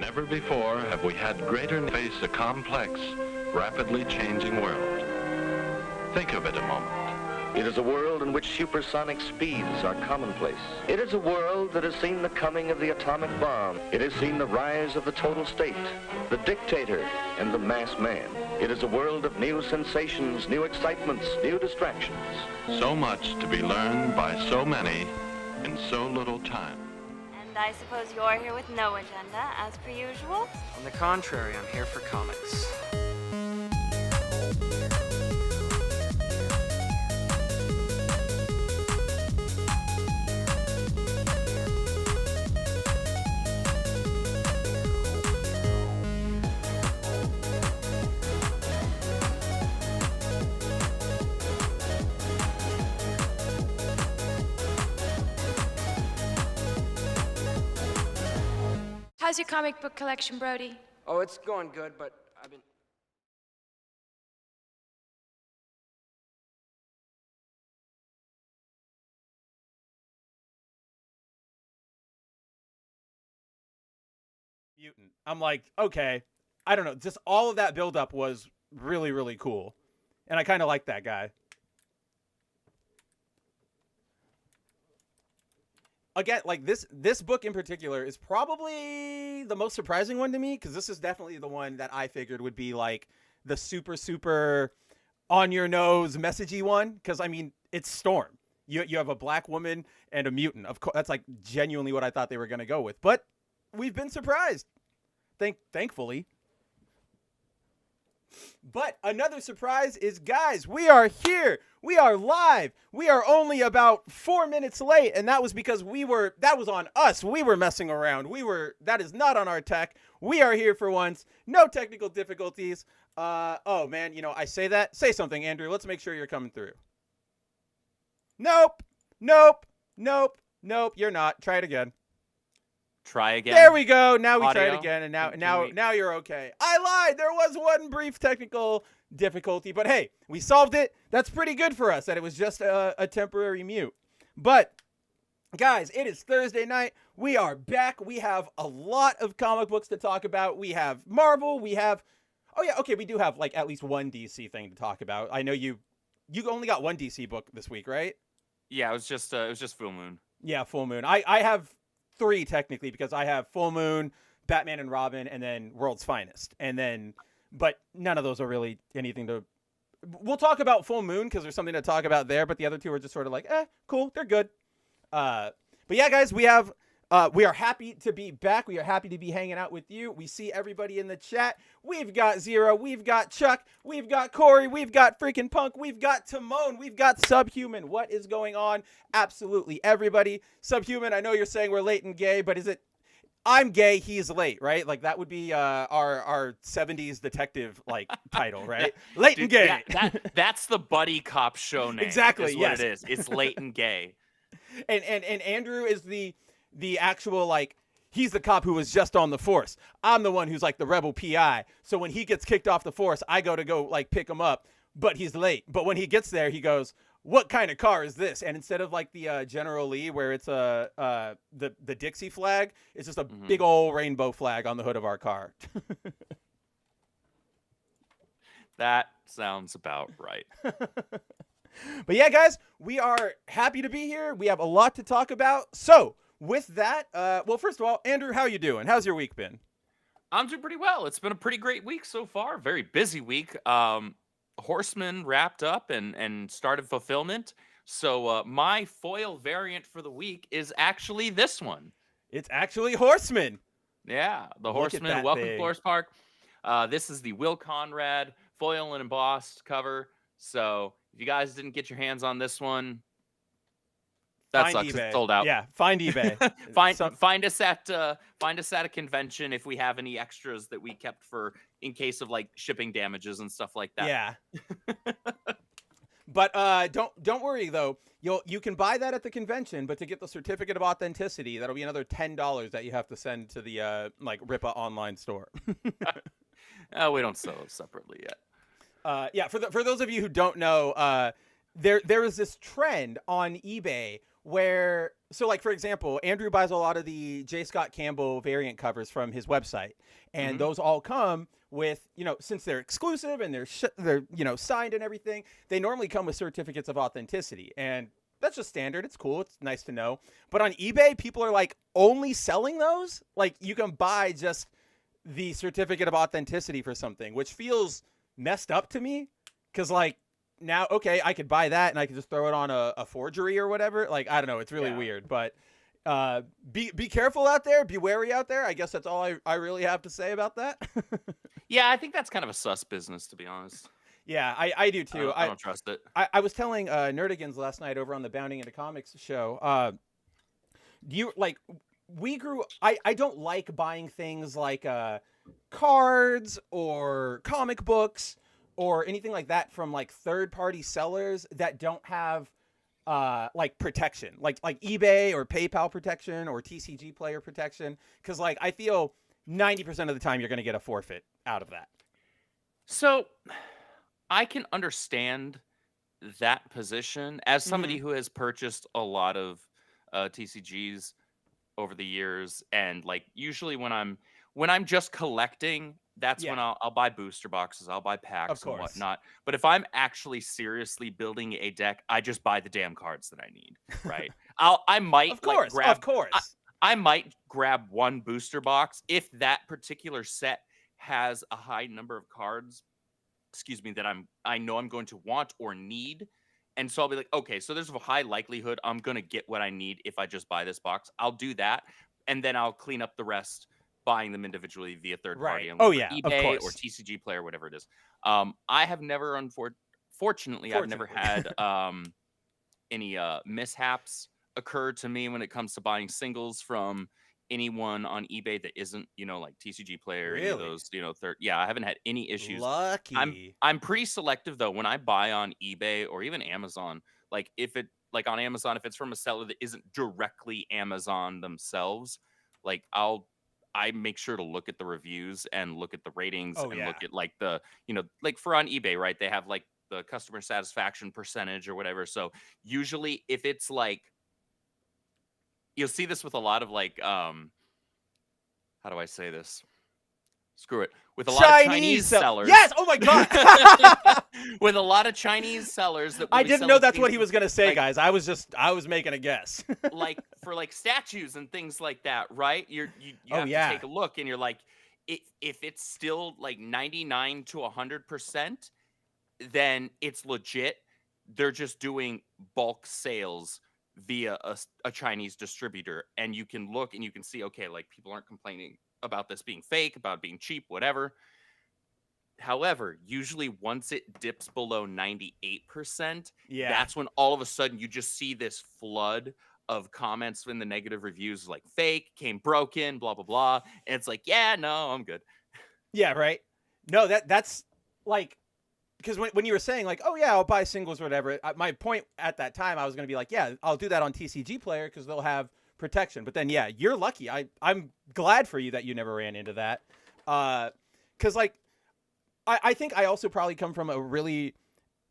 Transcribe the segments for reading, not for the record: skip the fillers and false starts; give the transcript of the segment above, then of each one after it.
Never before have we had greater face a complex, rapidly changing world. Think of it a moment. It is a world in which supersonic speeds are commonplace. It is a world that has seen the coming of the atomic bomb. It has seen the rise of the total state, the dictator, and the mass man. It is a world of new sensations, new excitements, new distractions. So much to be learned by so many in so little time. And I suppose you're here with no agenda, as per usual? On the contrary, I'm here for comics. How's your comic book collection, Brody? Oh, it's going good, but I've been... Mutant. I'm like, okay, I don't know. Just all of that buildup was really, really cool. And I kind of like that guy. Again, like this book in particular is probably the most surprising one to me, because this is definitely the one that I figured would be like the super, super on your nose messagey one. Because I mean, it's Storm. You have a black woman and a mutant. Of course, that's like genuinely what I thought they were going to go with. But we've been surprised. Thankfully. But another surprise is, guys, we are here. We are live. We are only about 4 minutes late, and that was because that was on us. We were messing around. That is not on our tech. We are here for once. No technical difficulties. Oh man, I say that. Say something, Andrew. Let's make sure you're coming through. Nope. You're not. Try it again. Try again. There we go. Now we try it Audio. again, and now you're okay. I lied. There was one brief technical difficulty, but hey, we solved it. That's pretty good for us that it was just a temporary mute. But guys, it is Thursday night. We are back. We have a lot of comic books to talk about. We have Marvel. We have we do have like at least one DC thing to talk about. I know you only got one DC book this week, right? Yeah, it was just Full Moon. Yeah, Full Moon. I have 3 technically, because I have Full Moon, Batman and Robin, and then World's Finest. But none of those are really anything to... We'll talk about Full Moon because there's something to talk about there, but the other 2 are just sort of like, cool, they're good. But yeah, guys, we are happy to be back. We are happy to be hanging out with you. We see everybody in the chat. We've got Zero, we've got Chuck, we've got Corey, we've got freaking Punk, we've got Timon, we've got Subhuman. What is going on? Absolutely everybody. Subhuman, I know you're saying we're late and gay, but is it... I'm gay, he's late, right? Like that would be our 70s detective like title, right? Late and gay. That's the buddy cop show name. Exactly, is yes. what it is. It's late and gay. And Andrew is the actual, like, he's the cop who was just on the force. I'm the one who's like the rebel PI. So when he gets kicked off the force, I go like pick him up, but he's late. But when he gets there, he goes, "What kind of car is this?" And instead of like the General Lee, where it's the Dixie flag, it's just a big old rainbow flag on the hood of our car. That sounds about right. But yeah, guys, we are happy to be here. We have a lot to talk about. So with that, well, first of all, Andrew, how you doing? How's your week been? I'm doing pretty well. It's been a pretty great week so far. Very busy week. Horseman wrapped up and started fulfillment. So my foil variant for the week is actually this one. It's actually Horseman. Yeah, the Look at Horseman. that Welcome thing. to Forest Park. This is the Will Conrad foil and embossed cover. So if you guys didn't get your hands on this one, that Find sucks. eBay. It's sold out. Yeah, find eBay. Find us at a convention if we have any extras that we kept for in case of like shipping damages and stuff like that. Yeah. But don't worry though. You can buy that at the convention, but to get the certificate of authenticity, that'll be another $10 that you have to send to the like Ripa online store. We don't sell those separately yet. Yeah, for those of you who don't know, there is this trend on eBay where, so like, for example, Andrew buys a lot of the J. Scott Campbell variant covers from his website, and those all come with, since they're exclusive and they're signed and everything, they normally come with certificates of authenticity, and that's just standard. It's cool. It's nice to know. But on eBay, people are like only selling those. Like, you can buy just the certificate of authenticity for something, which feels messed up to me, because like, now, okay, I could buy that and I could just throw it on a forgery or whatever. Like, I don't know. It's really weird, but be careful out there. Be wary out there. I guess that's all I really have to say about that. Yeah, I think that's kind of a sus business, to be honest. Yeah, I do too. I don't trust it. I was telling Nerdigans last night over on the Bounding into Comics show. Do you like? I don't like buying things like cards or comic books or anything like that from like third-party sellers that don't have like protection, like eBay or PayPal protection or TCG player protection, because like I feel 90% of the time you're going to get a forfeit out of that. So I can understand that position as somebody who has purchased a lot of TCGs over the years, and like usually when I'm just collecting, that's when I'll buy booster boxes, I'll buy packs and whatnot. But if I'm actually seriously building a deck, I just buy the damn cards that I need, right? I might I might grab one booster box if that particular set has a high number of cards, that I know I'm going to want or need. And so I'll be like, okay, so there's a high likelihood I'm going to get what I need if I just buy this box. I'll do that. And then I'll clean up the rest, buying them individually via third party. Right. eBay or TCG player, whatever it is. I have never, fortunately, I've never had any mishaps occur to me when it comes to buying singles from anyone on eBay that isn't, like TCG player, any of those, third. Yeah, I haven't had any issues. Lucky. I'm pretty selective though when I buy on eBay or even Amazon. Like on Amazon, if it's from a seller that isn't directly Amazon themselves, like I make sure to look at the reviews and look at the ratings look at like the, like for on eBay, right? They have like the customer satisfaction percentage or whatever. So usually if it's like, you'll see this with a lot of like, how do I say this? Screw it. With a lot of Chinese sellers. Yes. Oh my God. With a lot of Chinese sellers that I didn't know that's what he was going to say, like, guys. I was making a guess. Like for like statues and things like that, right? You have to take a look, and you're like, if it's still like 99 to 100%, then it's legit. They're just doing bulk sales via a Chinese distributor, and you can look and you can see, okay, like people aren't complaining about this being fake, about being cheap, whatever. However, usually once it dips below 98%, that's when all of a sudden you just see this flood of comments in the negative reviews like fake, came broken, blah, blah, blah. And it's like, yeah, no, I'm good. Yeah, right. No, that's like, because when you were saying like, oh yeah, I'll buy singles or whatever, my point at that time, I was going to be like, yeah, I'll do that on TCG player because they'll have protection. But then, yeah, you're lucky. I'm glad for you that you never ran into that. Because like, I think I also probably come from a really,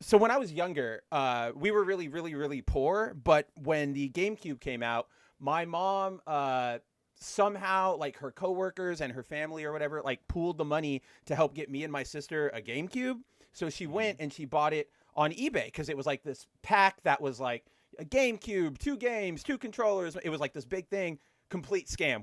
so when I was younger, we were really, really, really poor. But when the GameCube came out, my mom, somehow like her coworkers and her family or whatever, like pooled the money to help get me and my sister a GameCube. So she went and she bought it on eBay because it was like this pack that was like a GameCube, 2 games, 2 controllers. It was like this big thing, complete scam.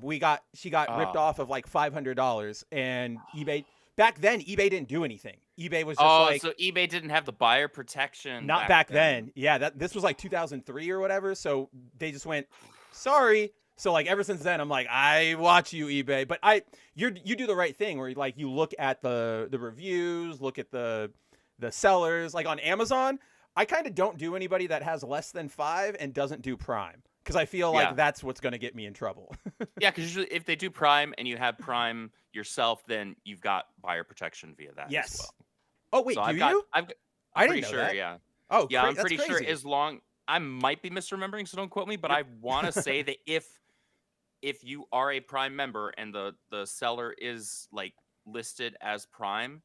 She got ripped off of like $500, and eBay back then, eBay didn't do anything. eBay was just so eBay didn't have the buyer protection. Not back then. Yeah, this was like 2003 or whatever. So they just went, sorry. So like ever since then, I'm like, I watch you, eBay. But you do the right thing where like you look at the reviews, look at the sellers. Like on Amazon, I kind of don't do anybody that has less than 5 and doesn't do Prime, because I feel like that's what's going to get me in trouble. Yeah, because usually if they do Prime and you have Prime yourself, then you've got buyer protection via that as well. Oh wait, so I didn't know that. Yeah. Oh yeah, I'm pretty sure as long, I might be misremembering, so don't quote me, but I want to say that if you are a Prime member and the seller is like listed as Prime,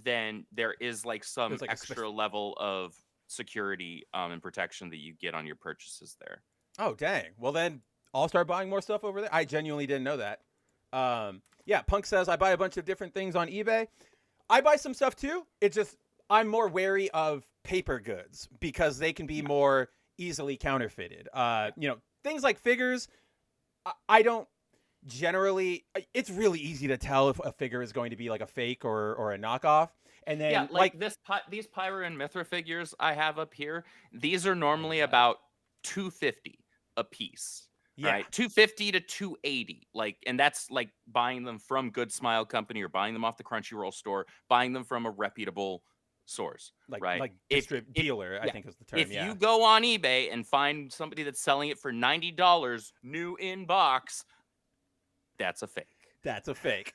then there is like some extra level of security and protection that you get on your purchases there. Oh, dang. Well, then I'll start buying more stuff over there. I genuinely didn't know that. Yeah, Punk says, I buy a bunch of different things on eBay. I buy some stuff too. It's just I'm more wary of paper goods because they can be more easily counterfeited. Things like figures, I don't generally, it's really easy to tell if a figure is going to be like a fake or a knockoff. And then these Pyro and Mithra figures I have up here, these are normally about $250 a piece. Yeah. Right, $250 to $280, and that's like buying them from Good Smile Company or buying them off the Crunchyroll store, buying them from a reputable source, right? Like dealer, I think is the term. If you go on eBay and find somebody that's selling it for $90 new in box, that's a fake. That's a fake.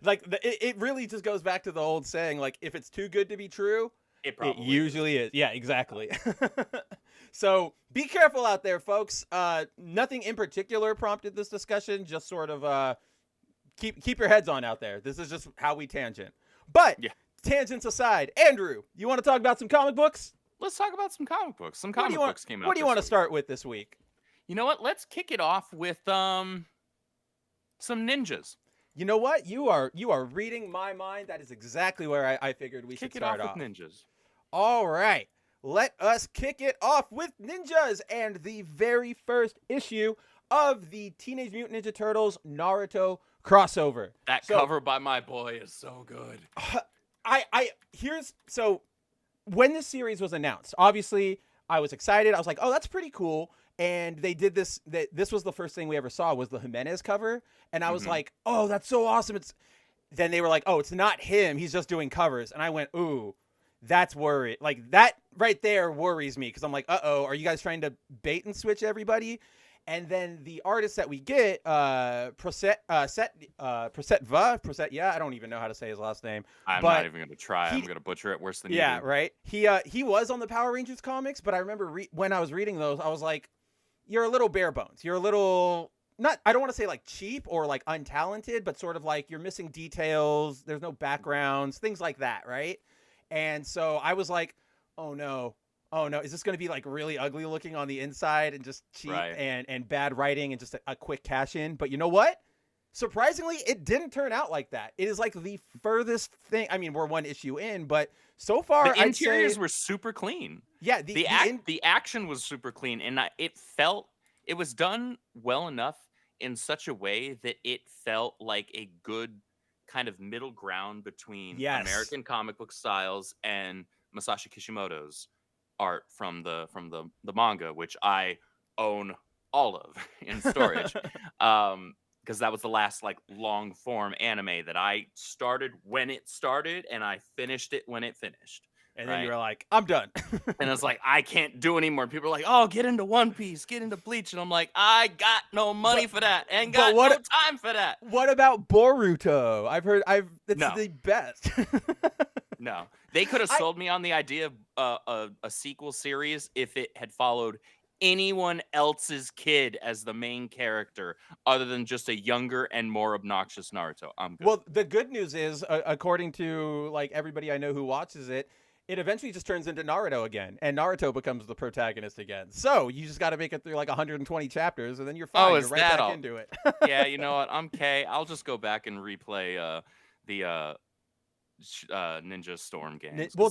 It really just goes back to the old saying, like, if it's too good to be true, it usually is. Yeah, exactly. So be careful out there, folks. Nothing in particular prompted this discussion. Just sort of keep your heads on out there. This is just how we tangent. But tangents aside, Andrew, you want to talk about some comic books? Let's talk about some comic books. Some comic books came out. What do you want to start with this week? You know what? Let's kick it off with some ninjas. You know what? You are reading my mind. That is exactly where I figured we should start off. Kick it off with ninjas. All right. Let us kick it off with ninjas and the very first issue of the Teenage Mutant Ninja Turtles Naruto crossover. That cover by my boy is so good. So when this series was announced, obviously I was excited. I was like, oh, that's pretty cool. And they did this. This was the first thing we ever saw was the Jimenez cover. And I was like, oh, that's so awesome. Then they were like, oh, it's not him. He's just doing covers. And I went, ooh, that's worried. Like that right there worries me because I'm like, uh-oh, are you guys trying to bait and switch everybody? And then the artist that we get, Proset, I don't even know how to say his last name. I'm not even going to try. I'm going to butcher it worse than you do. Yeah, right. He was on the Power Rangers comics, but I remember when I was reading those, I was like, you're a little bare bones. You're a little, I don't want to say like cheap or like untalented, but sort of like you're missing details. There's no backgrounds, things like that, right? And so I was like, oh no, is this going to be like really ugly looking on the inside and just cheap and bad writing and just a quick cash in? But you know what? Surprisingly, it didn't turn out like that. It is like the furthest thing. I mean, we're one issue in, but so far, the interiors were super clean. Yeah, the action was super clean, and it was done well enough in such a way that it felt like a good kind of middle ground between American comic book styles and Masashi Kishimoto's art from the manga, which I own all of in storage. Because that was the last like long form anime that I started when it started and I finished it when it finished. And then you were like, I'm done. And I was like, I can't do anymore. People are like, oh, get into One Piece, get into Bleach. And I'm like, I got no money for that. And got no time for that. What about Boruto? It's the best. No. They could have sold me on the idea of a sequel series if it had followed anyone else's kid as the main character other than just a younger and more obnoxious Naruto. I'm good. Well, the good news is, according to like everybody I know who watches it, it eventually just turns into Naruto again, and Naruto becomes the protagonist again. So you just got to make it through like 120 chapters, and then you're fine. You're right back into it. Yeah, you know what? I'm okay. I'll just go back and replay the Ninja Storm games. Well,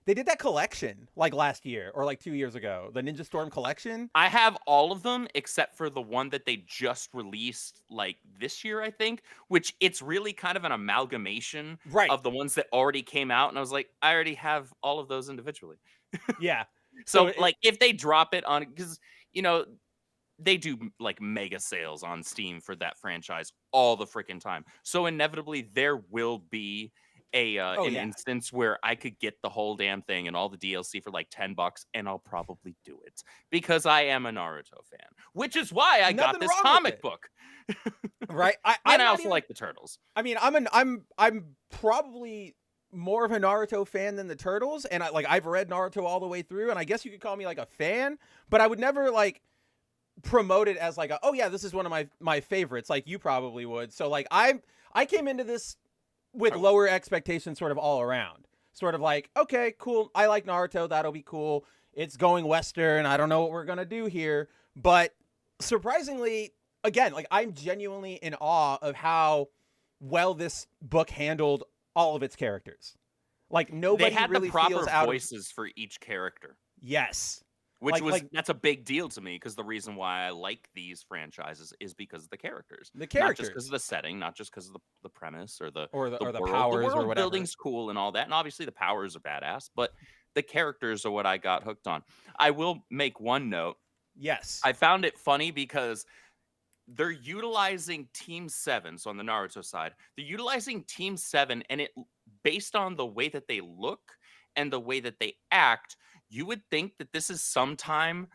they did that collection like last year or like 2 years ago, the Ninja Storm collection. I have all of them except for the one that they just released like this year, I think, which it's really kind of an amalgamation of the ones that already came out. And I was like, I already have all of those individually. Yeah. So like if they drop it on, because, you know, they do like mega sales on Steam for that franchise all the freaking time. So inevitably there will be an instance where I could get the whole damn thing and all the DLC for like $10 and I'll probably do it because I am a Naruto fan, which is why I got this comic book. Right. I also like the Turtles. I mean, I'm probably more of a Naruto fan than the Turtles. And I've read Naruto all the way through, and I guess you could call me like a fan, but I would never like promote it as like this is one of my favorites, like you probably would. So like I came into this with lower expectations sort of all around. Sort of like, okay, cool, I like Naruto, that'll be cool. it's going Western. I don't know what we're going to do here. But surprisingly, again, like I'm genuinely in awe of how well this book handled all of its characters. Like nobody They had really the proper feels out voices for each character. Yes. Which that's a big deal to me, because the reason why I like these franchises is because of the characters. The characters. Not just because of the setting, not just because of the premise or the or the world. powers the world or whatever. building's cool and all that. And obviously the powers are badass, but the characters are what I got hooked on. I will make one note. Yes. I found it funny because they're utilizing Team 7. So on the Naruto side, they're utilizing Team 7, and it based on the way that they look and the way that they act, you would think that this is sometime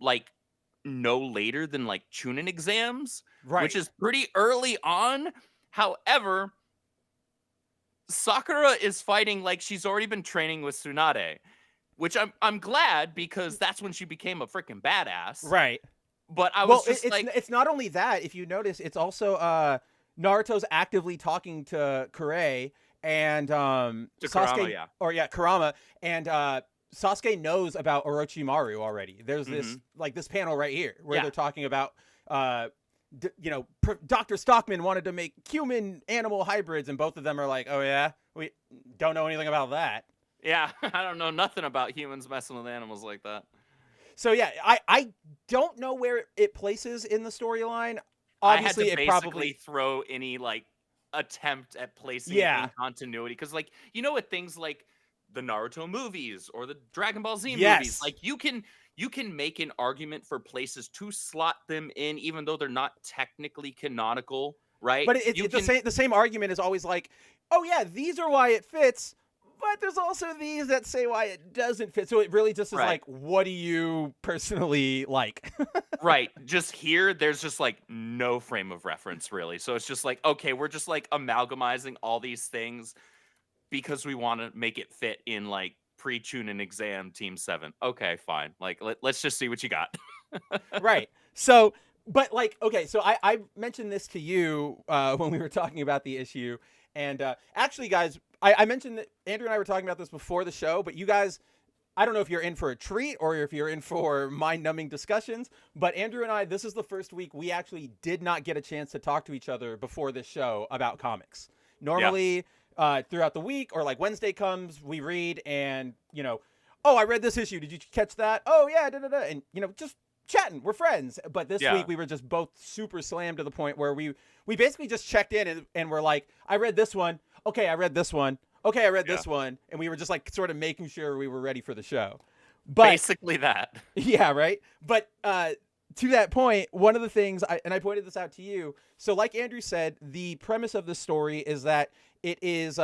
like no later than like Chunin exams, Right. which is pretty early on. However, Sakura is fighting like she's already been training with Tsunade, which I'm glad, because that's when she became a freaking badass. Right. But I was it's not only that. If you notice, it's also Naruto's actively talking to Kurei and Sasuke, Kurama, Kurama, and Sasuke knows about Orochimaru already. There's this panel right here where they're talking about Dr. Stockman wanted to make human animal hybrids, and both of them are like, oh yeah, we don't know anything about that. Yeah, I don't know nothing about humans messing with animals like that. So yeah, I don't know where it places in the storyline. Obviously, I had to it basically probably throw any like attempt at placing it in continuity, because like with things like the Naruto movies or the Dragon Ball Z movies, like you can make an argument for places to slot them in, even though they're not technically canonical, right? But it's the same argument is always like, oh yeah, these are why it fits, but there's also these that say why it doesn't fit. So it really just is like, what do you personally like? Right. Just here, there's just like no frame of reference really. So it's just like, okay, we're just like amalgamizing all these things because we want to make it fit in like pre-Chunin exam Team 7. Okay, fine. Like, let's just see what you got. Right. So, but like, okay, so I mentioned this to you when we were talking about the issue. And actually, guys, I mentioned that Andrew and I were talking about this before the show, but you guys, I don't know if you're in for a treat or if you're in for mind-numbing discussions, but Andrew and I, this is the first week we actually did not get a chance to talk to each other before this show about comics. Normally, throughout the week, or like Wednesday comes, we read and, oh, I read this issue. Did you catch that? Oh, yeah, da-da-da. And, just chatting. We're friends. But this week we were just both super slammed to the point where we basically just checked in and we're like, I read this one. Okay, I read this one. Okay, I read this one. And we were just like sort of making sure we were ready for the show. But basically that. Yeah, right. But to that point, one of the things, I pointed this out to you. So like Andrew said, the premise of the story is that it is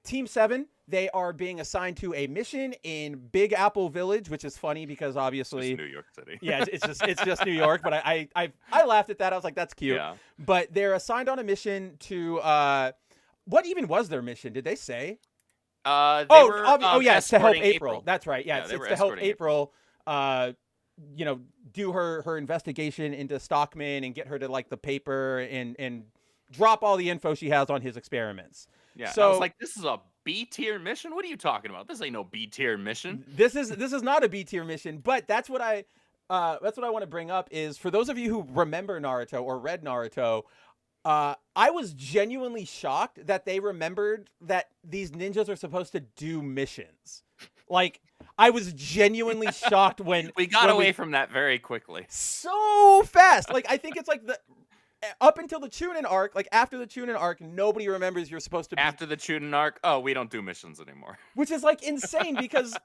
Team 7. They are being assigned to a mission in Big Apple Village, which is funny because obviously it's New York City. Yeah, it's just New York. But I laughed at that. I was like, that's cute. Yeah. But they're assigned on a mission to what even was their mission? Did they say? Yes, to help April. That's right. Yeah, it's to help April. Do her investigation into Stockman and get her to like the paper and drop all the info she has on his experiments. Yeah. So I was like, this is a B-tier mission? What are you talking about? This ain't no B-tier mission. This is not a B-tier mission, but that's what I want to bring up is for those of you who remember Naruto or read Naruto, I was genuinely shocked that they remembered that these ninjas are supposed to do missions. Like, I was genuinely shocked when we got away from that very quickly. So fast. Like, I think it's like up until the Chunin arc, like after the Chunin arc, nobody remembers you're supposed to be. After the Chunin arc, oh, we don't do missions anymore. Which is like insane because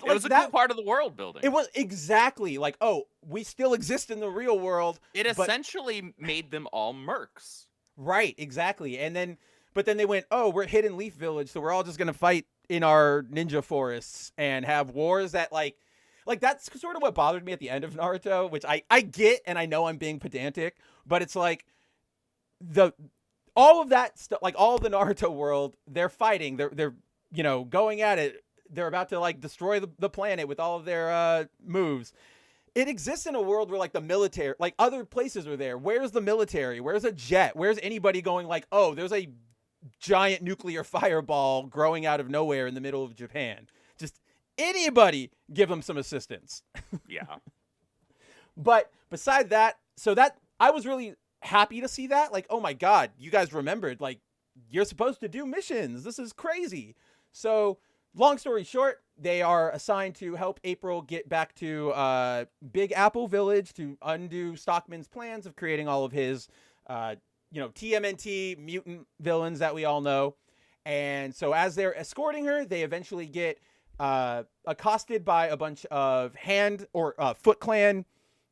it was a cool part of the world building. It was exactly like, oh, we still exist in the real world. It essentially made them all mercs. Right, exactly. But then they went, oh, we're Hidden Leaf Village, so we're all just going to fight in our ninja forests and have wars that like that's sort of what bothered me at the end of Naruto, which I get, and I know I'm being pedantic, but it's like all of that stuff, like all of the Naruto world, they're fighting, they're going at it. They're about to like destroy the planet with all of their moves. It exists in a world where like the military, like other places are there. Where's the military? Where's a jet? Where's anybody going like, oh, there's a giant nuclear fireball growing out of nowhere in the middle of Japan? Just anybody give him some assistance. Yeah. But beside that, so that I was really happy to see that. Like, oh my God, you guys remembered, like, you're supposed to do missions. This is crazy. So long story short, they are assigned to help April get back to Big Apple Village to undo Stockman's plans of creating all of his, TMNT mutant villains that we all know. And so as they're escorting her, they eventually get accosted by a bunch of Foot Clan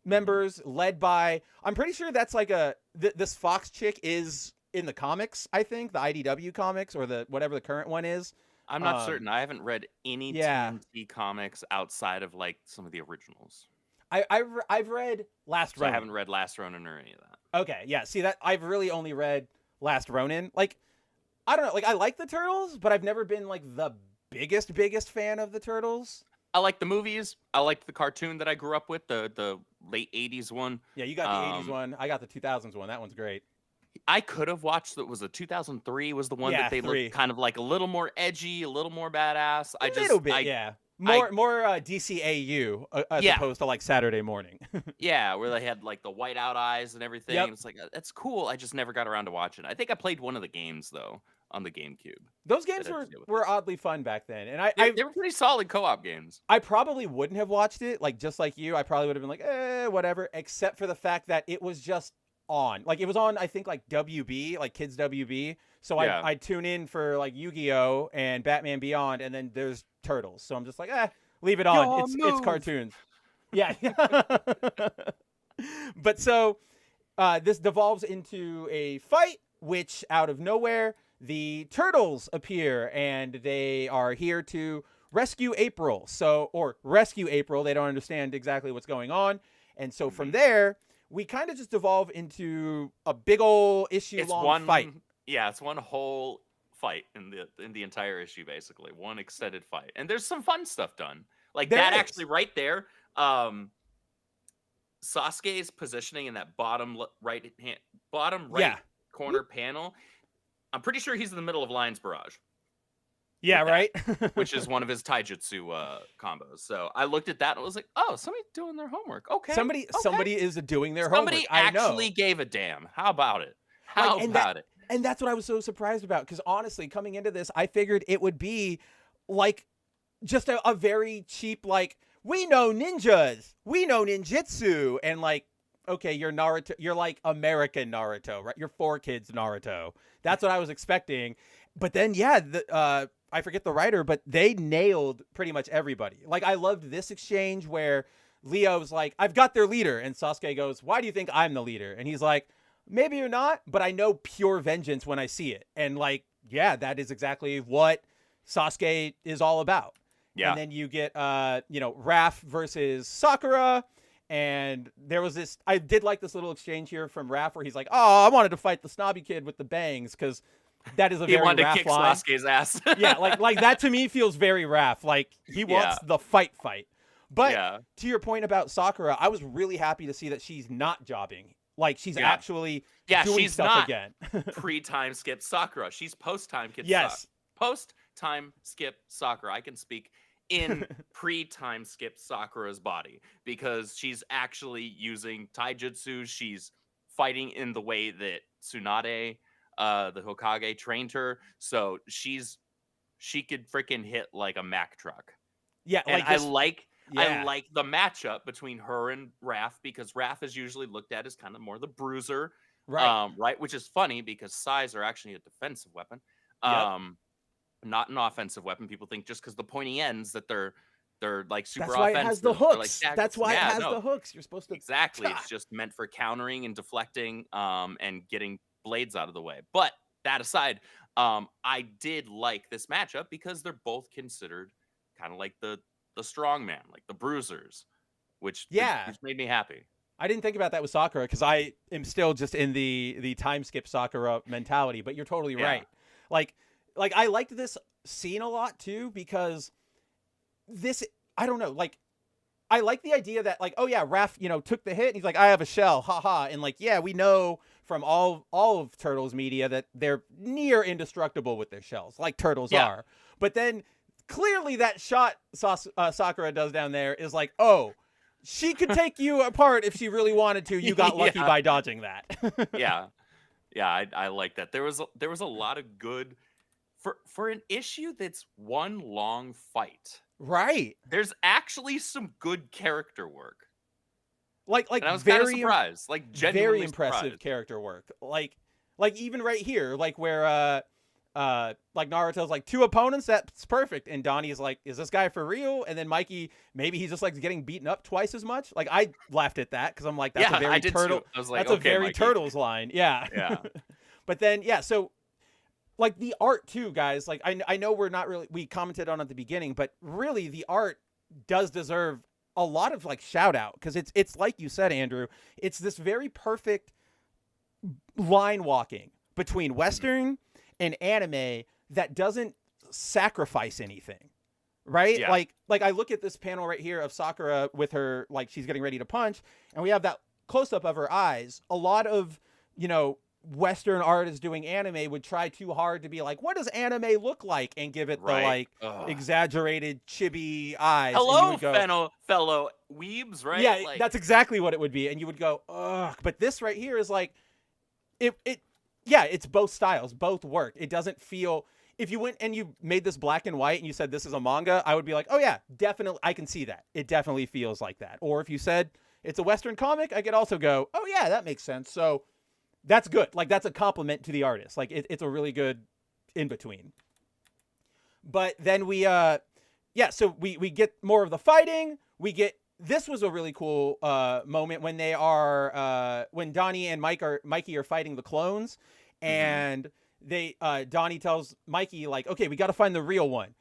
members led by, I'm pretty sure that's like this Fox chick is in the comics, I think, the IDW comics or whatever the current one is. I'm not certain. I haven't read any TMNT comics outside of like some of the originals. I've read Last Ronin. I haven't read Last Ronin or any of that. Okay, yeah. See, that I've really only read Last Ronin. Like, I don't know. Like, I like the Turtles, but I've never been like the biggest fan of the Turtles. I like the movies. I liked the cartoon that I grew up with, the late 80s one. Yeah, you got the 80s one. I got the 2000s one. That one's great. I could have watched that. Was it 2003 was the one that they looked kind of like a little more edgy, a little more badass. A little bit, yeah. More DCAU as opposed to like Saturday Morning. Yeah, where they had like the whiteout eyes and everything. Yep. It's like, that's cool. I just never got around to watching it. I think I played one of the games though on the GameCube. Those games were oddly fun back then, and they were pretty solid co-op games. I probably wouldn't have watched it, like just like you. I probably would have been like, whatever, except for the fact that it was just on. Like, it was on, I think, like WB, like Kids WB. So I'd tune in for like Yu-Gi-Oh! And Batman Beyond, and then there's Turtles. So I'm just like, leave it on. It's cartoons. Yeah. But so this devolves into a fight, which out of nowhere, the Turtles appear, and they are here to rescue April. Or rescue April. They don't understand exactly what's going on. And so from there, we kind of just devolve into a big old issue-long fight. Yeah, it's one whole fight in the entire issue, basically. One extended fight. And there's some fun stuff done. Like that actually right there. Sasuke's positioning in that bottom right corner panel. I'm pretty sure he's in the middle of Lion's Barrage. Yeah, right? Which is one of his taijutsu combos. So I looked at that and was like, oh, somebody's doing their homework. Okay. Somebody is doing their homework. Somebody actually gave a damn. How about it? How about it? And that's what I was so surprised about, because honestly, coming into this, I figured it would be like just a very cheap, like, we know ninjas, we know ninjutsu, and like, okay, you're Naruto, you're like American Naruto, right? You're 4Kids Naruto. That's what I was expecting. But then, I forget the writer, but they nailed pretty much everybody. Like, I loved this exchange where Leo's like, I've got their leader. And Sasuke goes, why do you think I'm the leader? And he's like, maybe you're not, but I know pure vengeance when I see it. And like, yeah, that is exactly what Sasuke is all about. Yeah. And then you get, Raph versus Sakura. And there was this, I did like this little exchange here from Raph where he's like, oh, I wanted to fight the snobby kid with the bangs, because that is a very Raph line. He wanted to kick Sasuke's ass. Yeah, like that to me feels very Raph. Like, he wants the fight. But to your point about Sakura, I was really happy to see that she's not jobbing. Like, she's actually doing she's stuff not again. Pre-time skip Sakura. She's post-time skip Yes. Post-time skip Sakura. I can speak in pre-time skip Sakura's body, because she's actually using taijutsu. She's fighting in the way that Tsunade, the Hokage, trained her. So she could freaking hit like a Mack truck. Yeah, and I like the matchup between her and Raph, because Raph is usually looked at as kind of more the bruiser, right? Which is funny because sais are actually a defensive weapon, not an offensive weapon. People think just because the pointy ends that they're like super offensive. That's why it has the hooks. Like, that's why it has the hooks. You're supposed to It's just meant for countering and deflecting, and getting blades out of the way. But that aside, I did like this matchup because they're both considered kind of like the strong man, like the bruisers, which made me happy. I didn't think about that with Sakura, because I am still just in the time skip Sakura mentality, but you're totally right. Like I liked this scene a lot too, because this, I don't know, like, I like the idea that, like, oh yeah, Raph, took the hit and he's like, I have a shell, haha. And like, yeah, we know from all of Turtles media that they're near indestructible with their shells, like turtles are. But then clearly that shot Sakura does down there is like, oh, she could take you apart if she really wanted to. You got lucky by dodging that. Yeah. Yeah, I like that. There was a lot of good for an issue that's one long fight. Right. There's actually some good character work. Like and I was very kind of surprised. Like genuinely very impressive surprised. character work. Like even right here, like where like Naruto's like 2 opponents, that's perfect. And Donnie's like, is this guy for real? And then Mikey, maybe he's just like getting beaten up twice as much. Like I laughed at that because I'm like, that's a very I did turtle. too. I was like, That's okay, a very Mikey. Turtles line. Yeah. Yeah. But then so like the art too, guys. Like I know we commented on it at the beginning, but really the art does deserve a lot of like shout out because it's like you said, Andrew, it's this very perfect line walking between Western and anime that doesn't sacrifice anything, right? Yeah. Like I look at this panel right here of Sakura with her, like she's getting ready to punch, and we have that close up of her eyes. A lot of, Western artists doing anime would try too hard to be like, what does anime look like? And give it the like exaggerated chibi eyes. Hello, fellow weebs, right? Yeah, like, that's exactly what it would be. And you would go, ugh. But this right here is like, it's both styles, both work. It doesn't feel, if you went and you made this black and white and you said this is a manga, I would be like, oh yeah, definitely, I can see that. It definitely feels like that. Or if you said it's a Western comic, I could also go, oh yeah, that makes sense. So that's good. Like that's a compliment to the artist. Like it's a really good in between. But then so we get more of the fighting. This was a really cool moment when they are when Donnie and Mikey are fighting the clones, and Donnie tells Mikey like, okay, we got to find the real one.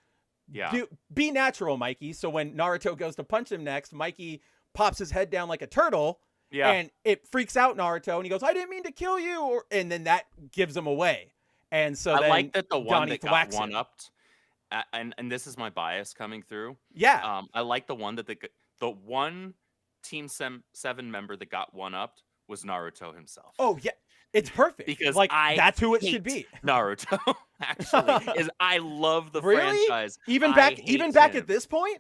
Yeah. Be natural, Mikey. So when Naruto goes to punch him next, Mikey pops his head down like a turtle. Yeah. And it freaks out Naruto, and he goes, I didn't mean to kill you. And then that gives him away. And so I then like that the one Donnie that got him. one-upped, and this is my bias coming through. Yeah. I like the one that the one Team 7 member that got one-upped was Naruto himself. Oh, yeah. It's perfect. Because like that's who it hate should be. Naruto, actually, is I love the franchise. Even back at this point?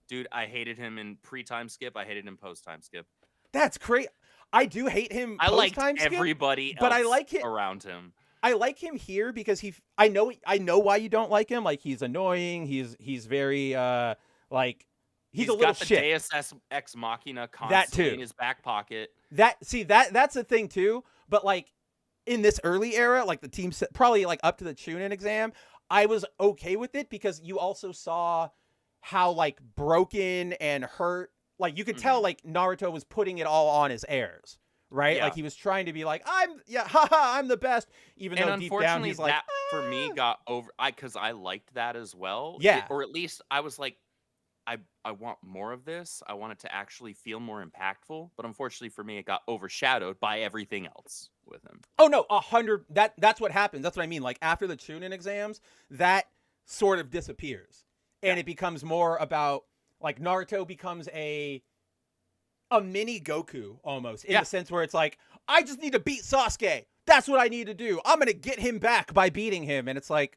Dude, I hated him in pre-time skip. I hated him post-time skip. That's great. I do hate him. I liked post-time skip, everybody else but I like him around him. I like him here because I know why you don't like him. Like he's annoying. He's very like he's a little got the shit. Deus Ex Machina constantly in his back pocket. That's a thing too. But like in this early era, like the team probably like up to the Chunin exam, I was okay with it because you also saw how like broken and hurt. Like you could tell like Naruto was putting it all on his heirs, right? Yeah. Like he was trying to be like, I'm the best, even though deep down he's like, that for me got over. Because I liked that as well. Yeah. Or at least I was like, I want more of this. I want it to actually feel more impactful. But unfortunately for me, it got overshadowed by everything else with him. Oh no, 100. That's what happens. That's what I mean. Like after the Chunin exams, that sort of disappears, and it becomes more about. Like Naruto becomes a mini Goku almost in the sense where it's like, I just need to beat Sasuke. That's what I need to do. I'm going to get him back by beating him. And it's like,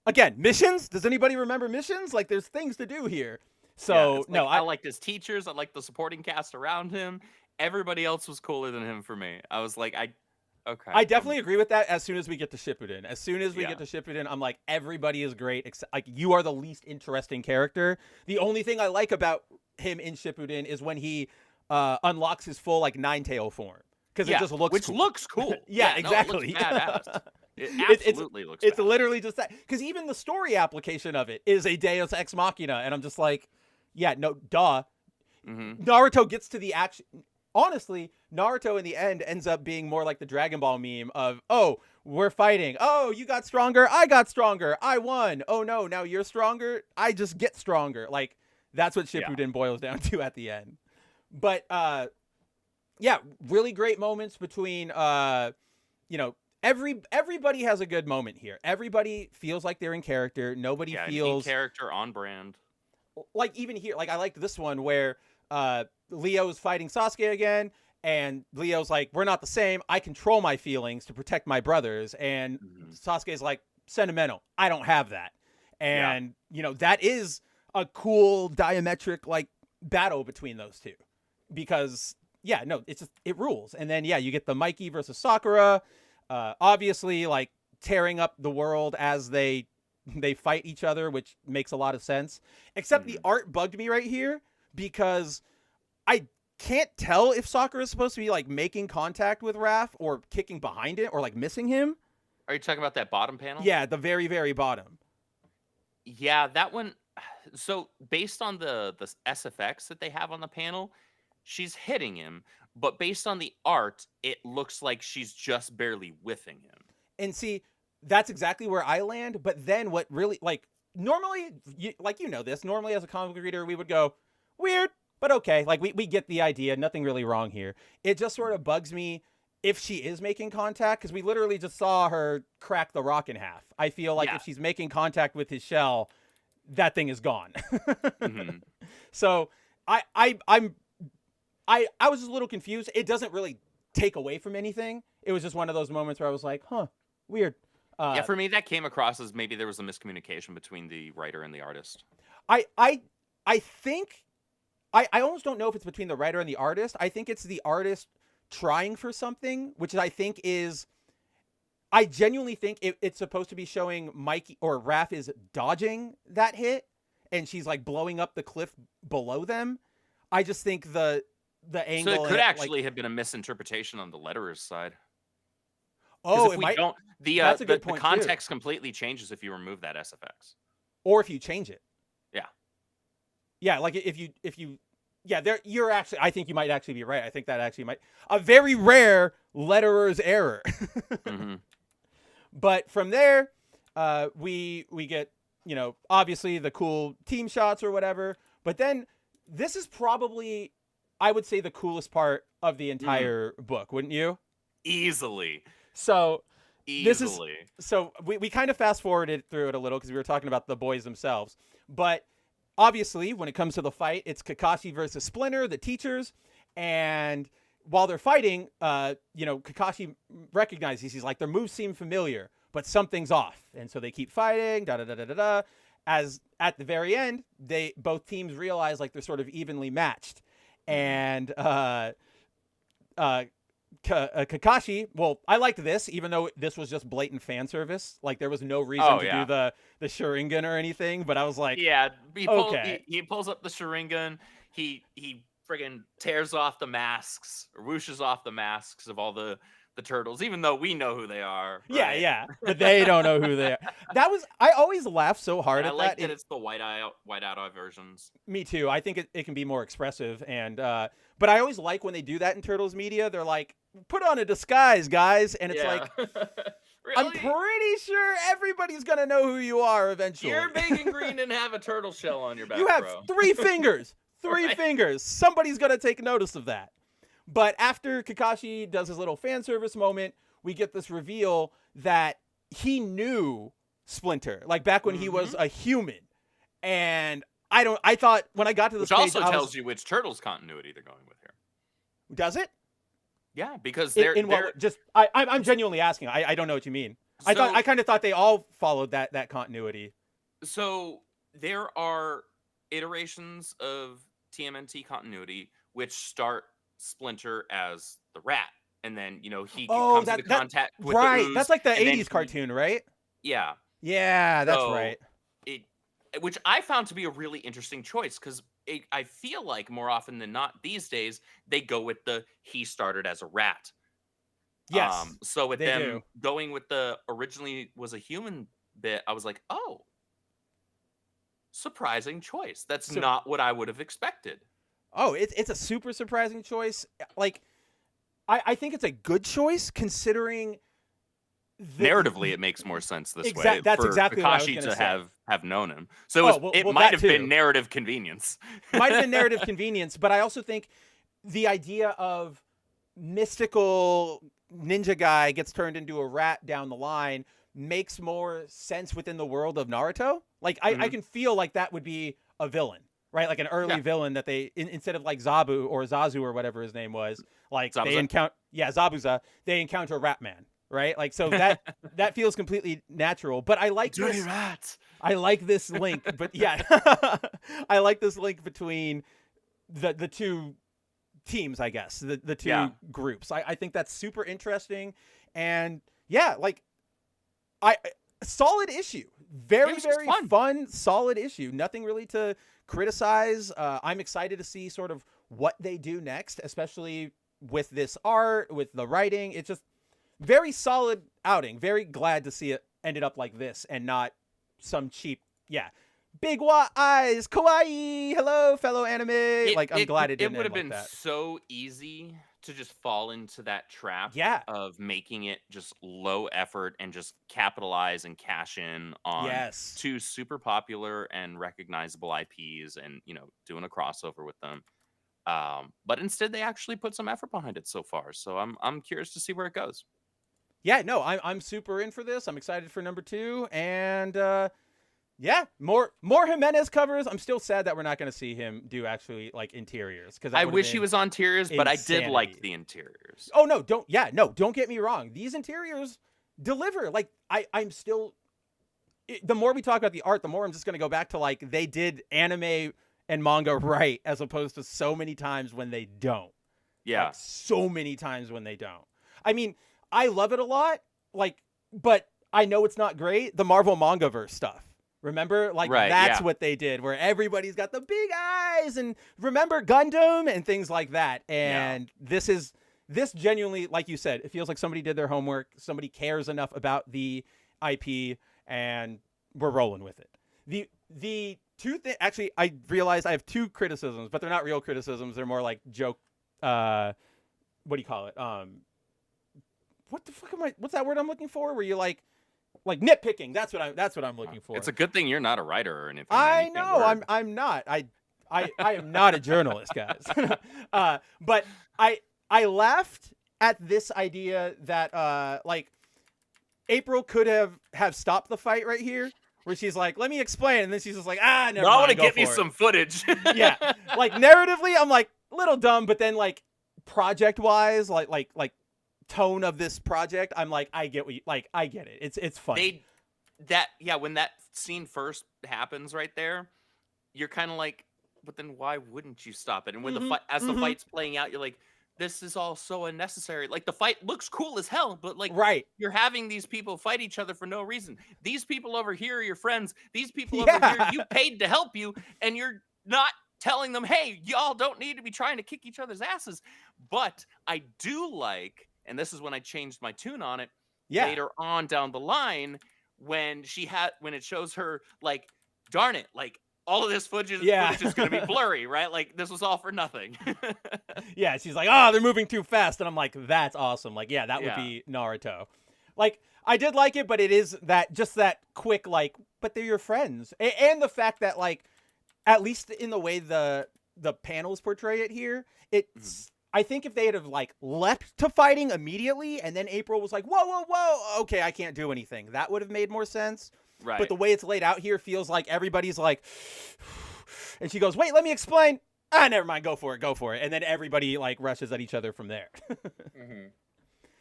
again, missions. Does anybody remember missions? Like there's things to do here. So I liked his teachers. I liked the supporting cast around him. Everybody else was cooler than him for me. I was like, okay. I definitely agree with that as soon as we get to Shippuden. As soon as we get to Shippuden, I'm like, everybody is great. Except, like, you are the least interesting character. The only thing I like about him in Shippuden is when he unlocks his full, like, nine-tail form. Because it just looks cool. Looks cool. Exactly. No, it looks badass. It absolutely looks badass. It's literally just that. Because even the story application of it is a Deus Ex Machina. And I'm just like, duh. Naruto gets to the action. Honestly, Naruto in the end ends up being more like the Dragon Ball meme of, oh, we're fighting. Oh, you got stronger. I got stronger. I won. Oh, no, now you're stronger. I just get stronger. Like, that's what Shippuden boils down to at the end. But, really great moments between, everybody has a good moment here. Everybody feels like they're in character. Nobody feels... in character, on brand. Like, even here, like, I liked this one where... Leo's fighting Sasuke again, and Leo's like, we're not the same. I control my feelings to protect my brothers. And Sasuke's like, sentimental. I don't have that. And, that is a cool diametric like battle between those two because it rules. And then, you get the Mikey versus Sakura, obviously like tearing up the world as they fight each other, which makes a lot of sense, except the art bugged me right here because I can't tell if Sakura is supposed to be like making contact with Raph or kicking behind it or like missing him. Are you talking about that bottom panel? Yeah, the very, very bottom. Yeah, that one. So based on the SFX that they have on the panel, she's hitting him, but based on the art, it looks like she's just barely whiffing him. And see, that's exactly where I land. But then what really, like, normally, this, normally as a comic book reader, we would go, weird, but okay. Like, we get the idea. Nothing really wrong here. It just sort of bugs me if she is making contact, because we literally just saw her crack the rock in half. I feel like if she's making contact with his shell, that thing is gone. So I was just a little confused. It doesn't really take away from anything. It was just one of those moments where I was like, huh, weird. For me, that came across as maybe there was a miscommunication between the writer and the artist. I think I almost don't know if it's between the writer and the artist. I think it's the artist trying for something, which I think is, I genuinely think it's supposed to be showing Mikey or Raph is dodging that hit and she's like blowing up the cliff below them. I just think the angle. So it could actually have been a misinterpretation on the letterer's side. Oh, if we don't, that's a good point, the context completely changes if you remove that SFX. Or if you change it. Yeah. Yeah, like if you you're actually, I think you might actually be right. I think that actually might, a very rare letterer's error. But from there, we get, obviously the cool team shots or whatever. But then this is probably, I would say, the coolest part of the entire book, wouldn't you? Easily. So Easily. We kind of fast forwarded through it a little because we were talking about the boys themselves. But obviously, when it comes to the fight, it's Kakashi versus Splinter, the teachers. And while they're fighting, Kakashi recognizes, he's like, their moves seem familiar, but something's off. And so they keep fighting, da-da-da-da-da-da. As at the very end, both teams realize like they're sort of evenly matched. And Kakashi, well, I liked this, even though this was just blatant fan service. Like, there was no reason to do the Sharingan or anything, but I was like, he pulls up the Sharingan, he friggin' tears off the masks, or whooshes off the masks of all the turtles, even though we know who they are. Right? Yeah, but they don't know who they are. I always laugh so hard at I like that. It's the white out versions. Me too. I think it can be more expressive, and but I always like when they do that in Turtles media. They're like, put on a disguise, guys, and it's like, really? I'm pretty sure everybody's gonna know who you are eventually. You're big and green and have a turtle shell on your back. You have bro. 3 fingers. 3 fingers. Somebody's gonna take notice of that. But after Kakashi does his little fan service moment, we get this reveal that he knew Splinter, like back when he was a human. And I thought when I got to this Which page, also tells you which Turtles continuity they're going with here. Does it? Yeah, because I'm genuinely asking. I don't know what you mean. I kind of thought they all followed that continuity. So there are iterations of TMNT continuity which start Splinter as the rat, and then he comes into contact with the ooze, that's like the 80s cartoon, right? Yeah, that's right. Which I found to be a really interesting choice, because I feel like more often than not these days they go with he started as a rat. Yes. So with them going with the originally was a human bit, I was like, oh, surprising choice. That's not what I would have expected. Oh, it's a super surprising choice. Like, I think it's a good choice considering narratively it makes more sense this way. That's for exactly Kakashi what I was gonna to say. have known him. So it might have been narrative convenience. Might have been narrative convenience, but I also think the idea of mystical ninja guy gets turned into a rat down the line makes more sense within the world of Naruto. Like, I can feel like that would be a villain. Right, like an early villain that they instead of like Zabu or Zazu or whatever his name was, like Zabuza? they encounter Zabuza, they encounter Ratman, right? Like, so that feels completely natural. But I like dirty this. rat. I like this link, but yeah, I like this link between the two teams, I guess, the two Yeah. groups. I think that's super interesting, and yeah, like I solid issue, very was just very fun, solid issue. Nothing really to criticize. I'm excited to see sort of what they do next, especially with this art, with the writing. It's just very solid outing. Very glad to see it ended up like this and not some cheap, big eyes, kawaii, hello fellow anime. I'm glad it didn't would end have been like that. so easy to just fall into that trap Yeah. of making it just low effort and just capitalize and cash in on Yes. two super popular and recognizable IPs and, doing a crossover with them. But instead they actually put some effort behind it so far. So I'm curious to see where it goes. Yeah, no, I'm super in for this. I'm excited for number 2, and more Jimenez covers. I'm still sad that we're not going to see him do actually like interiors, because I wish he was on interiors, but I did like the interiors. Oh no, don't get me wrong. These interiors deliver. Like I'm still. The more we talk about the art, the more I'm just going to go back to like they did anime and manga right, as opposed to so many times when they don't. Yeah, like, so many times when they don't. I mean, I love it a lot, but I know it's not great. The Marvel Mangaverse stuff. Remember? That's what they did, where everybody's got the big eyes, and remember Gundam and things like that. And this genuinely, like you said, it feels like somebody did their homework. Somebody cares enough about the IP, and we're rolling with it. The two things, actually, I realized I have 2 criticisms, but they're not real criticisms. They're more like joke. What do you call it? What the fuck what's that word I'm looking for? Where you like nitpicking. That's what I'm looking for. It's a good thing you're not a writer or anything. I know. I'm not. I am not a journalist, guys. But I laughed at this idea that April could have stopped the fight right here, where she's like, "Let me explain," and then she's just like, "Ah, never mind. I want to get me some footage." Yeah, like narratively, I'm like a little dumb, but then like project wise, like tone of this project, I'm like, I get what you like. I get it. It's funny. When that scene first happens right there, you're kind of like, but then why wouldn't you stop it? And when the fight's playing out, you're like, this is all so unnecessary. Like the fight looks cool as hell, but like you're having these people fight each other for no reason. These people over here are your friends. These people over here you paid to help you, and you're not telling them, hey, y'all don't need to be trying to kick each other's asses. But I do like, and this is when I changed my tune on it later on down the line, when it shows her like, darn it, like all of this footage is going to be blurry, right? Like this was all for nothing. Yeah, she's like, oh, they're moving too fast. And I'm like, that's awesome. Like, yeah, that would be Naruto. Like, I did like it, but it is just that quick, like, but they're your friends. And the fact that, like, at least in the way the panels portray it here, it's, I think if they had have like leapt to fighting immediately, and then April was like, whoa, okay, I can't do anything, that would have made more sense. Right. But the way it's laid out here feels like everybody's like, and she goes, wait, let me explain. Never mind, go for it. And then everybody like rushes at each other from there.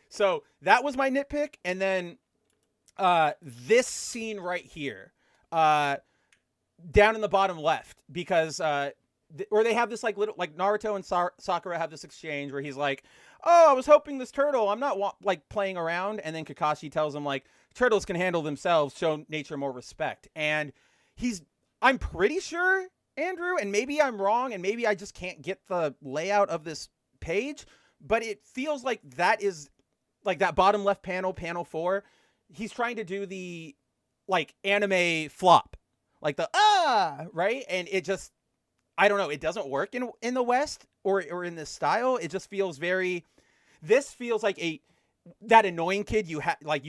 So that was my nitpick. And then this scene right here, down in the bottom left, because or they have this like little, like Naruto and Sakura have this exchange where he's like, oh, I was hoping this turtle, I'm not like playing around. And then Kakashi tells him like, turtles can handle themselves, show nature more respect. And I'm pretty sure, Andrew, and maybe I'm wrong, and maybe I just can't get the layout of this page, but it feels like that is like that bottom left panel, panel 4. He's trying to do the like anime flop, like the right, and it just, I don't know, it doesn't work in the West or in this style. It just feels this feels like that annoying kid you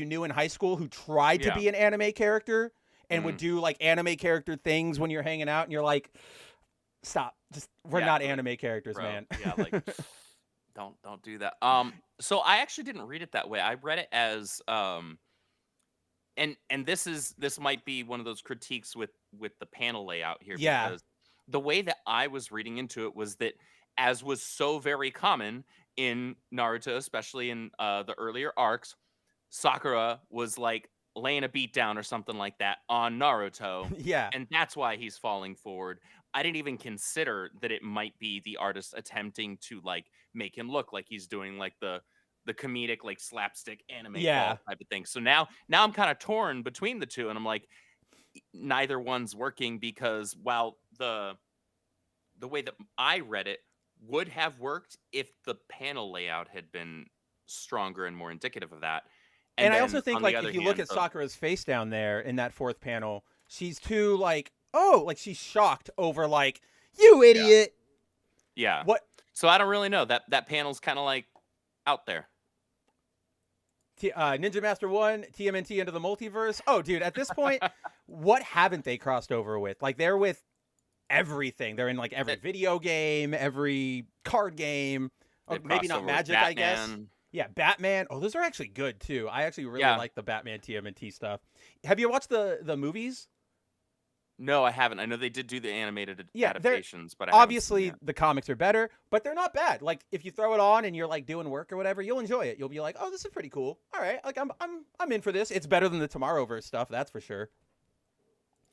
knew in high school who tried to be an anime character and would do like anime character things when you're hanging out, and you're like, stop, just we're not anime characters, man. Yeah, like don't do that. So I actually didn't read it that way. I read it as and this might be one of those critiques with the panel layout here, because the way that I was reading into it was that, as was so very common in Naruto, especially in the earlier arcs, Sakura was like laying a beat down or something like that on Naruto. Yeah. And that's why he's falling forward. I didn't even consider that it might be the artist attempting to like make him look like he's doing like the comedic like slapstick anime fall type of thing. So now I'm kind of torn between the two, and I'm like, neither one's working, because while the way that I read it would have worked if the panel layout had been stronger and more indicative of that. And I then, also think, on the like, other if you look hand, at Sakura's face down there in that fourth panel, she's too, like, oh, like, she's shocked over, like, you idiot. Yeah. What? So I don't really know. That panel's kind of like out there. Ninja Master 1, TMNT into the multiverse. Oh, dude, at this point, what haven't they crossed over with? Like, they're with everything. They're in, like, every video game, every card game. Oh, maybe not Magic, I guess. Yeah, Batman. Oh, those are actually good, too. I actually really like the Batman TMNT stuff. Have you watched the movies? No, I haven't. I know they did do the animated adaptations, but obviously the comics are better, but they're not bad. Like, if you throw it on and you're like doing work or whatever, you'll enjoy it. You'll be like, "Oh, this is pretty cool. All right, like I'm in for this." It's better than the Tomorrowverse stuff, that's for sure.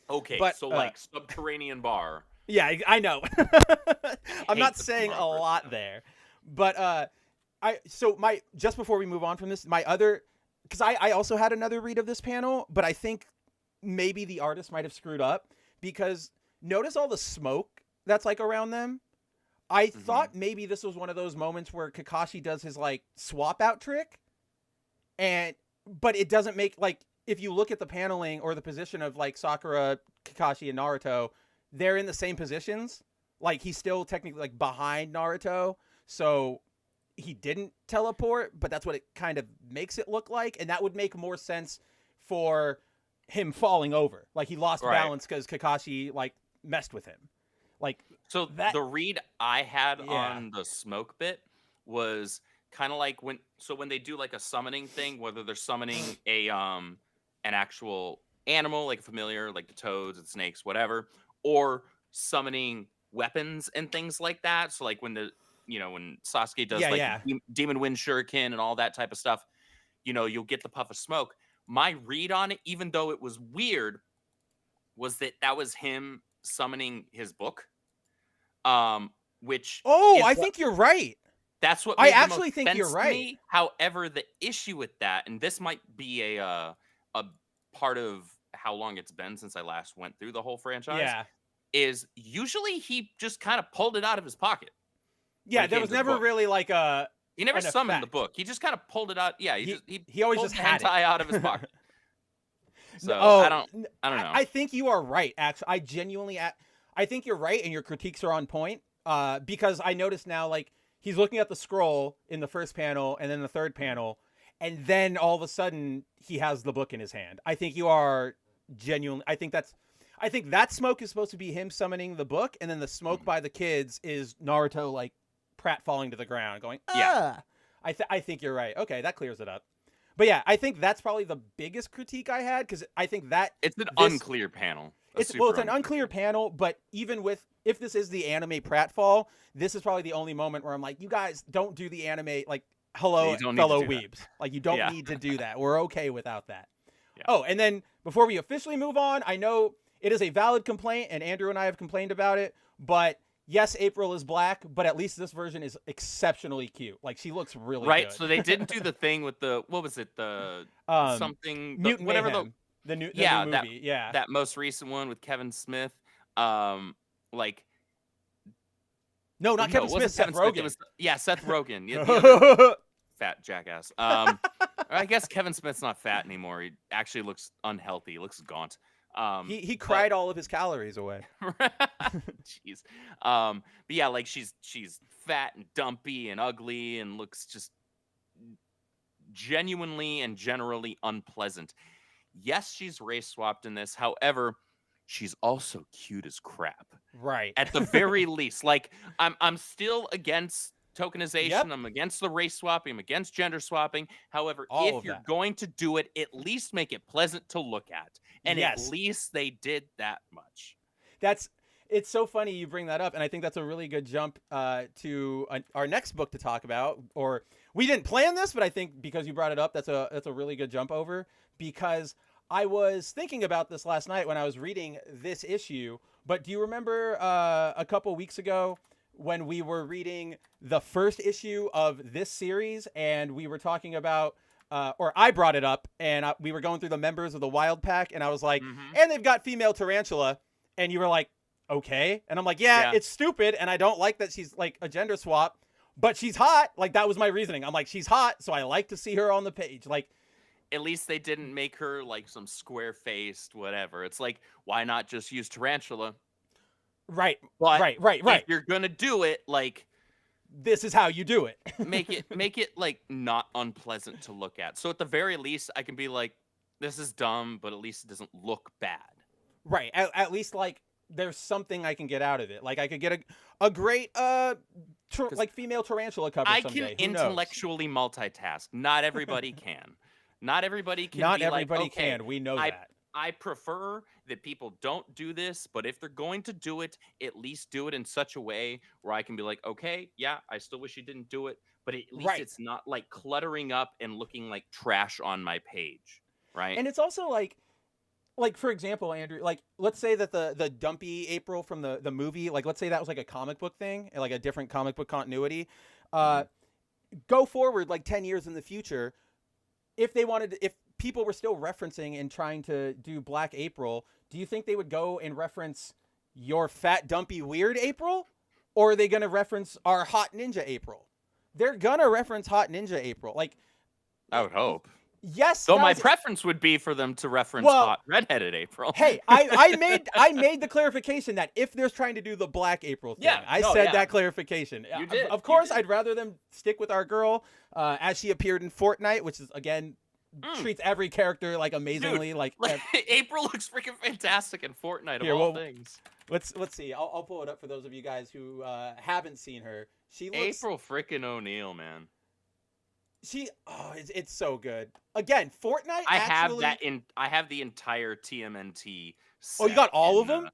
Okay, but, so like Subterranean Bar. Yeah, I know. I'm not saying a lot there, but just before we move on from this, my other, because I also had another read of this panel, but I think maybe the artist might have screwed up, because notice all the smoke that's like around them. I thought maybe this was one of those moments where Kakashi does his like swap out trick, but it doesn't make, like, if you look at the paneling or the position of like Sakura, Kakashi, and Naruto, they're in the same positions. Like, he's still technically like behind Naruto, so he didn't teleport, but that's what it kind of makes it look like, and that would make more sense for him falling over. Like, he lost balance because Kakashi like messed with him. Like, so the read I had on the smoke bit was kind of like when they do like a summoning thing, whether they're summoning an actual animal like a familiar, like the toads and snakes, whatever, or summoning weapons and things like that. So like when when Sasuke does Demon Wind Shuriken and all that type of stuff, you'll get the puff of smoke. My read on it, even though it was weird, was that was him summoning his book. Which I think you're right. That's what I actually think you're right. Me. However, the issue with that, and this might be a part of how long it's been since I last went through the whole franchise, is usually he just kind of pulled it out of his pocket. Yeah, there was never really like a. He never summoned the book. He just kind of pulled it out. Yeah, he always just had it out of his pocket. So I don't know. I think you are right. Actually, I think you're right, and your critiques are on point. Because I noticed now, like, he's looking at the scroll in the first panel and then the third panel, and then all of a sudden he has the book in his hand. I think you are genuinely. I think that smoke is supposed to be him summoning the book, and then the smoke by the kids is Naruto like falling to the ground going, I think you're right. Okay, that clears it up. But yeah, I think that's probably the biggest critique I had, because I think that it's an unclear panel. It's an unclear panel, but even if this is the anime pratfall, this is probably the only moment where I'm like, you guys don't do the anime, like, hello, fellow weebs. Like, you don't need to do that. We're okay without that. Yeah. Oh, and then before we officially move on, I know it is a valid complaint, and Andrew and I have complained about it, but yes, April is black, but at least this version is exceptionally cute. Like, she looks really right. good. So they didn't do the thing with the, what was it, the something, Mutant whatever Mayhem. The new movie. That most recent one with Kevin Smith. Like, no, not Kevin Smith. Seth Rogen. It was, Seth Rogen. The other fat jackass. I guess Kevin Smith's not fat anymore. He actually looks unhealthy. He looks gaunt. He cried all of his calories away. Jeez. But yeah, like she's fat and dumpy and ugly and looks just genuinely and generally unpleasant. Yes, she's race swapped in this. However, she's also cute as crap. Right. At the very least. Like, I'm still against tokenization. Yep. I'm against the race swapping. I'm against gender swapping. However, if you're going to do it, at least make it pleasant to look at. And at least they did that much. It's so funny you bring that up, and I think that's a really good jump to our next book to talk about. Or we didn't plan this, but I think because you brought it up, that's a really good jump over, because I was thinking about this last night when I was reading this issue, but do you remember a couple weeks ago when we were reading the first issue of this series and we were talking about, or I brought it up, and we were going through the members of the Wild Pack, and I was like, and they've got female tarantula, and you were like, okay. And I'm like, yeah, it's stupid, and I don't like that she's like a gender swap, but she's hot. Like, that was my reasoning. I'm like, she's hot, so I like to see her on the page. Like, at least they didn't make her like some square-faced whatever. It's like, why not just use tarantula? Right. But right. If you're gonna do it, like, this is how you do it. make it like not unpleasant to look at. So at the very least, I can be like, this is dumb, but at least it doesn't look bad. Right. At least like there's something I can get out of it. Like I could get a great like female tarantula cover someday. I can intellectually multitask. Not everybody can. Not everybody can. Not everybody can. We know that. I prefer that people don't do this, but if they're going to do it, at least do it in such a way where I can be like, okay, yeah, I still wish you didn't do it, but at least it's not like cluttering up and looking like trash on my page, right? And it's also like for example, Andrew, like let's say that the dumpy April from the movie, like let's say that was like a comic book thing, like a different comic book continuity. Go forward like 10 years in the future, if people were still referencing and trying to do Black April, do you think they would go and reference your fat, dumpy, weird April? Or are they going to reference our hot ninja April? They're going to reference hot ninja April. Like, I would hope. Yes. So my preference would be for them to reference hot redheaded April. Hey, I made the clarification that if they're trying to do the Black April thing, I said that clarification. You did. Of course, I'd rather them stick with our girl as she appeared in Fortnite, which is, again, treats every character like amazingly. Dude, like April looks freaking fantastic in Fortnite of all things. Let's see. I'll pull it up for those of you guys who haven't seen her. She looks April freaking O'Neil, man. It's so good. Again, Fortnite. I have the entire TMNT set. Oh, you got all of them?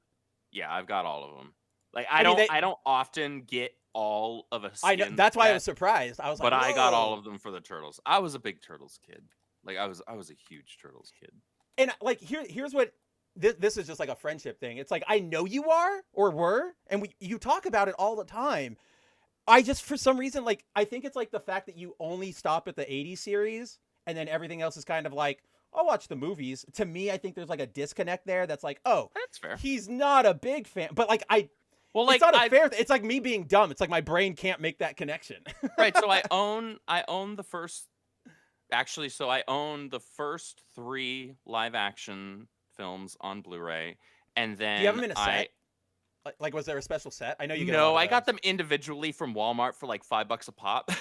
Yeah, I've got all of them. Like I don't often get all of a skin. I know, that's why I was surprised. I was like, but I got all of them for the Turtles. I was a big Turtles kid. Like I was a huge Turtles kid. And like here's what this is just like a friendship thing. It's like I know you are or were, and you talk about it all the time. I just for some reason like I think it's like the fact that you only stop at the 80s series and then everything else is kind of like I'll watch the movies. To me, I think there's like a disconnect there. That's like, oh, that's fair. He's not a big fan, but like it's not a fair. It's like me being dumb. It's like my brain can't make that connection. Right. So I own the first. Actually, so I own the first 3 live action films on Blu-ray, and then do you have them in a set? Like, was there a special set? I know you. No, I got them individually from Walmart for like $5 a pop.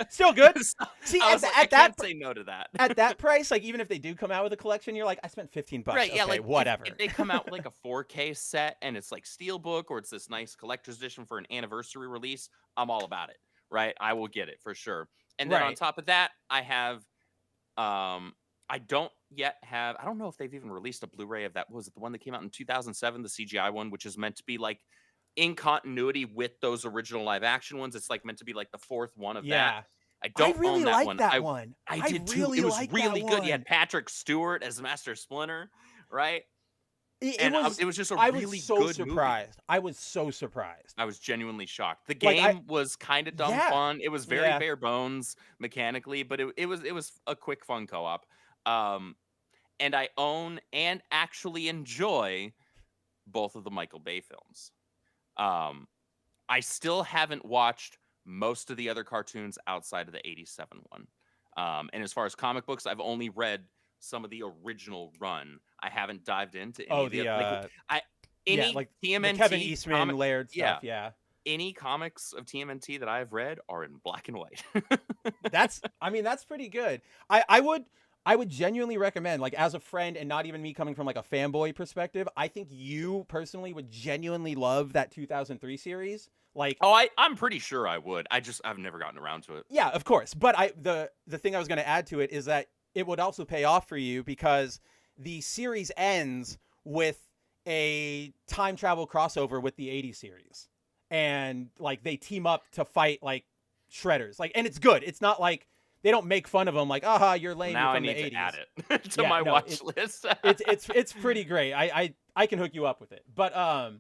Still good. See, I can't say no to that. At that price, like even if they do come out with a collection, you're like, I spent $15. Right? Yeah, okay, like whatever. If they come out with like a 4K set and it's like steelbook or it's this nice collector's edition for an anniversary release, I'm all about it. Right? I will get it for sure. And then on top of that, I have, I don't know if they've even released a Blu-ray of that. Was it the one that came out in 2007, the CGI one, which is meant to be like in continuity with those original live action ones? It's like meant to be like the 4th one of that. I don't really own that like one. That one. I did too. It was really good. You had Patrick Stewart as Master Splinter, right? It was just a really good surprised. movie. I was so surprised. I was genuinely shocked. The game was kind of dumb fun. It was very bare bones mechanically, but it was a quick fun co-op. And I own and actually enjoy both of the Michael Bay films. I still haven't watched most of the other cartoons outside of the 87 one. And as far as comic books, I've only read some of the original run. I haven't dived into any of the TMNT Kevin Eastman layered stuff. Yeah. Any comics of TMNT that I've read are in black and white. That's pretty good. I would genuinely recommend, like as a friend and not even me coming from like a fanboy perspective, I think you personally would genuinely love that 2003 series. Like, I'm pretty sure I would. I've never gotten around to it. Yeah, of course. But the thing I was going to add to it is that it would also pay off for you because the series ends with a time travel crossover with the 80s series. And like they team up to fight like shredders. Like, and it's good. It's not like they don't make fun of him like, aha, you're lame, Now you're I from the need 80s. to add it to Yeah, my no, watch list. It's pretty great. I can hook you up with it. But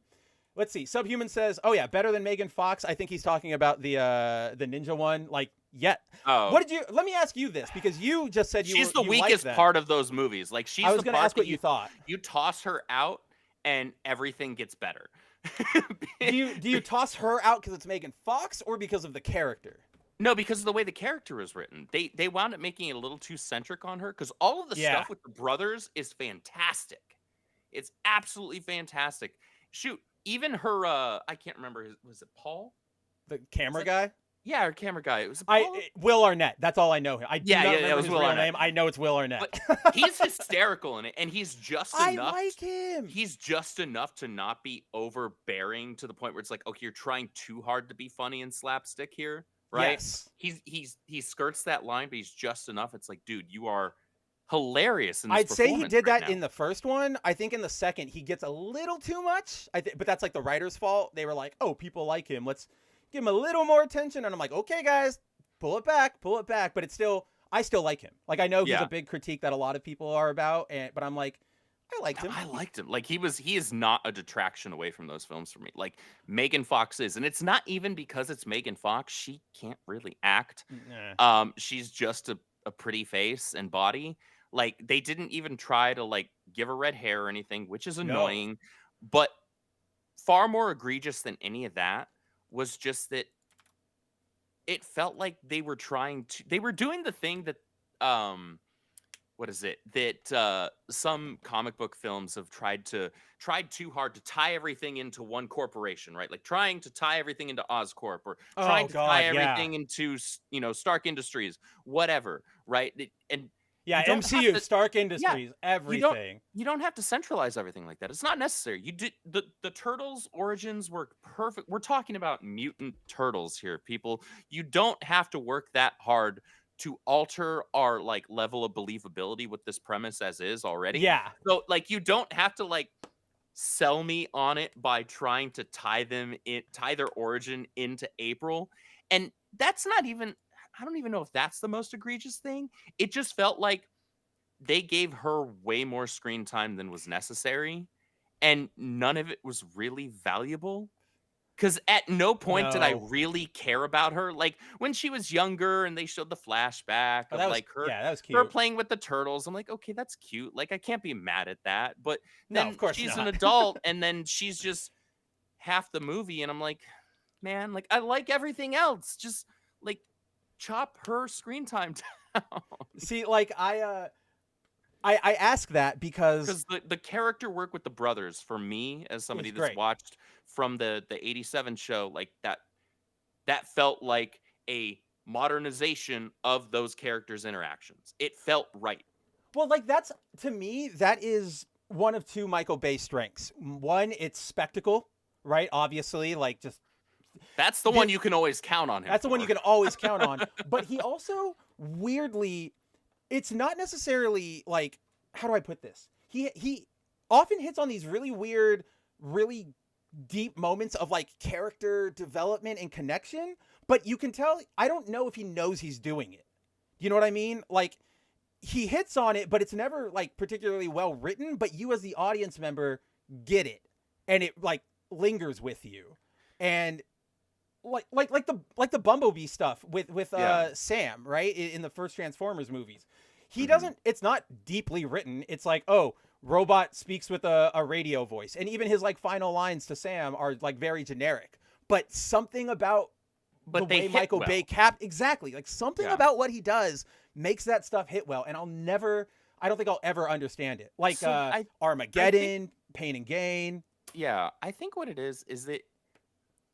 let's see. Subhuman says, "Oh yeah, better than Megan Fox." I think he's talking about the ninja one. Like, yet. Oh. What did you? Let me ask you this because you just said she's the you weakest liked part of those movies. Like, she's I was the going to part ask that what you thought. You toss her out and everything gets better. Do you toss her out because it's Megan Fox or because of the character? No, because of the way the character is written. They wound up making it a little too centric on her because all of the stuff with the brothers is fantastic. It's absolutely fantastic. Shoot, even her I can't remember, was it Paul? The camera guy? Yeah, her camera guy. It was Paul? Will Arnett. That's all I know. I do not remember it was his Will real Arnett. name. I know it's Will Arnett. But he's hysterical in it, and he's just enough. I like him. He's just enough to not be overbearing to the point where it's like, okay, you're trying too hard to be funny and slapstick here, right? Yes. He skirts that line, but he's just enough. It's like, dude, you are hilarious in this I'd say he performance did right that now. in the first one. I think in the second he gets a little too much. But that's like the writer's fault. They were like, "Oh, people like him. Let's give him a little more attention." And I'm like, "Okay, guys, pull it back." But I still like him. Like, I know he's a big critique that a lot of people are about, but I'm like, I liked him. I liked him. Like, he is not a detraction away from those films for me. Like Megan Fox is, and it's not even because it's Megan Fox. She can't really act. Nah. She's just a pretty face and body. Like, they didn't even try to like give her red hair or anything, which is annoying. No. But far more egregious than any of that was just that it felt like they were doing the thing that what is it that some comic book films have tried too hard to tie everything into one corporation, right? Like trying to tie everything into Oscorp or trying to tie everything into, Stark Industries, whatever, right? And yeah, MCU, Stark Industries, everything. You don't have to centralize everything like that. It's not necessary. You did the Turtles' origins were perfect. We're talking about mutant turtles here, people. You don't have to work that hard to alter our like level of believability with this premise as is already. Yeah. So like you don't have to like sell me on it by trying to tie their origin into April. And that's not even, I don't even know if that's the most egregious thing. It just felt like they gave her way more screen time than was necessary, and none of it was really valuable. Because at no point did I really care about her. Like, when she was younger and they showed the flashback of that was cute. Her playing with the turtles, I'm like, okay, that's cute. Like, I can't be mad at that. But then of course she's not. an adult, and then she's just half the movie, and I'm like, man, like, I like everything else. Just, like, chop her screen time down. See, like, I ask that because the character work with the brothers, for me as somebody that's watched from the 87 show, like that felt like a modernization of those characters' interactions. It felt right. Well, like, that's, to me, that is one of two Michael Bay strengths. One, it's spectacle, right? Obviously, like, just that's the one you can always count on him. That's the one you can always count on. But he also, weirdly, it's not necessarily like, how do I put this? He often hits on these really weird, really deep moments of like character development and connection, but you can tell, I don't know if he knows he's doing it. You know what I mean? Like, he hits on it, but it's never like particularly well written, but you as the audience member get it, and it like lingers with you. And like the Bumblebee stuff with Sam, right? In the first Transformers movies. He doesn't, it's not deeply written. It's like, oh, robot speaks with a radio voice. And even his like final lines to Sam are like very generic. But something about the way Michael Bay exactly, like something about what he does makes that stuff hit well. And I don't think I'll ever understand it. Like Armageddon, Pain and Gain. Yeah, I think what it is that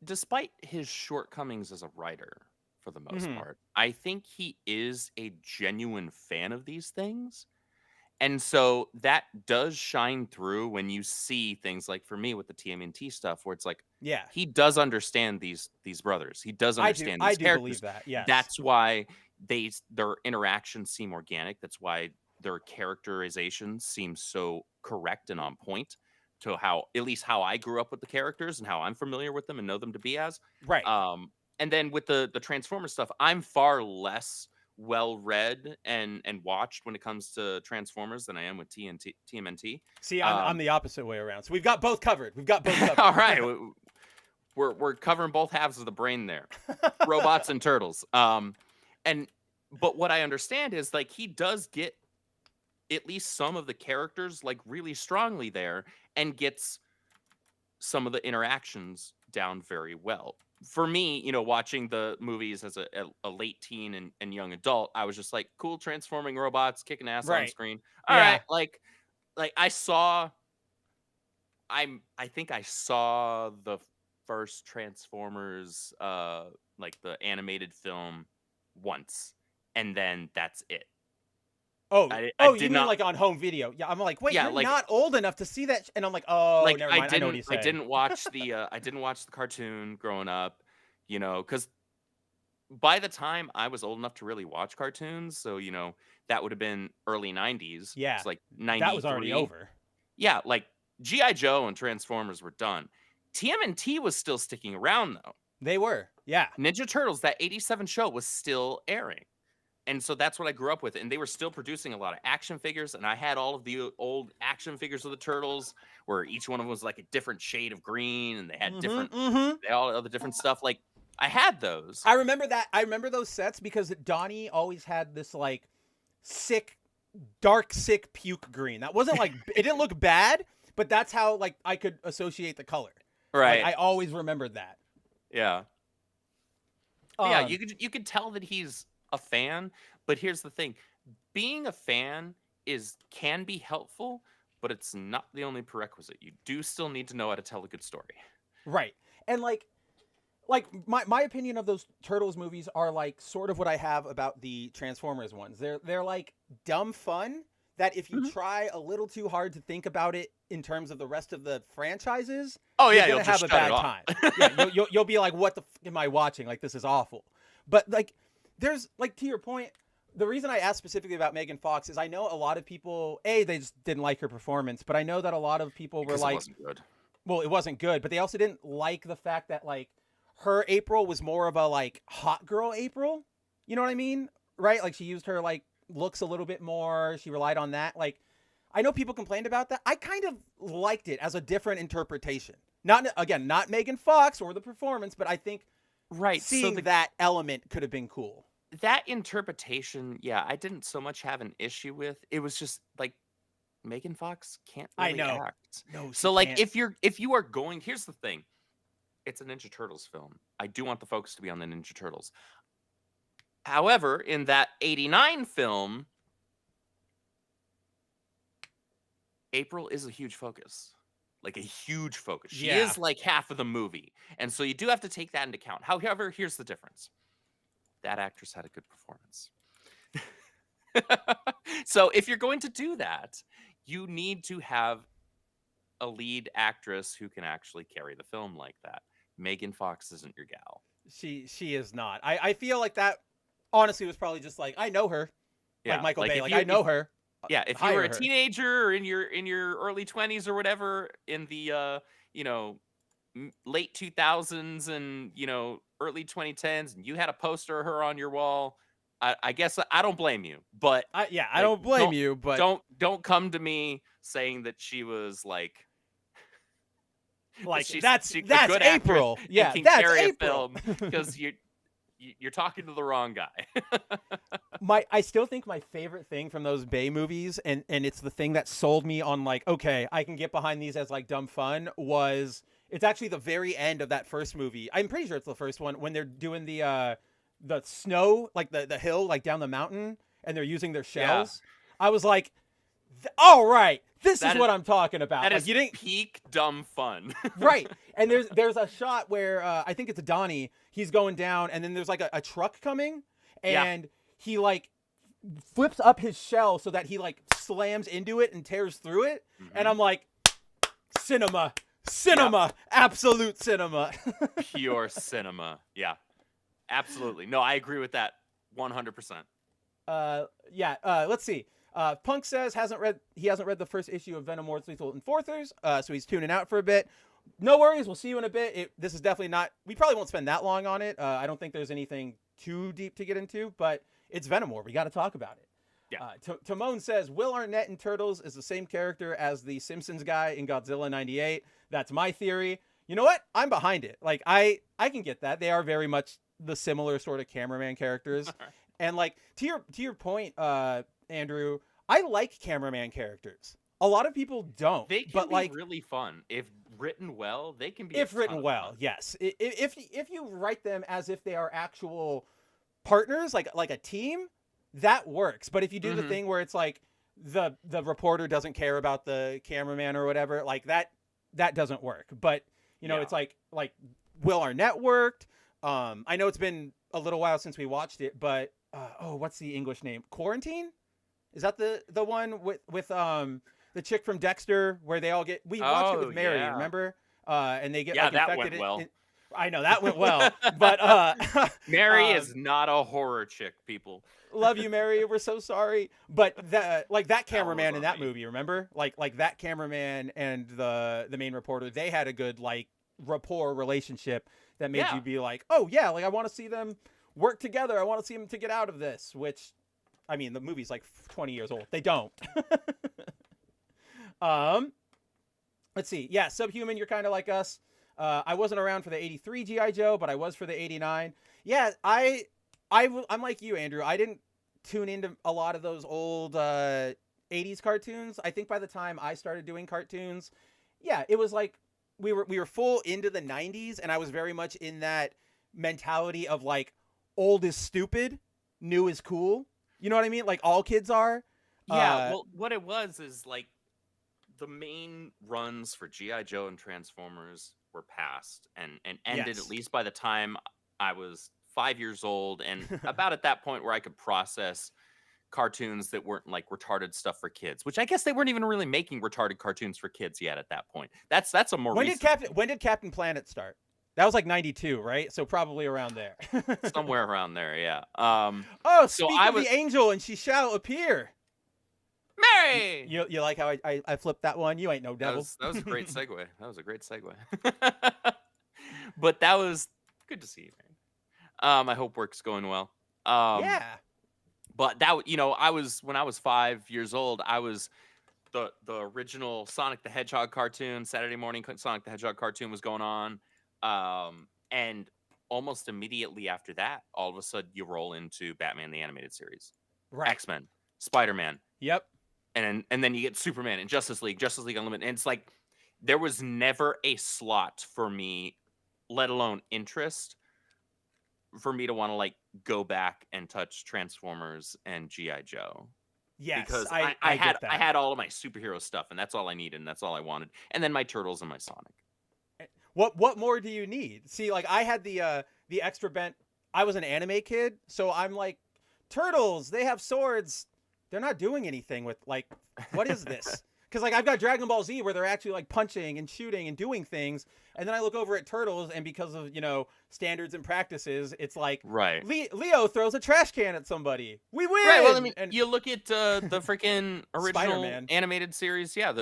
despite his shortcomings as a writer, for the most part, I think he is a genuine fan of these things. And so that does shine through when you see things like, for me with the TMNT stuff, where it's like, he does understand these brothers. He does understand these characters. I do believe that, yes. That's why their interactions seem organic. That's why their characterizations seem so correct and on point to at least how I grew up with the characters and how I'm familiar with them and know them to be as. Right. And then with the Transformers stuff, I'm far less well read and watched when it comes to Transformers than I am with TMNT. See, I'm the opposite way around. So we've got both covered. We've got both covered. All right. We're covering both halves of the brain there. Robots and turtles. But what I understand is like he does get at least some of the characters like really strongly there and gets some of the interactions down very well. For me, you know, watching the movies as a late teen and young adult, I was just like, cool transforming robots kicking ass on screen. All right, like I think I saw the first Transformers like the animated film once, and then that's it. Oh, I you did mean not like on home video? Yeah, I'm like, wait, Yeah, you're like- not old enough to see that, and I'm like, oh, like never mind. I know what he's saying. I didn't watch the cartoon growing up, you know, because by the time I was old enough to really watch cartoons, so you know that would have been early '90s. Yeah, it's like '93. That was already over. Yeah, like G.I. Joe and Transformers were done. TMNT was still sticking around though. They were, yeah. Ninja Turtles, that '87 show, was still airing. And so that's what I grew up with. And they were still producing a lot of action figures. And I had all of the old action figures of the Turtles where each one of them was like a different shade of green. And they had they all other different stuff. Like I had those. I remember that. I remember those sets because Donnie always had this like sick, dark, sick puke green. That wasn't like, it didn't look bad, but that's how like I could associate the color. Right. Like, I always remembered that. Yeah. Yeah. You could tell that he's a fan, but here's the thing: being a fan can be helpful, but it's not the only prerequisite. You do still need to know how to tell a good story, right? And like my opinion of those Turtles movies are like sort of what I have about the Transformers ones. They're like dumb fun that if you try a little too hard to think about it in terms of the rest of the franchises, you're gonna have a bad time. Yeah, you'll be like, what the f am I watching? Like, this is awful. But like, there's like, to your point, the reason I asked specifically about Megan Fox is I know a lot of people, they just didn't like her performance, but I know that a lot of people were like, well, it wasn't good, but they also didn't like the fact that like her April was more of a like hot girl April. You know what I mean? Right? Like she used her like looks a little bit more. She relied on that. Like, I know people complained about that. I kind of liked it as a different interpretation. Not Megan Fox or the performance, but I think seeing that element could have been cool. That interpretation, yeah, I didn't so much have an issue with. It was just like Megan Fox can't really act. No, so like if you are going, here's the thing. It's a Ninja Turtles film. I do want the focus to be on the Ninja Turtles. However, in that '89 film, April is a huge focus. Like a huge focus. She is like half of the movie. And so you do have to take that into account. However, here's the difference. That actress had a good performance. So if you're going to do that, you need to have a lead actress who can actually carry the film like that. Megan Fox isn't your gal. She is not. I feel like that honestly was probably just like, I know her. Like Michael Bay. Like, I know her. Yeah, if you were a teenager or in your early 20s or whatever in the late 2000s and early 2010s, and you had a poster of her on your wall, I guess I don't blame you. But I don't blame you. But don't come to me saying that she was like that's April. Yeah, that's April. Because you're talking to the wrong guy. I still think my favorite thing from those Bay movies, and it's the thing that sold me on like, okay, I can get behind these as like dumb fun, was it's actually the very end of that first movie. I'm pretty sure it's the first one when they're doing the snow, like the hill, like down the mountain, and they're using their shells. Yeah. I was like, all right, this is what I'm talking about. That like, is peak dumb fun. Right. And there's a shot where I think it's Donnie. He's going down, and then there's like a truck coming, and he like flips up his shell so that he like slams into it and tears through it. And I'm like, cinema, absolute cinema. Pure cinema. Yeah, absolutely. No, I agree with that 100%. Let's see. Punk says he hasn't read the first issue of Venom Wars Lethal Enforcers, so he's tuning out for a bit. No worries, we'll see you in a bit. This is definitely not. We probably won't spend that long on it. I don't think there's anything too deep to get into, but it's Venomore. We got to talk about it. Yeah. Timon says, Will Arnett in Turtles is the same character as the Simpsons guy in Godzilla 98. That's my theory. You know what? I'm behind it. Like, I can get that. They are very much the similar sort of cameraman characters. And like, to your point, Andrew, I like cameraman characters. A lot of people don't. They can be really fun. If written well, they can be if written well, fun. Yes. If you write them as if they are actual partners, like a team, that works. But if you do the thing where it's like the reporter doesn't care about the cameraman or whatever, like that doesn't work. But you know, it's like Will Arnett worked. I know it's been a little while since we watched it, but what's the English name? Quarantine? Is that the one with the chick from Dexter where they all we watched it with Mary, remember? And they get infected. That went well. I know that went well, but Mary is not a horror chick, people. Love you, Mary. We're so sorry. But that cameraman in that movie, remember? Like that cameraman and the main reporter, they had a good like rapport relationship that made you be like, oh yeah, like I want to see them work together. I want to see them to get out of this. Which, I mean, the movie's like 20 years old. They don't. Let's see. Yeah, Subhuman, you're kind of like us. I wasn't around for the 83 G.I. Joe, but I was for the 89. Yeah, I'm like you, Andrew. I didn't tune into a lot of those old 80s cartoons. I think by the time I started doing cartoons, yeah, it was like we were full into the 90s, and I was very much in that mentality of like old is stupid, new is cool. You know what I mean? Like all kids are. Yeah, well, what it was is like the main runs for G.I. Joe and Transformers were past and ended at least by the time I was 5 years old, and about at that point where I could process cartoons that weren't like retarded stuff for kids, which I guess they weren't even really making retarded cartoons for kids yet at that point. That's a more when did Captain Planet start? That was like 92, right? So probably around there. Somewhere around there, yeah. Speak of the angel and she shall appear. Mary! You like how I flipped that one? You ain't no devil. That was a great segue. That was a great segue. But that was good to see you, man. I hope work's going well. Yeah. But that, you know, when I was 5 years old, I was the original Sonic the Hedgehog cartoon. Saturday morning Sonic the Hedgehog cartoon was going on. And almost immediately after that, all of a sudden you roll into Batman the Animated Series. Right. X-Men, Spider-Man. Yep. And then you get Superman and Justice League Unlimited. And it's like there was never a slot for me, let alone interest, for me to want to like go back and touch Transformers and G.I. Joe. Yes, because I had all of my superhero stuff, and that's all I needed, and that's all I wanted. And then my Turtles and my Sonic. What more do you need? See, like I had the extra bent. I was an anime kid, so I'm like, Turtles, they have swords. They're not doing anything with like, what is this? Because like I've got Dragon Ball Z where they're actually like punching and shooting and doing things, and then I look over at Turtles, and because of standards and practices, it's like right. Leo throws a trash can at somebody. We win. Right. Well, I mean, you look at the freaking original Spider-Man. Animated series, yeah,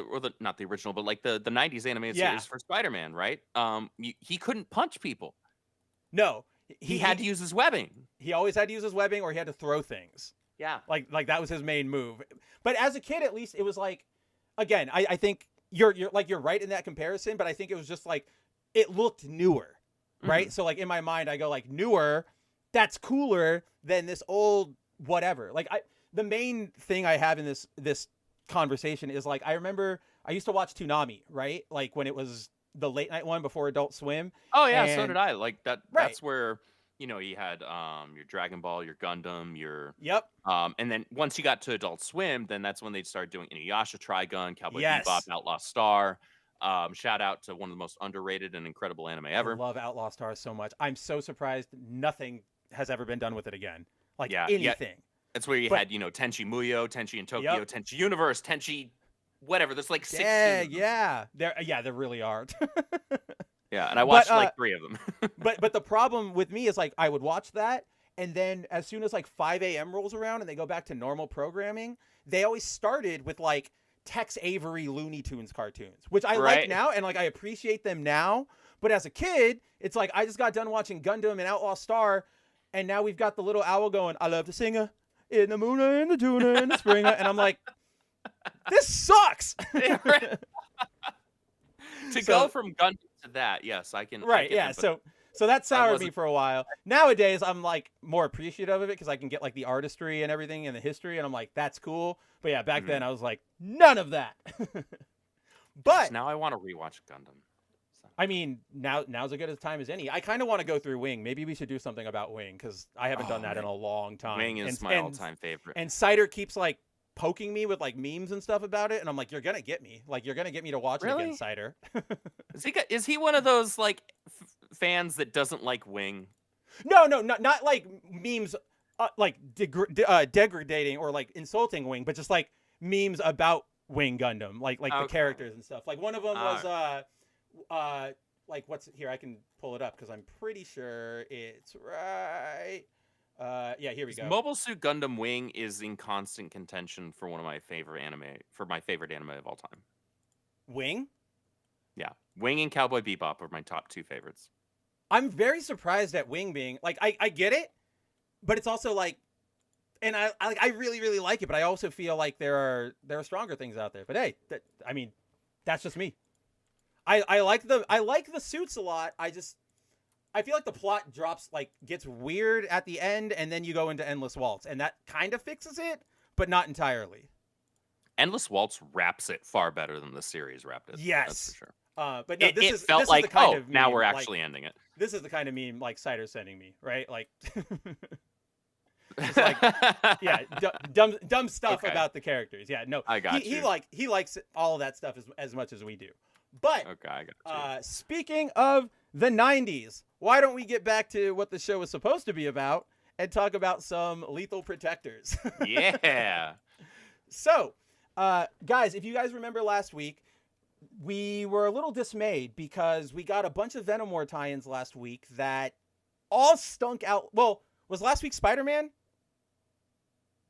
not the original, but like the 90s animated series for Spider-Man, right? He couldn't punch people. No, he had to use his webbing. He always had to use his webbing, or he had to throw things. Yeah, like that was his main move. But as a kid, at least it was like, again, I think you're right in that comparison, but I think it was just like it looked newer, right? So like in my mind, I go like newer, that's cooler than this old whatever. Like the main thing I have in this conversation is like I remember I used to watch Toonami, right? Like when it was the late night one before Adult Swim. Oh yeah, so did I. Like that. Right. That's where you had your Dragon Ball, your Gundam, your and then once you got to Adult Swim, then that's when they started doing Inuyasha, Trigun, Cowboy Bebop, Outlaw Star. Shout out to one of the most underrated and incredible anime ever. I love Outlaw Star so much. I'm so surprised nothing has ever been done with it again. Like anything. Yeah. That's where you had Tenchi Muyo, Tenchi in Tokyo, Tenchi Universe, Tenchi whatever. There's like 6. Yeah. There really are. Yeah, and I watched like 3 of them. but the problem with me is like I would watch that, and then as soon as like 5 a.m. rolls around and they go back to normal programming, they always started with like Tex Avery Looney Tunes cartoons, which I like now, and like I appreciate them now. But as a kid, it's like I just got done watching Gundam and Outlaw Star, and now we've got the little owl going, I love to sing a in the moon and the tuna in the spring, and I'm like, this sucks. To go from Gundam to that, yes, I can. Right, yeah. So that soured me for a while. Nowadays, I'm like more appreciative of it because I can get like the artistry and everything and the history, and I'm like, that's cool. But yeah, back then I was like, none of that. But now I want to rewatch Gundam. So. I mean, now's as good a time as any. I kind of want to go through Wing. Maybe we should do something about Wing because I haven't done that in a long time. Wing is my all-time favorite. And Cider keeps like poking me with like memes and stuff about it, and I'm like, you're gonna get me. Like, you're gonna get me to watch it again, Cider. Is he one of those like fans that doesn't like Wing? No, not like memes, like degrading or like insulting Wing, but just like memes about Wing Gundam, like the characters and stuff. Like one of them was like what's here? I can pull it up because I'm pretty sure it's right. Yeah, here we go. Mobile Suit Gundam Wing is in constant contention for one of my favorite anime, of all time. Wing? Yeah. Wing and Cowboy Bebop are my top 2 favorites. I'm very surprised at Wing being like, I get it, but it's also like, and I really, really like it, but I also feel like there are stronger things out there. But hey, I mean, that's just me. I like the suits a lot. I feel like the plot gets weird at the end, and then you go into Endless Waltz, and that kind of fixes it, but not entirely. Endless Waltz wraps it far better than the series wrapped it. Yes, that's for sure. But no, it felt like, now we're actually ending it. This is the kind of meme like Cider's sending me, right? Like, just like, yeah, dumb stuff about the characters. Yeah, no, I got you. He likes all of that stuff as much as we do. But okay, I got you. Speaking of the 90s, why don't we get back to what the show was supposed to be about and talk about some Lethal Protectors? Yeah. So, guys, if you guys remember last week, we were a little dismayed because we got a bunch of Venom War tie-ins last week that all stunk out. Well, was last week Spider-Man?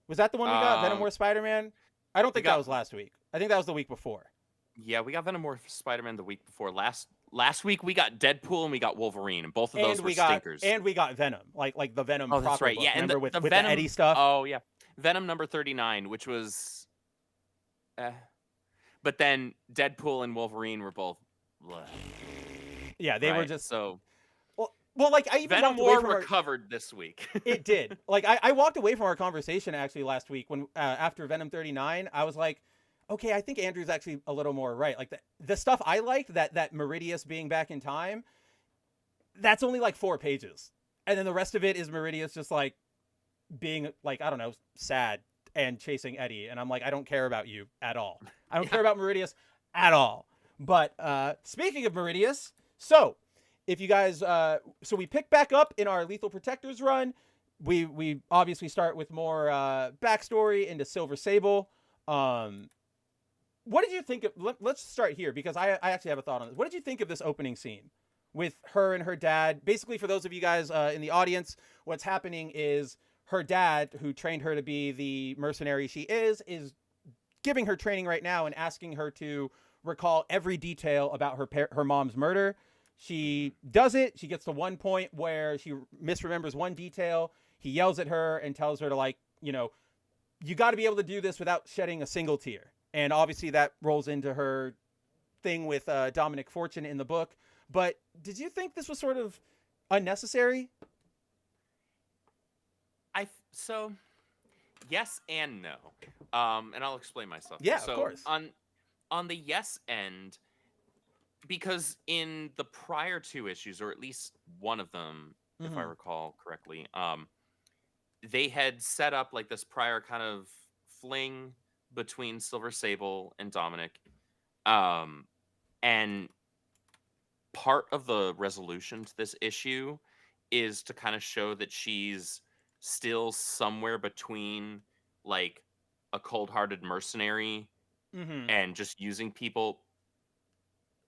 Was that the one we got? Venom War Spider-Man? I don't think that was last week. I think that was the week before. Yeah, we got Venom War Spider-Man the week before. Last week we got Deadpool and we got Wolverine, and both of those were stinkers. And we got Venom, like the Venom. Oh, that's right. Book. Yeah, remember and with Venom, the Eddie stuff. Oh yeah, Venom number 39, which was, but then Deadpool and Wolverine were both. Bleh. Yeah, they were just so. Well, like I even Venom walked away War from recovered this week. It did. Like I walked away from our conversation actually last week when after Venom 39, I was like, okay, I think Andrew's actually a little more right. Like the stuff I liked, that Meridius being back in time, that's only like 4 pages, and then the rest of it is Meridius just like being like, I don't know, sad and chasing Eddie, and I'm like, I don't care about you at all. I don't care about Meridius at all. But speaking of Meridius, so. If you guys, so we pick back up in our Lethal Protectors run. We obviously start with more backstory into Silver Sable. What did you think of? Let's start here because I actually have a thought on this. What did you think of this opening scene with her and her dad? Basically, for those of you guys in the audience, what's happening is her dad, who trained her to be the mercenary she is giving her training right now and asking her to recall every detail about her mom's murder. She does it. She gets to one point where she misremembers one detail. He yells at her and tells her to, like, you got to be able to do this without shedding a single tear. And obviously that rolls into her thing with Dominic Fortune in the book. But did you think this was sort of unnecessary? So, yes and no. And I'll explain myself. Yeah, so of course. On the yes end, because in the prior 2 issues, or at least one of them, if I recall correctly, they had set up like this prior kind of fling between Silver Sable and Dominic. And part of the resolution to this issue is to kind of show that she's still somewhere between like a cold-hearted mercenary and just using people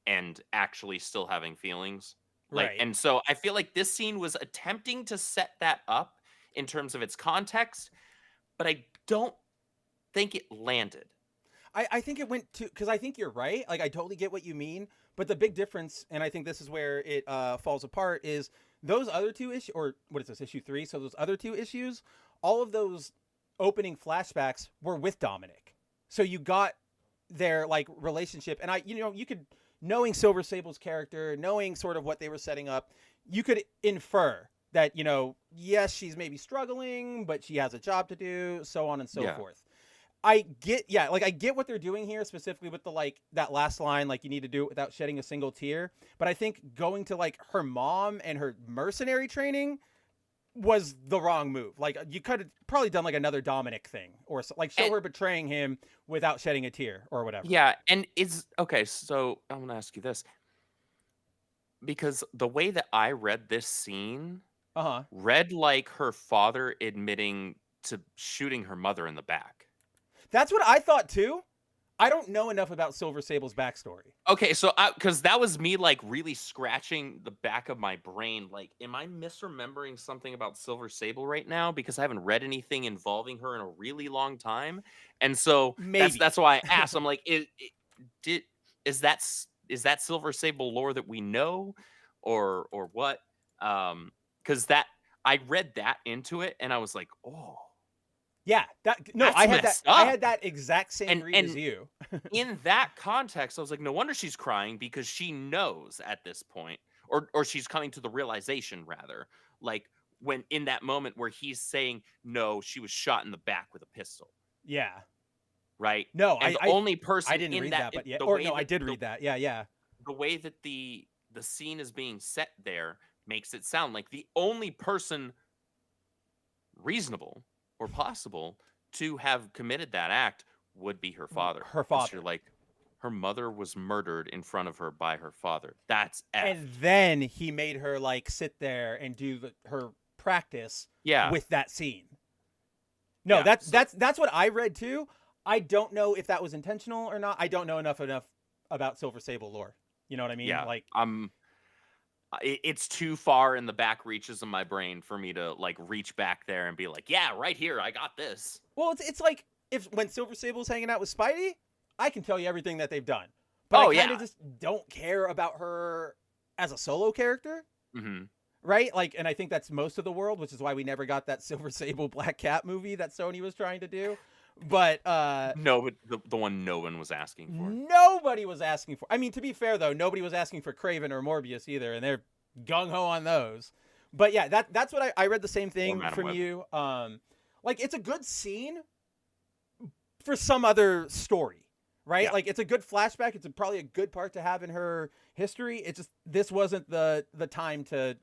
and actually still having feelings. Like, right. And so I feel like this scene was attempting to set that up in terms of its context, but I don't think it landed. I think it went to, because I think you're right. Like, I totally get what you mean, but the big difference, and I think this is where it falls apart, is those other 2 issues, or what is this, issue 3? So those other 2 issues, all of those opening flashbacks were with Dominic. So you got their like relationship, and you could, knowing Silver Sable's character, knowing sort of what they were setting up, you could infer that, yes, she's maybe struggling, but she has a job to do, so on and so forth. I get what they're doing here, specifically with the, like, that last line, like, you need to do it without shedding a single tear. But I think going to, like, her mom and her mercenary training was the wrong move. Like, you could have probably done, like, another Dominic thing, or, like, show her betraying him without shedding a tear or whatever. Yeah, and okay, so I'm going to ask you this. Because the way that I read this scene read like her father admitting to shooting her mother in the back. That's what I thought too. I don't know enough about Silver Sable's backstory. Okay, so because that was me like really scratching the back of my brain. Like, am I misremembering something about Silver Sable right now? Because I haven't read anything involving her in a really long time, and so that's why I asked. I'm like, is that Silver Sable lore that we know, or what? Because that I read that into it, and I was like, oh. Yeah, I had that exact same read as you. In that context, I was like, no wonder she's crying, because she knows at this point, or she's coming to the realization, rather, like when in that moment where he's saying, no, she was shot in the back with a pistol. Yeah. Right? No, and the only person I didn't read that, but yeah. Or no, I did read that. Yeah. The way that the scene is being set there makes it sound like the only person reasonable or possible to have committed that act would be her father. Her father. You're like, her mother was murdered in front of her by her father. That's F. And then he made her like sit there and do her practice with that scene. No, that's what I read too. I don't know if that was intentional or not. I don't know enough about Silver Sable lore. You know what I mean? Yeah. Like, it's too far in the back reaches of my brain for me to like reach back there and be like, yeah, right here, I got this. Well, it's like when Silver Sable's hanging out with Spidey, I can tell you everything that they've done. But I kind of just don't care about her as a solo character. Mm-hmm. Right? Like, and I think that's most of the world, which is why we never got that Silver Sable Black Cat movie that Sony was trying to do. But no, but the one no one was asking for. Nobody was asking for. I mean, to be fair though, nobody was asking for Kraven or Morbius either, and they're gung ho on those. But yeah, that's what I read the same thing from you. Like, it's a good scene for some other story, right? Yeah. Like, it's a good flashback. It's probably a good part to have in her history. It's just this wasn't the time to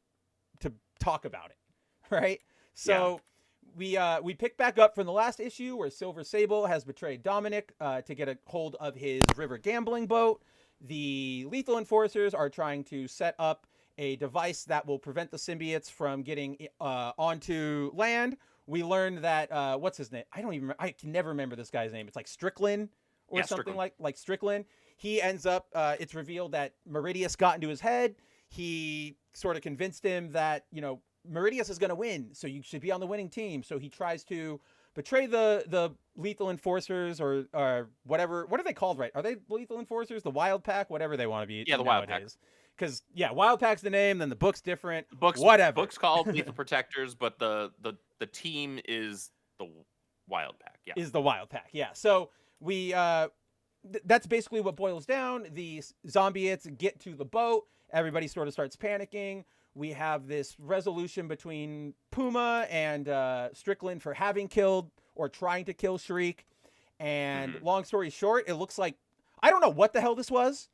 talk about it, right? So. Yeah. We pick back up from the last issue where Silver Sable has betrayed Dominic to get a hold of his river gambling boat. The Lethal Enforcers are trying to set up a device that will prevent the symbiotes from getting onto land. We learned that what's his name? I can never remember this guy's name. It's like Strickland or something like Strickland. He ends up. It's revealed that Meridius got into his head. He sort of convinced him that Meridius is going to win, so you should be on the winning team. So he tries to betray the Lethal Enforcers or whatever. What are they called, right? Are they Lethal Enforcers? The Wild Pack? Whatever they want to be. Yeah, the Wild Pack. Because, Wild Pack's the name, then the book's different. Whatever. Book's called Lethal Protectors, but the team is the Wild Pack. Yeah. Is the Wild Pack, yeah. So we... that's basically what boils down. The zombiettes get to the boat. Everybody sort of starts panicking. We have this resolution between Puma and Strickland for having killed or trying to kill Shriek. And long story short, it looks like, I don't know what the hell this was.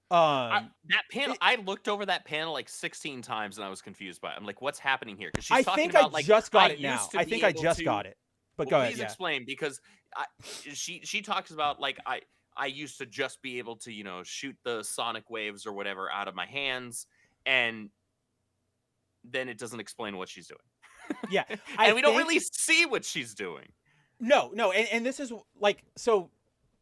That panel, I looked over that panel like 16 times and I was confused by it. I'm like, what's happening here? Because she's talking about like, just got it now. I think I just got it. But go ahead. Please explain, because she talks about like I used to just be able to shoot the sonic waves or whatever out of my hands, and then it doesn't explain what she's doing. Yeah. And we don't really see what she's doing. No. And this is like, so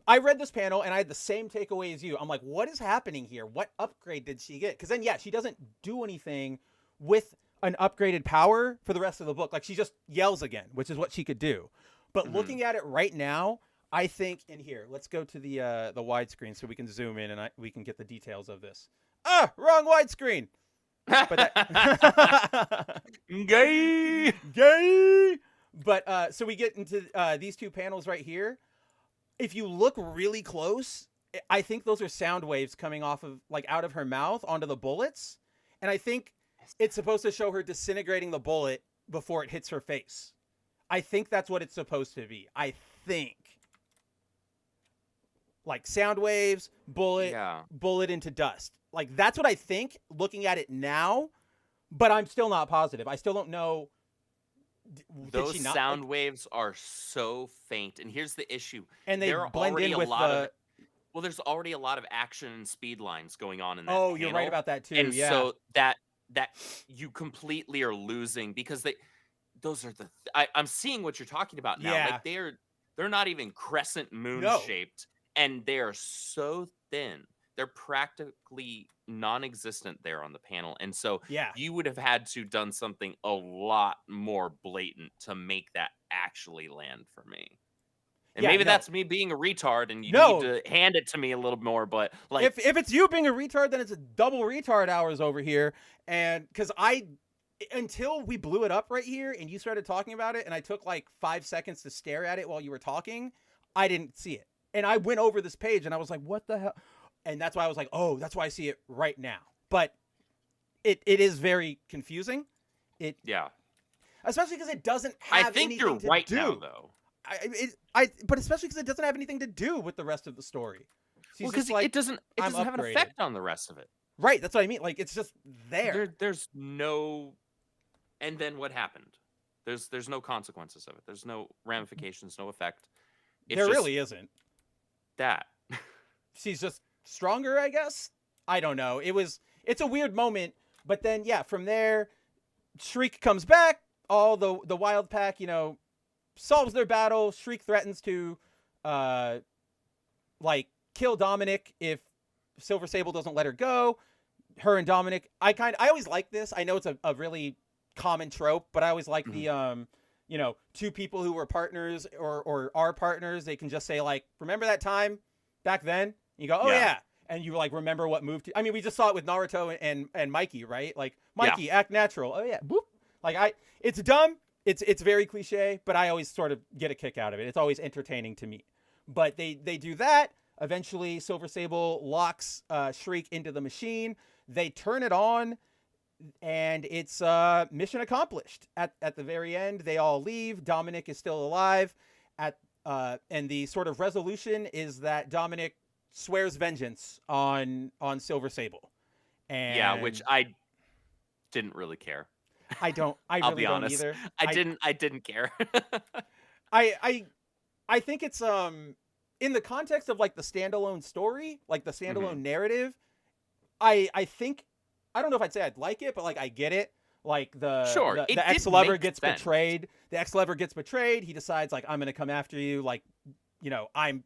I read this panel and I had the same takeaway as you. I'm like, what is happening here? What upgrade did she get? Because then, she doesn't do anything with an upgraded power for the rest of the book. Like, she just yells again, which is what she could do. But looking at it right now, I think, in here, let's go to the widescreen so we can zoom in and we can get the details of this. Wrong widescreen. But Gay. But so we get into these two panels right here. If you look really close, I think those are sound waves coming off of like out of her mouth onto the bullets, and I think it's supposed to show her disintegrating the bullet before it hits her face. I think that's what it's supposed to be. I think. Like sound waves, bullet into dust. Like that's what I think looking at it now, but I'm still not positive. I still don't know. Those sound waves are so faint, and here's the issue. And they blend in with well, there's already a lot of action and speed lines going on in that Oh, you're right panel, about that too. and yeah. so that you completely are losing because those are I'm seeing what you're talking about now. Yeah. Like they're not even crescent moon shaped, and they are so thin. They're practically non-existent there on the panel, and so you would have had to done something a lot more blatant to make that actually land for me. And maybe that's me being a retard, and you need to hand it to me a little more. But like, if it's you being a retard, then it's a double retard hours over here. And because until we blew it up right here, and you started talking about it, and I took like 5 seconds to stare at it while you were talking, I didn't see it. And I went over this page, and I was like, "What the hell?" And that's why I was like, "Oh, that's why I see it right now." But it is very confusing. Especially because it doesn't have. I think anything you're to right do. now, though. But especially because it doesn't have anything to do with the rest of the story. Because like, it doesn't have an effect on the rest of it. Right, that's what I mean. Like it's just there. There's no. And then what happened? There's no consequences of it. There's no ramifications, no effect. There really isn't. That. She's just stronger, I guess. I don't know. It's a weird moment, but then from there, Shriek comes back. All the Wild Pack, solves their battle. Shriek threatens to, kill Dominic if Silver Sable doesn't let her go. Her and Dominic. I always like this. I know it's a really common trope, but I always like the two people who were partners or are partners. They can just say like, "Remember that time back then?" And you go, "Oh yeah." And you like remember what moved to. I mean, we just saw it with Naruto and Mikey, right? Like Mikey, act natural. Oh yeah, boop. Like it's dumb. It's very cliche, but I always sort of get a kick out of it. It's always entertaining to me. But they do that. Eventually, Silver Sable locks Shriek into the machine. They turn it on, and it's mission accomplished. At the very end, they all leave. Dominic is still alive. And the sort of resolution is that Dominic swears vengeance on Silver Sable. And which I didn't really care. I don't. I'll be don't honest. either. I didn't care. I think it's in the context of like the standalone story, like the standalone narrative. I think I don't know if I'd say I'd like it, but like I get it. Like the ex-lover gets betrayed. The ex-lover gets betrayed. He decides like I'm gonna come after you. Like I'm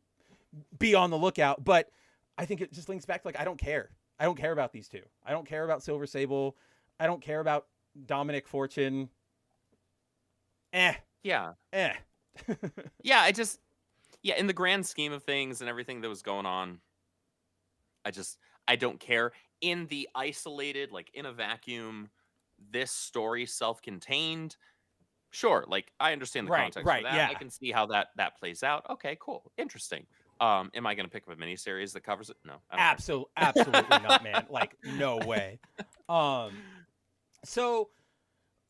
be on the lookout. But I think it just links back to like I don't care. I don't care about these two. I don't care about Silver Sable. I don't care about Dominic Fortune. Yeah. Yeah, in the grand scheme of things and everything that was going on, I don't care. In the isolated, like in a vacuum, this story self-contained, sure, like I understand the context of that. Yeah. I can see how that plays out. Okay, cool. Interesting. Am I going to pick up a miniseries that covers it? No. Absolutely not, man. Like no way. So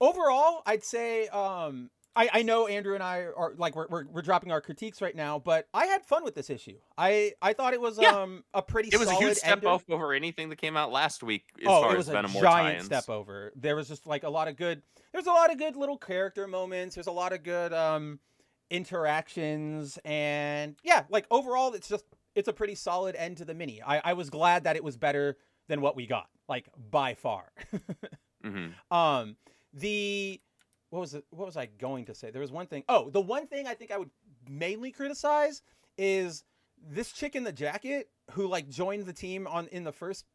overall, I'd say I know Andrew and I are like we're dropping our critiques right now, but I had fun with this issue. I thought it was a pretty solid. It was a huge step over anything that came out last week as far as Venom it was a giant step over. There was just like a lot of good. There's a lot of good little character moments. There's a lot of good interactions, and like overall, it's a pretty solid end to the mini. I was glad that it was better than what we got, like by far. What was I going to say? There was one thing. Oh, the one thing I think I would mainly criticize is this chick in the jacket who like joined the team in the first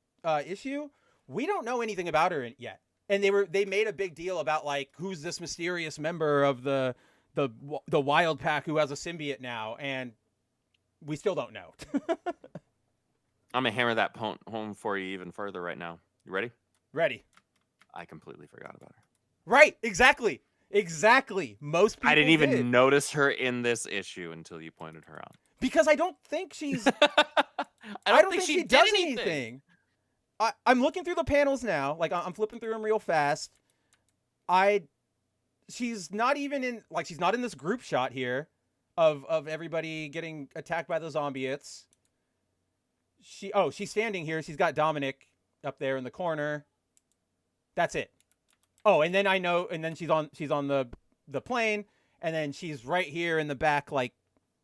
issue. We don't know anything about her yet, and they made a big deal about like who's this mysterious member of the Wild Pack who has a symbiote now, and we still don't know. I'm gonna hammer that home for you even further right now. You ready? Ready. I completely forgot about her. Right, exactly. Exactly. Most people I didn't even did. notice her in this issue until you pointed her out. Because I don't think she's I don't think she she did does anything. I'm looking through the panels now. Like I'm flipping through them real fast. She's not even in she's not in this group shot here of everybody getting attacked by the zombiettes. She's standing here. She's got Dominic up there in the corner. That's it. Oh, and then she's on the plane, and then she's right here in the back, like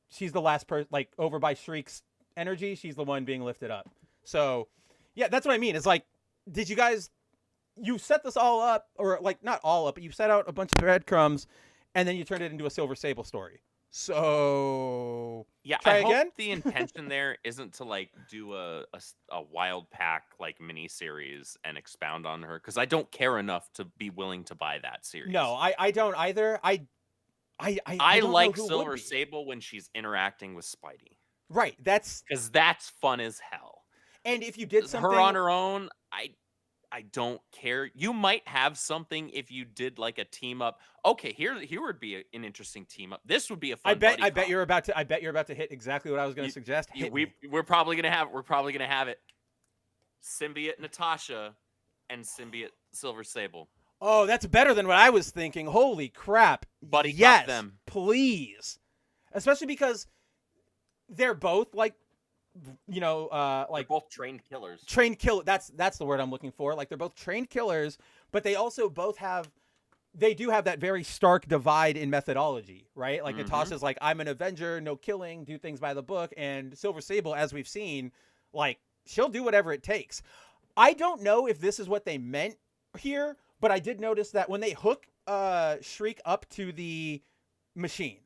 she's the last person, like over by Shriek's energy. She's the one being lifted up. So, yeah, that's what I mean. It's like, did you set this all up, or like not all up, but you set out a bunch of breadcrumbs, and then you turned it into a Silver Sable story. So yeah, try I again. hope the intention there isn't to like do a Wild Pack like mini series and expound on her, because I don't care enough to be willing to buy that series. No, I don't either. I don't like know who Silver would be. Sable when she's interacting with Spidey, Right, because that's fun as hell. and if you did something Her on her own, I don't care. You might have something if you did like a team up. Okay, here would be an interesting team up. This would be a fun. I bet you're about to hit exactly what I was going to suggest. We're probably gonna have it. Symbiote Natasha and Symbiote Silver Sable. Oh, that's better than what I was thinking. Holy crap! Buddy cop yes, them. Please. Especially because they're both like They're both trained killers. That's the word I'm looking for. Like they're both trained killers, but they also both have that very stark divide in methodology, right? Like Natasha's like, I'm an Avenger, no killing, do things by the book, and Silver Sable, as we've seen, like she'll do whatever it takes. I don't know if this is what they meant here, but I did notice that when they hook Shriek up to the machine,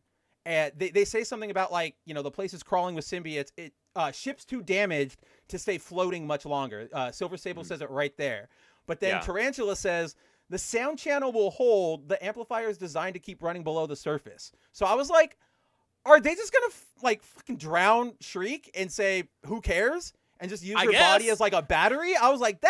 and they say something about like, the place is crawling with symbiotes. It ship's too damaged to stay floating much longer. Silver Sable says it right there. But then Tarantula says the sound channel will hold. The amplifier is designed to keep running below the surface. So I was like, are they just gonna fucking drown Shriek and say who cares and just use her body as like a battery? I was like,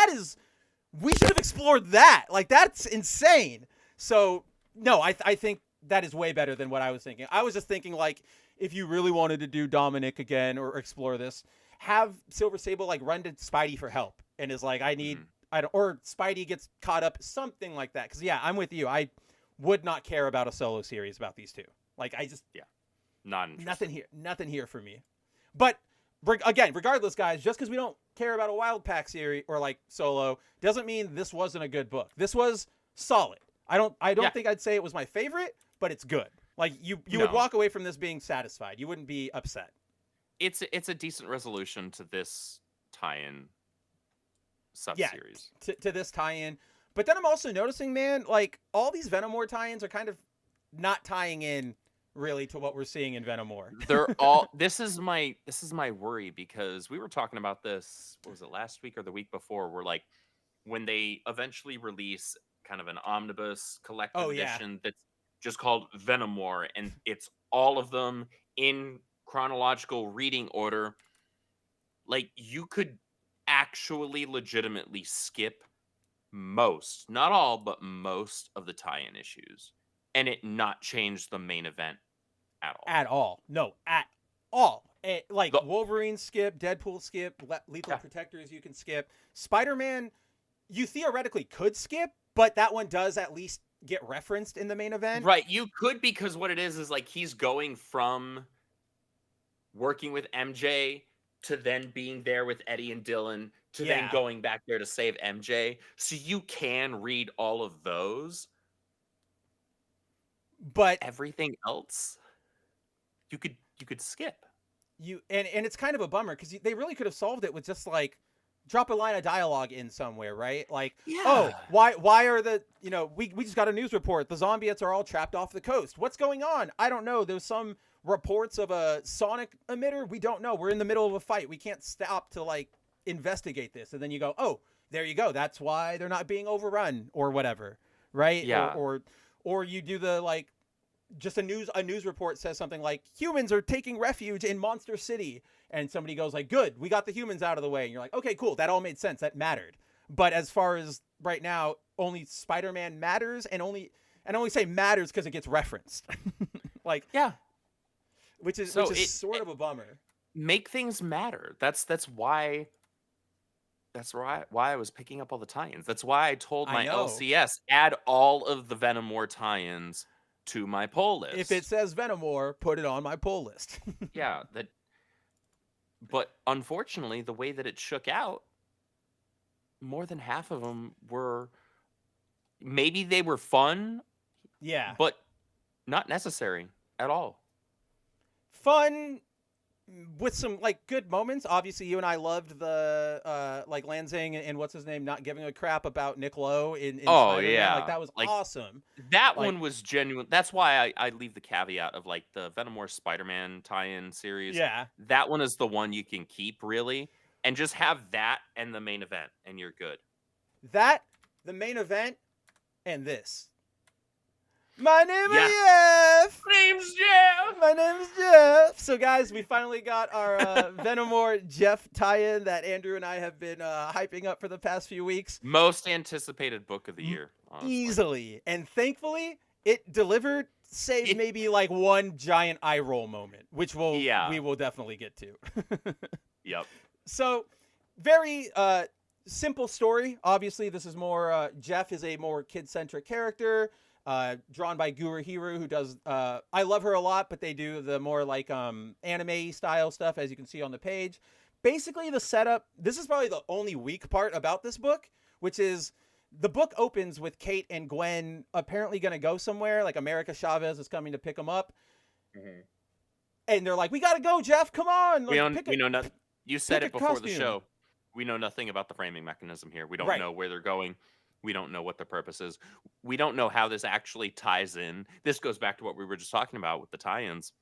we should have explored that. Like that's insane. So no, I think that is way better than what I was thinking. I was just thinking like, if you really wanted to do Dominic again or explore this, have Silver Sable like run to Spidey for help and is like, or Spidey gets caught up, something like that. Because I'm with you. I would not care about a solo series about these two. Like I just nothing here for me. But again, regardless, guys, just because we don't care about a Wild Pack series or like solo doesn't mean this wasn't a good book. This was solid. I don't think I'd say it was my favorite, but it's good. Like you would walk away from this being satisfied. You wouldn't be upset. It's a decent resolution to this tie-in sub-series. To this tie-in. But then I'm also noticing, man, like all these Venom War tie-ins are kind of not tying in really to what we're seeing in Venom War. They're all this is my worry, because we were talking about this, what was it, last week or the week before, where like when they eventually release kind of an omnibus collective edition that's just called Venom War, and it's all of them in chronological reading order, like you could actually legitimately skip most, not all, but most of the tie-in issues, and it not change the main event at all. At all. No, at all. Wolverine skip, Deadpool skip, Lethal Protectors you can skip. Spider-Man, you theoretically could skip, but that one does at least get referenced in the main event. Right, you could, because what it is like he's going from working with MJ to then being there with Eddie and Dylan to then going back there to save MJ. So you can read all of those. But everything else you could skip. And it's kind of a bummer because they really could have solved it with just like drop a line of dialogue in somewhere, right? Like, why are the, we just got a news report. The zombiettes are all trapped off the coast. What's going on? I don't know. There's some reports of a sonic emitter. We don't know. We're in the middle of a fight. We can't stop to like investigate this. And then you go, oh, there you go. That's why they're not being overrun or whatever. Right. Yeah. Or you do the, like, just a news report says something like humans are taking refuge in Monster City. And somebody goes like, good, we got the humans out of the way. And you're like, okay, cool. That all made sense. That mattered. But as far as right now, only Spider-Man matters. And only and I only say matters because it gets referenced. Like, Yeah. which is So sort of a bummer. Make things matter. That's why I was picking up all the tie-ins. That's why I told I my know. LCS add all of the Venom War tie-ins to my poll list. If it says Venom War, put it on my poll list. Yeah, but unfortunately, the way that it shook out, more than half of them were maybe they were fun, Yeah. but not necessary at all. Fun with some like good moments. Obviously, you and I loved the like Lansing and what's his name not giving a crap about Nick Lowe in Oh, Spider-Man. yeah. Like that was Like, awesome. That Like- one was genuine. That's why I leave the caveat of like the Venom War Spider-Man tie-in series. Yeah. That one is the one you can keep really, and just have that and the main event, and you're good. That, the main event, and this. My name Yeah. is Jeff. Name's Jeff. My name is Jeff. So, guys, we finally got our Venom War Jeff tie-in that Andrew and I have been hyping up for the past few weeks. Most anticipated book of the year. Honestly. Easily. And thankfully, it delivered, save maybe like one giant eye roll moment, which we will definitely get to. Yep. So, very simple story. Obviously, this is more, Jeff is a more kid-centric character. Drawn by Guru Hiru, who does I love her a lot, but they do the more like anime style stuff, as you can see on the page. Basically, the setup, this is probably the only weak part about this book, which is the book opens with Kate and Gwen apparently going to go somewhere, like America Chavez is coming to pick them up. Mm-hmm. And they're like, we got to go, Jeff, come on. Like, we know nothing. You said pick it a before the costume. show. We know nothing about the framing mechanism here. We don't Right. know where they're going. We don't know what the purpose is. We don't know how this actually ties in. This goes back to what we were just talking about with the tie-ins.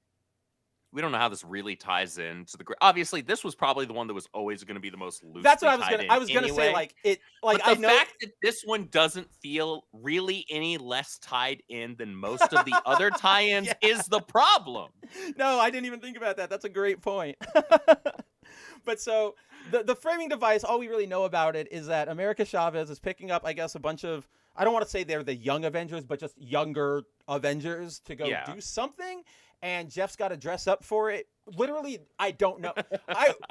We don't know how this really ties in to the. Obviously, this was probably the one that was always going to be the most loosely. That's what I was gonna anyway. say. Like it. Like But I the know. fact that this one doesn't feel really any less tied in than most of the other tie-ins is the problem. No, I didn't even think about that. That's a great point. But so the framing device, all we really know about it is that America Chavez is picking up, I guess, a bunch of, I don't want to say they're the young Avengers, but just younger Avengers to go do something. And Jeff's got to dress up for it. Literally, I don't know.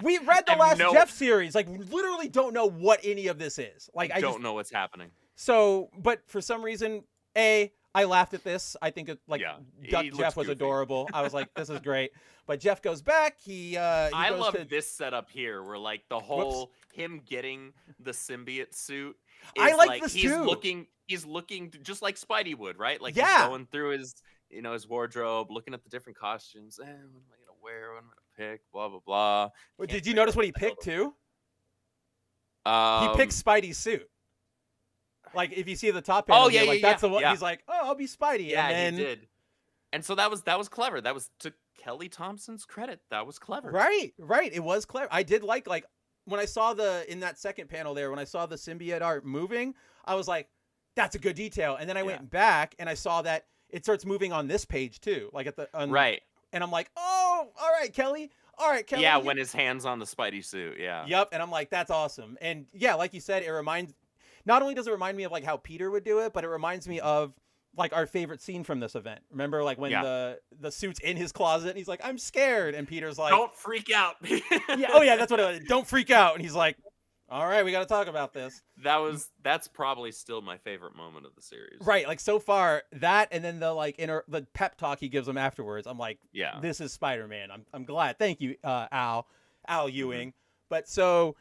We read the last Jeff series. Like, literally don't know what any of this is. Like, I don't know what's happening. So, but for some reason, I laughed at this. I think it Duck Jeff was goofy. Adorable. I was like, this is great. But Jeff goes back. I love this setup here, where like the whole him getting the symbiote suit. I like this he's too. He's looking just like Spidey would, right? Like he's going through his his wardrobe, looking at the different costumes. What am I gonna wear? What am I gonna pick? Blah blah blah. Well, did you notice what he picked too? He picked Spidey's suit. Like if you see the top panel, that's the one. He's like, oh, I'll be Spidey. Yeah, and then, he did. And so that was clever. That was to Kelly Thompson's credit. That was clever. Right. It was clever. I did like when I saw in that second panel there, when I saw the symbiote art moving, I was like, that's a good detail. And then I went back and I saw that it starts moving on this page too, like right. And I'm like, oh, all right, Kelly. All right, Kelly. Yeah, when his hand's on the Spidey suit. Yeah. Yep. And I'm like, that's awesome. And yeah, like you said, not only does it remind me of like how Peter would do it, but it reminds me of like our favorite scene from this event. Remember like when the suit's in his closet and he's like, I'm scared. And Peter's like, don't freak out. That's what it was. Don't freak out. And he's like, all right, we got to talk about this. That's probably still my favorite moment of the series. Right. Like so far that, and then the pep talk he gives him afterwards. I'm like, this is Spider-Man. I'm glad. Thank you, Al Ewing. But so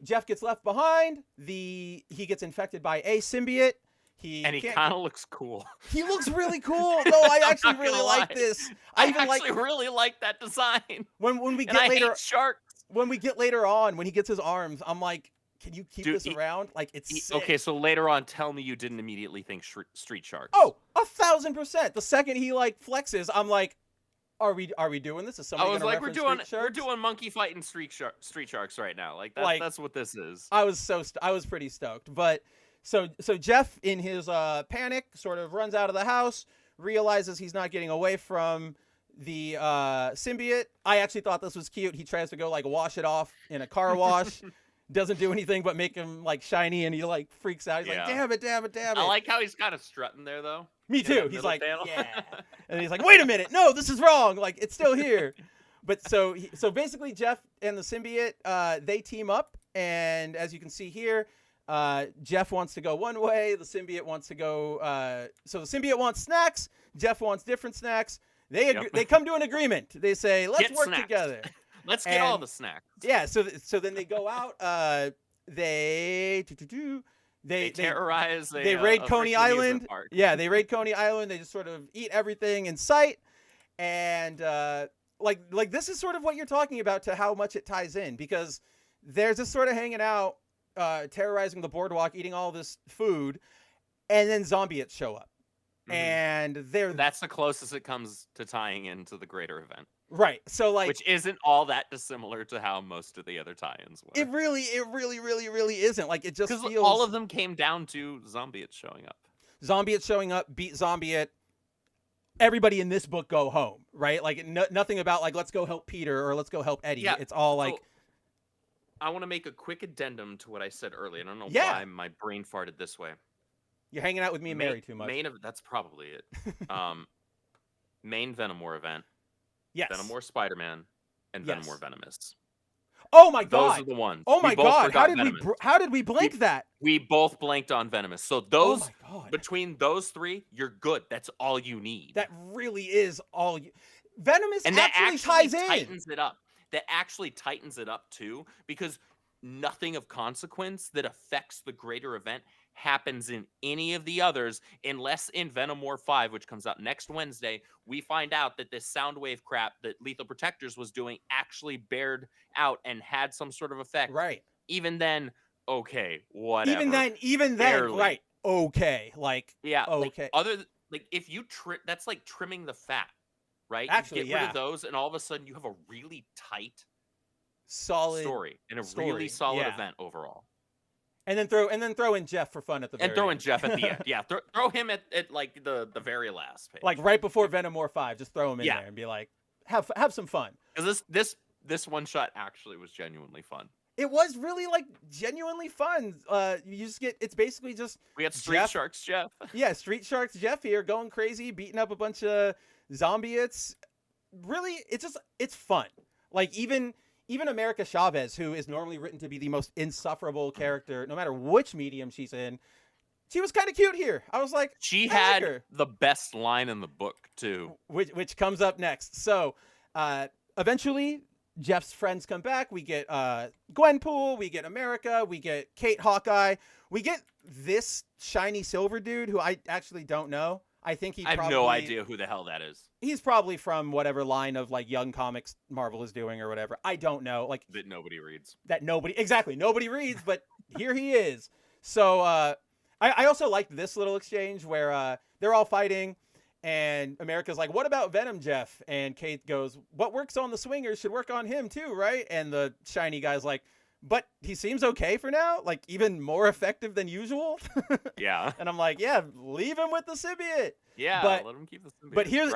Jeff gets left behind. He gets infected by a symbiote. He kind of looks cool. He looks really cool. No, I actually really like this. I really like that design. When we get later, sharks. When we get later on, when he gets his arms, I'm like, can you keep this around? Like it's sick. Okay. So later on, tell me you didn't immediately think Street Sharks. Oh, 1,000%. The second he like flexes, I'm like, are we doing this? Is somebody? I was like, we're Street doing monkey fighting Street Sharks right now. Like that's what this is. I was pretty stoked. But so Jeff in his panic sort of runs out of the house, realizes he's not getting away from the symbiote. I actually thought this was cute. He tries to go like wash it off in a car wash. Doesn't do anything but make him like shiny, and he like freaks out. He's like, damn it. I like how he's kind of strutting there though. Me In too. that He's middle like, panel. yeah. And he's like, wait a minute. No, this is wrong. Like, it's still here. But so basically Jeff and the symbiote, they team up. And as you can see here, Jeff wants to go one way. The symbiote wants to go. So the symbiote wants snacks. Jeff wants different snacks. They come to an agreement. They say, let's work together. Let's get all the snacks. Yeah. So then they go out. They terrorize. They raid Coney Island. Yeah, they raid Coney Island. They just sort of eat everything in sight, and like this is sort of what you're talking about to how much it ties in, because they're just sort of hanging out, terrorizing the boardwalk, eating all this food, and then zombies show up, and that's the closest it comes to tying into the greater event. Right. So like, which isn't all that dissimilar to how most of the other tie-ins were. It really isn't. Like, it just feels, all of them came down to Zombiate showing up. Zombiate showing up, beat Zombiate. Everybody in this book go home, right? Like, nothing about like, let's go help Peter or let's go help Eddie. Yeah. It's all like. So, I want to make a quick addendum to what I said earlier. I don't know why my brain farted this way. You're hanging out with me and Mary too much. That's probably it. Main Venom War event. Yes. Venom War Spider-Man and Venom War Venomous. Oh my god. Those are the ones. Oh my god. How did we blank that? We both blanked on Venomous. So those between those three, you're good. That's all you need. That really is all you. Venomous and actually ties in. Tightens it up. That actually tightens it up too, because nothing of consequence that affects the greater event happens in any of the others, unless in Venom War 5, which comes out next Wednesday, we find out that this sound wave crap that Lethal Protectors was doing actually bared out and had some sort of effect. Right. Even then, okay, whatever. Even then, barely. Right. Okay. Like, yeah. Okay. Like if you that's like trimming the fat, right? Actually, you get rid of those, and all of a sudden you have a really tight, solid story and a really solid event overall. And then throw in Jeff for fun at the very end. In Jeff at the end. Yeah, throw him at like the very last page. Like right before Venom War 5, just throw him in there and be like, have some fun. Because this one shot actually was genuinely fun. It was really like genuinely fun. You just it's basically just we got Street Sharks Jeff. Yeah, Street Sharks Jeff here going crazy, beating up a bunch of zombies. Really, it's fun. Like even America Chavez, who is normally written to be the most insufferable character, no matter which medium she's in, she was kind of cute here. I was like, she had the best line in the book too, which comes up next. So, eventually, Jeff's friends come back. We get Gwenpool, we get America, we get Kate Hawkeye, we get this shiny silver dude who I actually don't know. I have no idea who the hell that is. He's probably from whatever line of like Young Comics Marvel is doing or whatever. I don't know. Like that nobody reads. Nobody reads, but here he is. So I also liked this little exchange where they're all fighting and America's like, "What about Venom, Jeff?" And Kate goes, "What works on the swingers should work on him too, right?" And the shiny guy's like, "But he seems okay for now, like even more effective than usual." Yeah. And I'm like, yeah, leave him with the symbiote. Yeah, let him keep the symbiote. But here's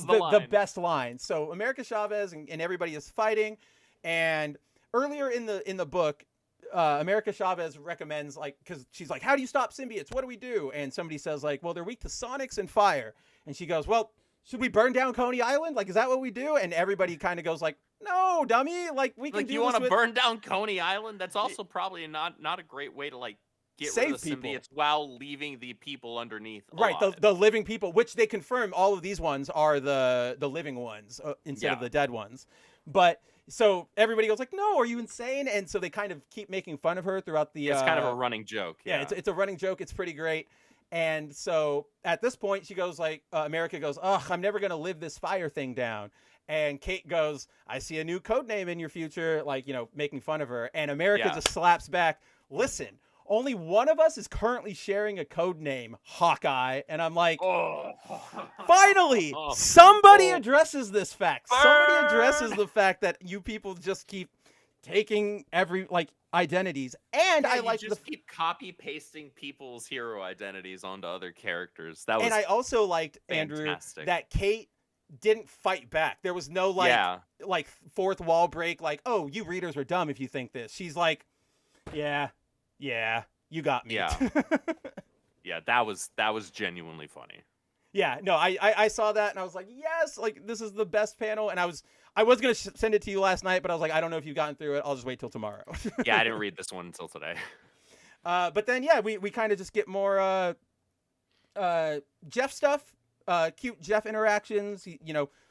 the best line. So America Chavez and everybody is fighting. And earlier in the book, America Chavez recommends, like, because she's like, how do you stop symbiotes? What do we do? And somebody says, like, well, they're weak to sonics and fire. And she goes, well, should we burn down Coney Island? Like, is that what we do? And everybody kind of goes like, no, dummy. Like, we can do this. You want to burn down Coney Island? That's also probably not a great way to, like, get rid of the symbiotes while leaving the people underneath alive. Right, the living people, which they confirm all of these ones are the living ones instead of the dead ones. But so everybody goes like, no, are you insane? And so they kind of keep making fun of her throughout the... It's kind of a running joke. Yeah, it's a running joke. It's pretty great. And so at this point, she goes like, America goes, ugh, I'm never going to live this fire thing down. And Kate goes, I see a new code name in your future, like, making fun of her. And America just slaps back, listen, only one of us is currently sharing a code name, Hawkeye. And I'm like, finally, somebody addresses this fact. Somebody addresses the fact that you people just keep taking identities. And I like keep copy pasting people's hero identities onto other characters. And I also liked, Andrew, that Kate didn't fight back. There was no like fourth wall break, like, oh, you readers are dumb if you think this. She's like, yeah, you got me. Yeah. Yeah, that was genuinely funny. Yeah, no, I saw that and I was like, yes, like this is the best panel. And I was gonna send it to you last night, but I was like, I don't know if you've gotten through it. I'll just wait till tomorrow. Yeah, I didn't read this one until today. But then yeah, we kind of just get more Jeff stuff, cute Jeff interactions.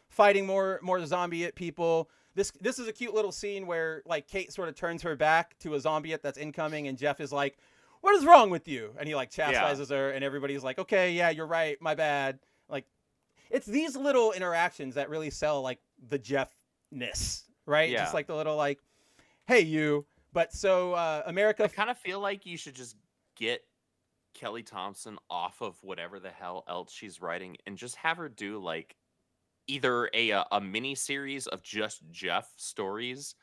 Fighting more zombie-it people. This is a cute little scene where like Kate sort of turns her back to a zombie-it that's incoming, and Jeff is like, what is wrong with you? And he like chastises her, and everybody's like, okay, yeah, you're right, my bad. Like, it's these little interactions that really sell like the Jeff-ness, right? Yeah. Just like the little like, hey, you. But so America. I kind of feel like you should just get Kelly Thompson off of whatever the hell else she's writing and just have her do like either a mini series of just Jeff stories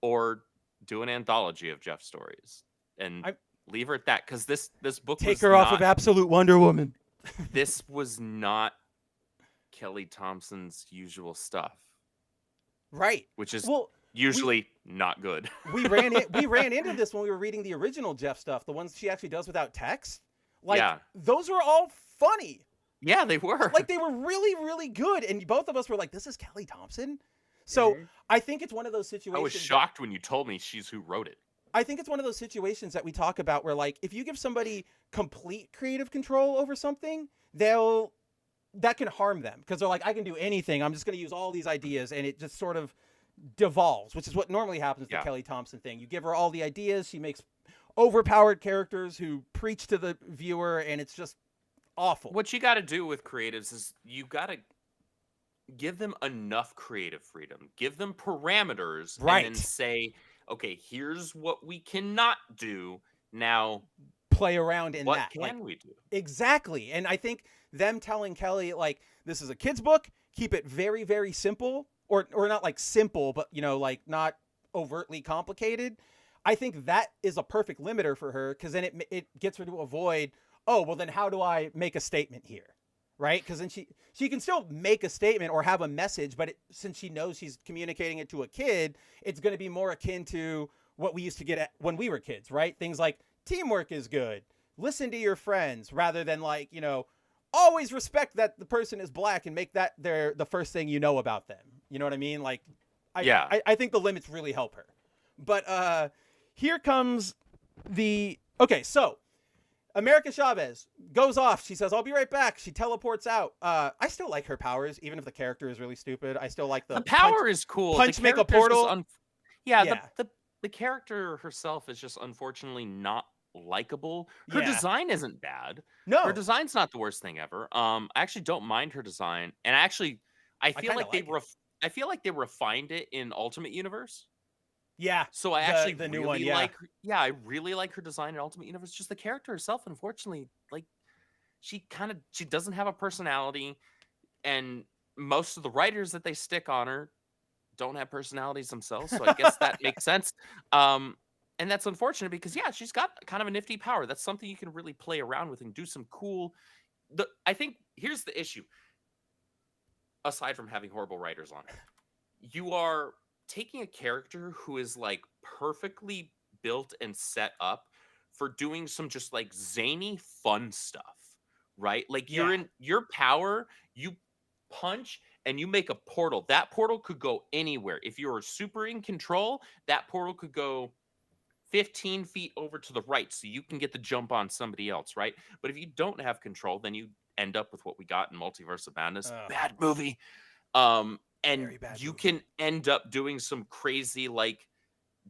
or do an anthology of Jeff stories and leave her at that, because this book Take her off of Absolute Wonder Woman. This was not Kelly Thompson's usual stuff, right? Which is usually not good. we ran into this when we were reading the original Jeff stuff, the ones she actually does without text. Like those were all funny. Yeah, they were. Like they were really, really good, and both of us were like, "This is Kelly Thompson." So I think it's one of those situations. I was shocked when you told me she's who wrote it. I think it's one of those situations that we talk about where, like, if you give somebody complete creative control over something, that can harm them because they're like, I can do anything. I'm just going to use all these ideas, and it just sort of devolves, which is what normally happens to the Kelly Thompson thing. You give her all the ideas, she makes overpowered characters who preach to the viewer, and it's just awful. What you got to do with creatives is you got to give them enough creative freedom, give them parameters, right, and then say, okay, here's what we cannot do. Now play around in what that. What can we do? Exactly. And I think them telling Kelly, like, this is a kid's book, keep it very, very simple, or not like simple, but, like not overtly complicated. I think that is a perfect limiter for her, because then it gets her to avoid, oh, well, then how do I make a statement here? Right? Because then she can still make a statement or have a message, but since she knows she's communicating it to a kid, it's going to be more akin to what we used to get at when we were kids, right? Things like teamwork is good, listen to your friends, rather than like, always respect that the person is black and make that the first thing you know about them. You know what I mean? Like, I think the limits really help her. But here comes so America Chavez goes off. She says, I'll be right back. She teleports out. I still like her powers, even if the character is really stupid. I still like the power is cool. Punch, make a portal. The character herself is just unfortunately not likable. Her design isn't bad. No. Her design's not the worst thing ever. I actually don't mind her design. And I feel like they refined it in Ultimate Universe. Yeah. So I actually the new really one, like I really like her design in Ultimate Universe. Just the character herself, unfortunately, like she doesn't have a personality, and most of the writers that they stick on her don't have personalities themselves. So I guess that makes sense. And that's unfortunate because she's got kind of a nifty power. That's something you can really play around with and do some cool. I think here's the issue. Aside from having horrible writers on it, you are taking a character who is like perfectly built and set up for doing some just like zany fun stuff, right? Like you're in your power, you punch and you make a portal. That portal could go anywhere. If you're super in control, that portal could go 15 feet over to the right so you can get the jump on somebody else, right? But if you don't have control, then you end up with what we got in Multiverse of Madness. Bad movie. And you can end up doing some crazy, like,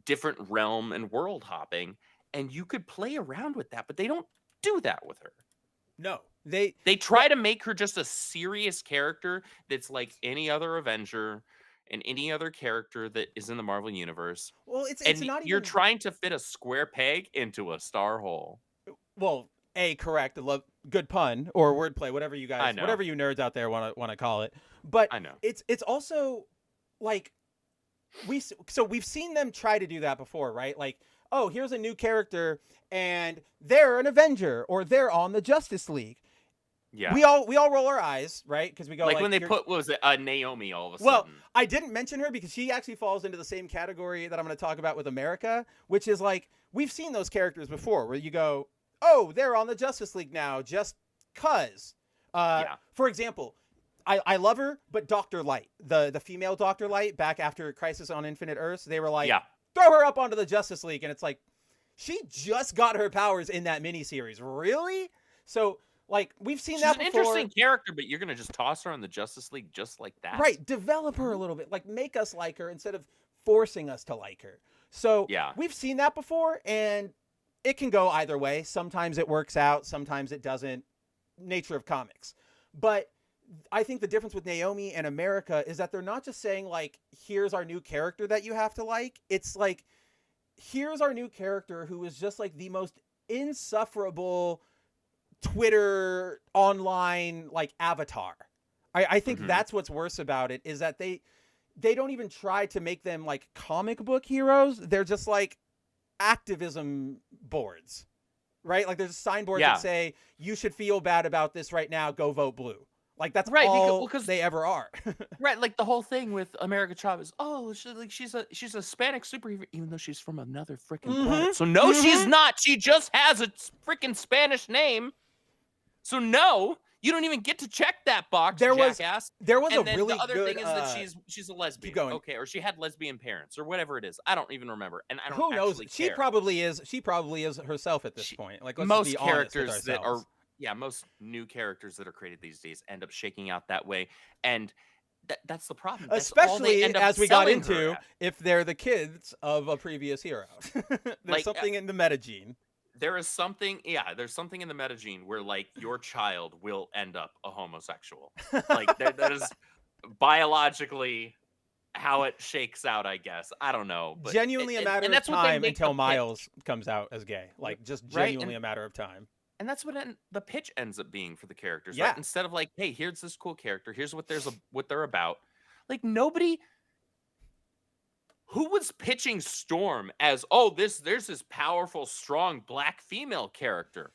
different realm and world hopping, and you could play around with that, but they don't do that with her. No. They try to make her just a serious character that's like any other Avenger and any other character that is in the Marvel Universe. Well, it's not even... You're trying to fit a square peg into a star hole. Well, correct. I love good pun or wordplay, whatever you guys, whatever you nerds out there want to call it. But I know it's also like we've seen them try to do that before, right? Like, oh, here's a new character and they're an Avenger or they're on the Justice League. Yeah, we all roll our eyes, right? Because we go like when they put Naomi all of a sudden. Well, I didn't mention her because she actually falls into the same category that I'm going to talk about with America, which is like we've seen those characters before, where you go, oh, they're on the Justice League now, just cuz. For example, I love her, but Dr. Light, the female Dr. Light, back after Crisis on Infinite Earths, they were like, throw her up onto the Justice League. And it's like, she just got her powers in that miniseries. Really? So, like, we've seen that before. She's an interesting character, but you're going to just toss her on the Justice League just like that? Right. Develop her a little bit. Like, make us like her instead of forcing us to like her. So, we've seen that before, and it can go either way. Sometimes it works out. Sometimes it doesn't. Nature of comics. But I think the difference with Naomi and America is that they're not just saying, like, here's our new character that you have to like. It's like, here's our new character who is just, like, the most insufferable Twitter online, like, avatar. I think that's what's worse about it, is that they don't even try to make them, like, comic book heroes. They're just, like, activism boards, right? Like, there's a signboard that say, you should feel bad about this right now, go vote blue. Like, that's all because they ever are. Right, like the whole thing with America Chavez. Oh, she's a Hispanic superhero, even though she's from another freaking planet. So no, she's not. She just has a freaking Spanish name. So no, you don't even get to check that box, jackass. There was and a really the other good, thing is that she's a lesbian. Keep going. Okay, or she had lesbian parents, or whatever it is. I don't even remember, and I don't. Who knows? Care. She probably is herself at this point. Like, let's most be honest with characters that are. ourselves. Yeah, most new characters that are created these days end up shaking out that way, and that's the problem. That's Especially as we got into, at. if they're the kids of a previous hero. There's something in the meta gene. There is something, there's something in the meta gene where, like, your child will end up a homosexual. Like, that is biologically how it shakes out, I guess. I don't know. But genuinely a matter of time until Miles comes out as gay. Like, just genuinely a matter of time. And that's what the pitch ends up being for the characters. Yeah. Right? Instead of, like, hey, here's this cool character. Here's what what they're about. Like, nobody who was pitching Storm as, there's this powerful, strong black female character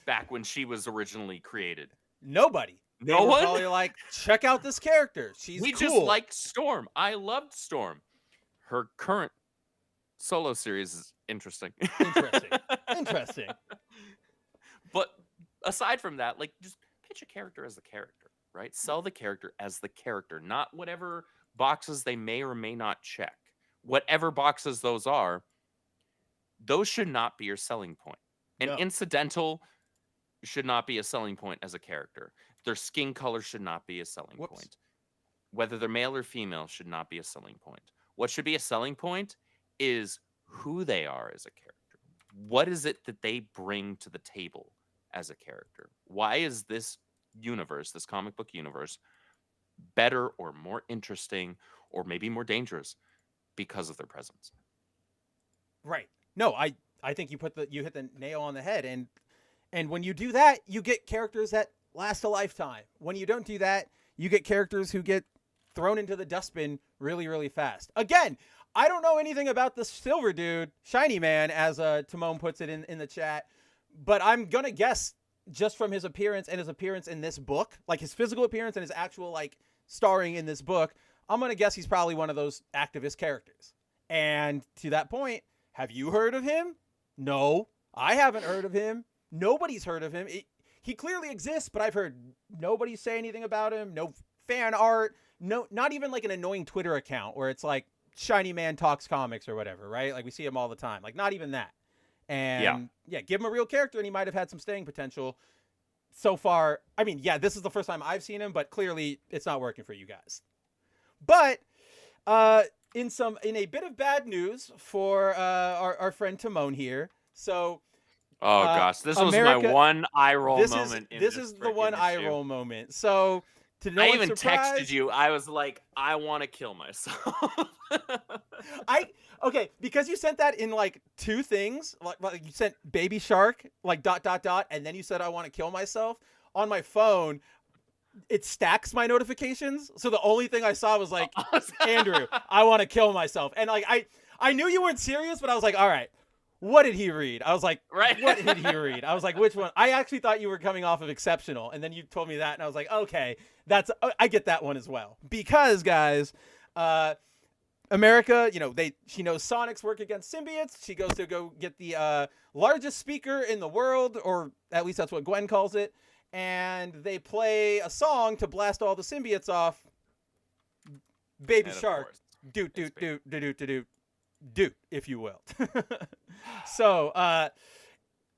back when she was originally created. Nobody. No one? Probably like, check out this character. She's We cool. just like Storm. I loved Storm. Her current solo series is interesting. Interesting. But aside from that, like, just pitch a character as the character, right? Sell the character as the character, not whatever boxes they may or may not check. Whatever boxes those are, those should not be your selling point. An incidental should not be a selling point as a character. Their skin color should not be a selling point. Whether they're male or female should not be a selling point. What should be a selling point is who they are as a character. What is it that they bring to the table as a character? Why is this universe, this comic book universe, better or more interesting or maybe more dangerous because of their presence? Right. No, I think you hit the nail on the head, and when you do that, you get characters that last a lifetime. When you don't do that, you get characters who get thrown into the dustbin really, really fast. Again, I don't know anything about the silver dude, Shiny Man, as Timon puts it in the chat, but I'm going to guess just from his appearance and his appearance in this book, like his physical appearance and his actual, like, starring in this book, I'm going to guess he's probably one of those activist characters. And to that point, have you heard of him? No, I haven't heard of him. Nobody's heard of him. He clearly exists, but I've heard nobody say anything about him. No fan art. No, not even like an annoying Twitter account where it's like Shiny Man Talks Comics or whatever, right? Like, we see him all the time. Like, not even that. And give him a real character and he might have had some staying potential. So far, I mean, this is the first time I've seen him, but clearly it's not working for you guys. But in a bit of bad news for our friend Timon here. So, gosh, this was my one eye roll moment. This is the one eye roll moment. So, to no I one's even surprise, texted you. I was like, I want to kill myself. Okay, because you sent that in like two things. Like you sent Baby Shark, like ... and then you said I want to kill myself. On my phone, it stacks my notifications. So the only thing I saw was like, Andrew, I want to kill myself. And like I knew you weren't serious, but I was like, all right, what did he read? I was like, what did he read? I was like, which one? I actually thought you were coming off of Exceptional, and then you told me that, and I was like, okay, I get that one as well. Because guys, America, she knows Sonics work against symbiotes. She goes to go get the largest speaker in the world, or at least that's what Gwen calls it. and they play a song to blast all the symbiotes off. Baby And of Shark, course, doot, it's doot, doot, doot, doot, doot, doot, if you will. So,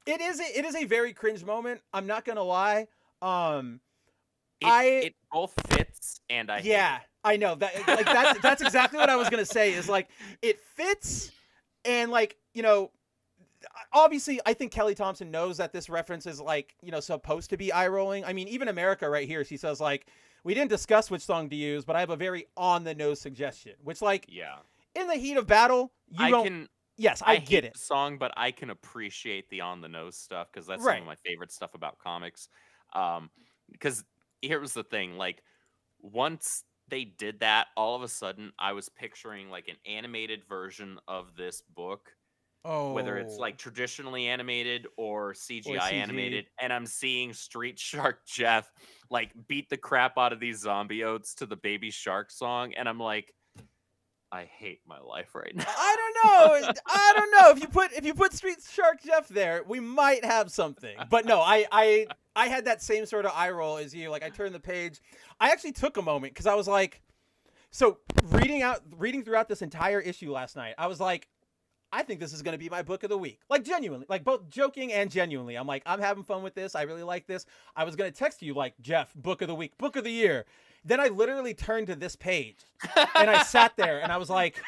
it is a very cringe moment. I'm not going to lie. It both fits, and I hate Yeah, it. I know that. Like that's exactly what I was gonna say. Is like it fits, and like obviously I think Kelly Thompson knows that this reference is like supposed to be eye rolling. I mean, even America right here, she says like we didn't discuss which song to use, but I have a very on the nose suggestion. Which like Yeah. in the heat of battle, you don't. Can. Yes, I get hate it. the song, but I can appreciate the on the nose stuff because that's some Right. of my favorite stuff about comics. Because here was the thing, like once they did that, all of a sudden I was picturing like an animated version of this book, Oh, whether it's like traditionally animated or CGI CG. animated, and I'm seeing Street Shark Jeff like beat the crap out of these zombiotes to the Baby Shark song, and I'm like, I hate my life right now. I don't know. If you put Street Shark Jeff there, we might have something. But no, I had that same sort of eye roll as you. Like I turned the page. I actually took a moment because I was like, so reading throughout this entire issue last night, I was like, I think this is going to be my book of the week. Like genuinely, like both joking and genuinely. I'm like, I'm having fun with this. I really like this. I was going to text you like, Jeff, book of the week, book of the year. Then I literally turned to this page and I sat there and I was like,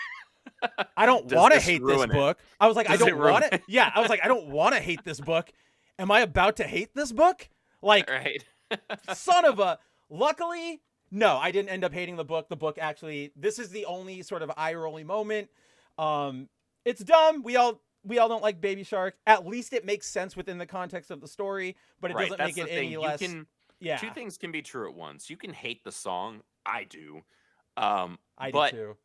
I don't want to hate this book. I was like, I don't want to. Yeah. I was like, I don't want to hate this book. Am I about to hate this book? Like, Right. son of a, luckily, no, I didn't end up hating the book. The book actually, this is the only sort of eye-rolling moment. It's dumb. We all don't like Baby Shark. At least it makes sense within the context of the story, but it doesn't make it any less. Yeah. Two things can be true at once. You can hate the song. I do. I do too.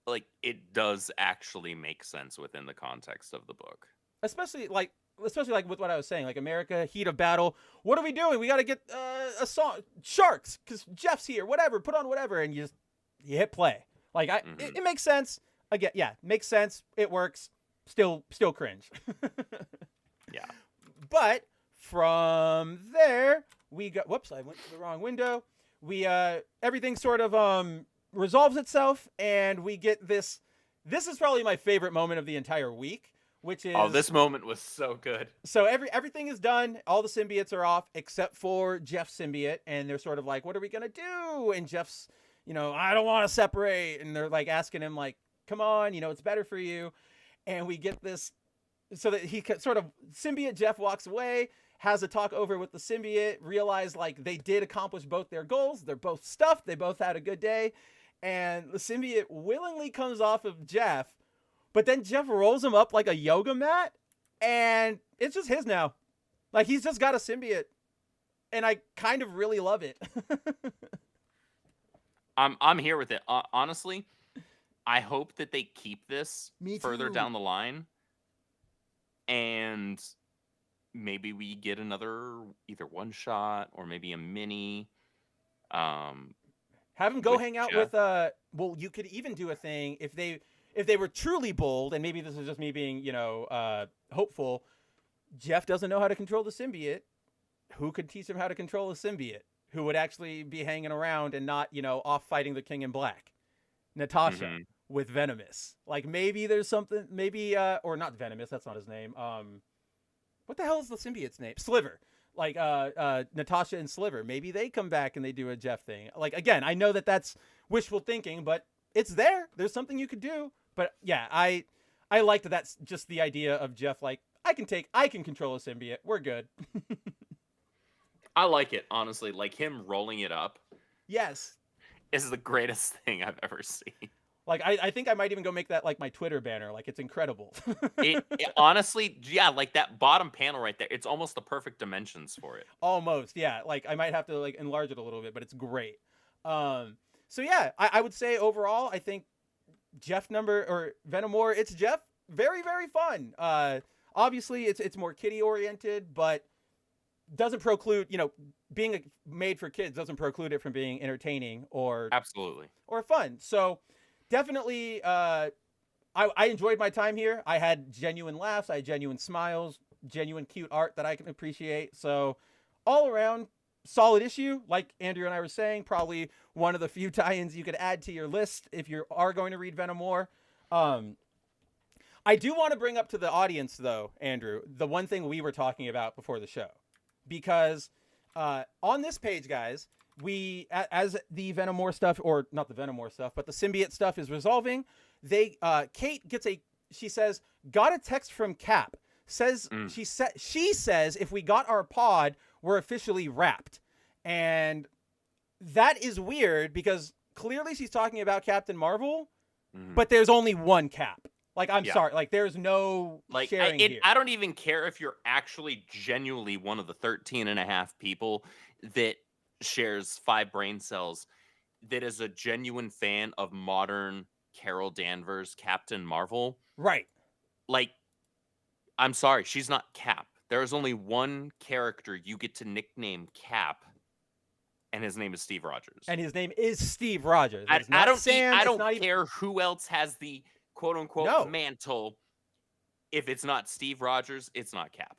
Like it does actually make sense within the context of the book. Especially like with what I was saying, like America, heat of battle. What are we doing? We got to get a song, Sharks, because Jeff's here. Whatever, put on whatever, and you hit play. Like it makes sense. Again, yeah, makes sense. It works. Still cringe. Yeah. But from there, we got. Whoops, I went to the wrong window. We everything sort of resolves itself, and we get this. This is probably my favorite moment of the entire week, which is this moment was so good. So everything is done. All the symbiotes are off except for Jeff's symbiote, and they're sort of like, "What are we gonna do?" And Jeff's, I don't want to separate, and they're like asking him, like, "Come on, it's better for you." And we get this, so that he sort of symbiote Jeff walks away, has a talk over with the symbiote, realize like they did accomplish both their goals. They're both stuffed. They both had a good day. And the symbiote willingly comes off of Jeff, but then Jeff rolls him up like a yoga mat, and it's just his now. Like he's just got a symbiote, and I kind of really love it. I'm here with it. Honestly, I hope that they keep this Me further too. down the line, and maybe we get another either one shot or maybe a mini. Have him go With hang out Jeff. with well, you could even do a thing if they were truly bold, and maybe this is just me being hopeful. Jeff doesn't know how to control the symbiote. Who could teach him how to control a symbiote? Who would actually be hanging around and not off fighting the King in Black? Natasha with Venomous. Like maybe there's something. Maybe or not Venomous. That's not his name. What the hell is the symbiote's name? Sliver. Like Natasha and Sliver, maybe they come back and they do a Jeff thing. Like again, I know that that's wishful thinking, but it's there. There's something you could do. But yeah, I liked that. That's just the idea of Jeff. Like I can control a symbiote. We're good. I like it, honestly. Like him rolling it up Yes. is the greatest thing I've ever seen. Like I think I might even go make that like my Twitter banner. Like it's incredible. It honestly, yeah, like that bottom panel right there. It's almost the perfect dimensions for it. Almost, yeah. Like I might have to like enlarge it a little bit, but it's great. So yeah, I would say overall, I think Jeff or Venomore, it's Jeff. Very, very fun. Obviously it's more kiddie oriented, but doesn't preclude, being made for kids doesn't preclude it from being entertaining or Absolutely. fun. So definitely, I enjoyed my time here. I had genuine laughs. I had genuine smiles, genuine cute art that I can appreciate. So all around solid issue. Like Andrew and I were saying, probably one of the few tie-ins you could add to your list if you are going to read Venom War. I do want to bring up to the audience, though, Andrew, the one thing we were talking about before the show. Because on this page, guys, we, as the Venom War stuff, or not the Venom War stuff, but the symbiote stuff is resolving, Kate gets she says, got a text from Cap. Says she says if we got our pod, we're officially wrapped. And that is weird because clearly she's talking about Captain Marvel, but there's only one Cap. Like, I'm sorry. Like, there's no sharing here. I don't even care if you're actually genuinely one of the 13 and a half people that shares 5 brain cells that is a genuine fan of modern Carol Danvers Captain Marvel. Right. Like, I'm sorry. She's not Cap. There is only one character you get to nickname Cap, and his name is Steve Rogers. And his name is Steve Rogers. I don't care who else has the quote-unquote mantle. If it's not Steve Rogers, it's not Cap.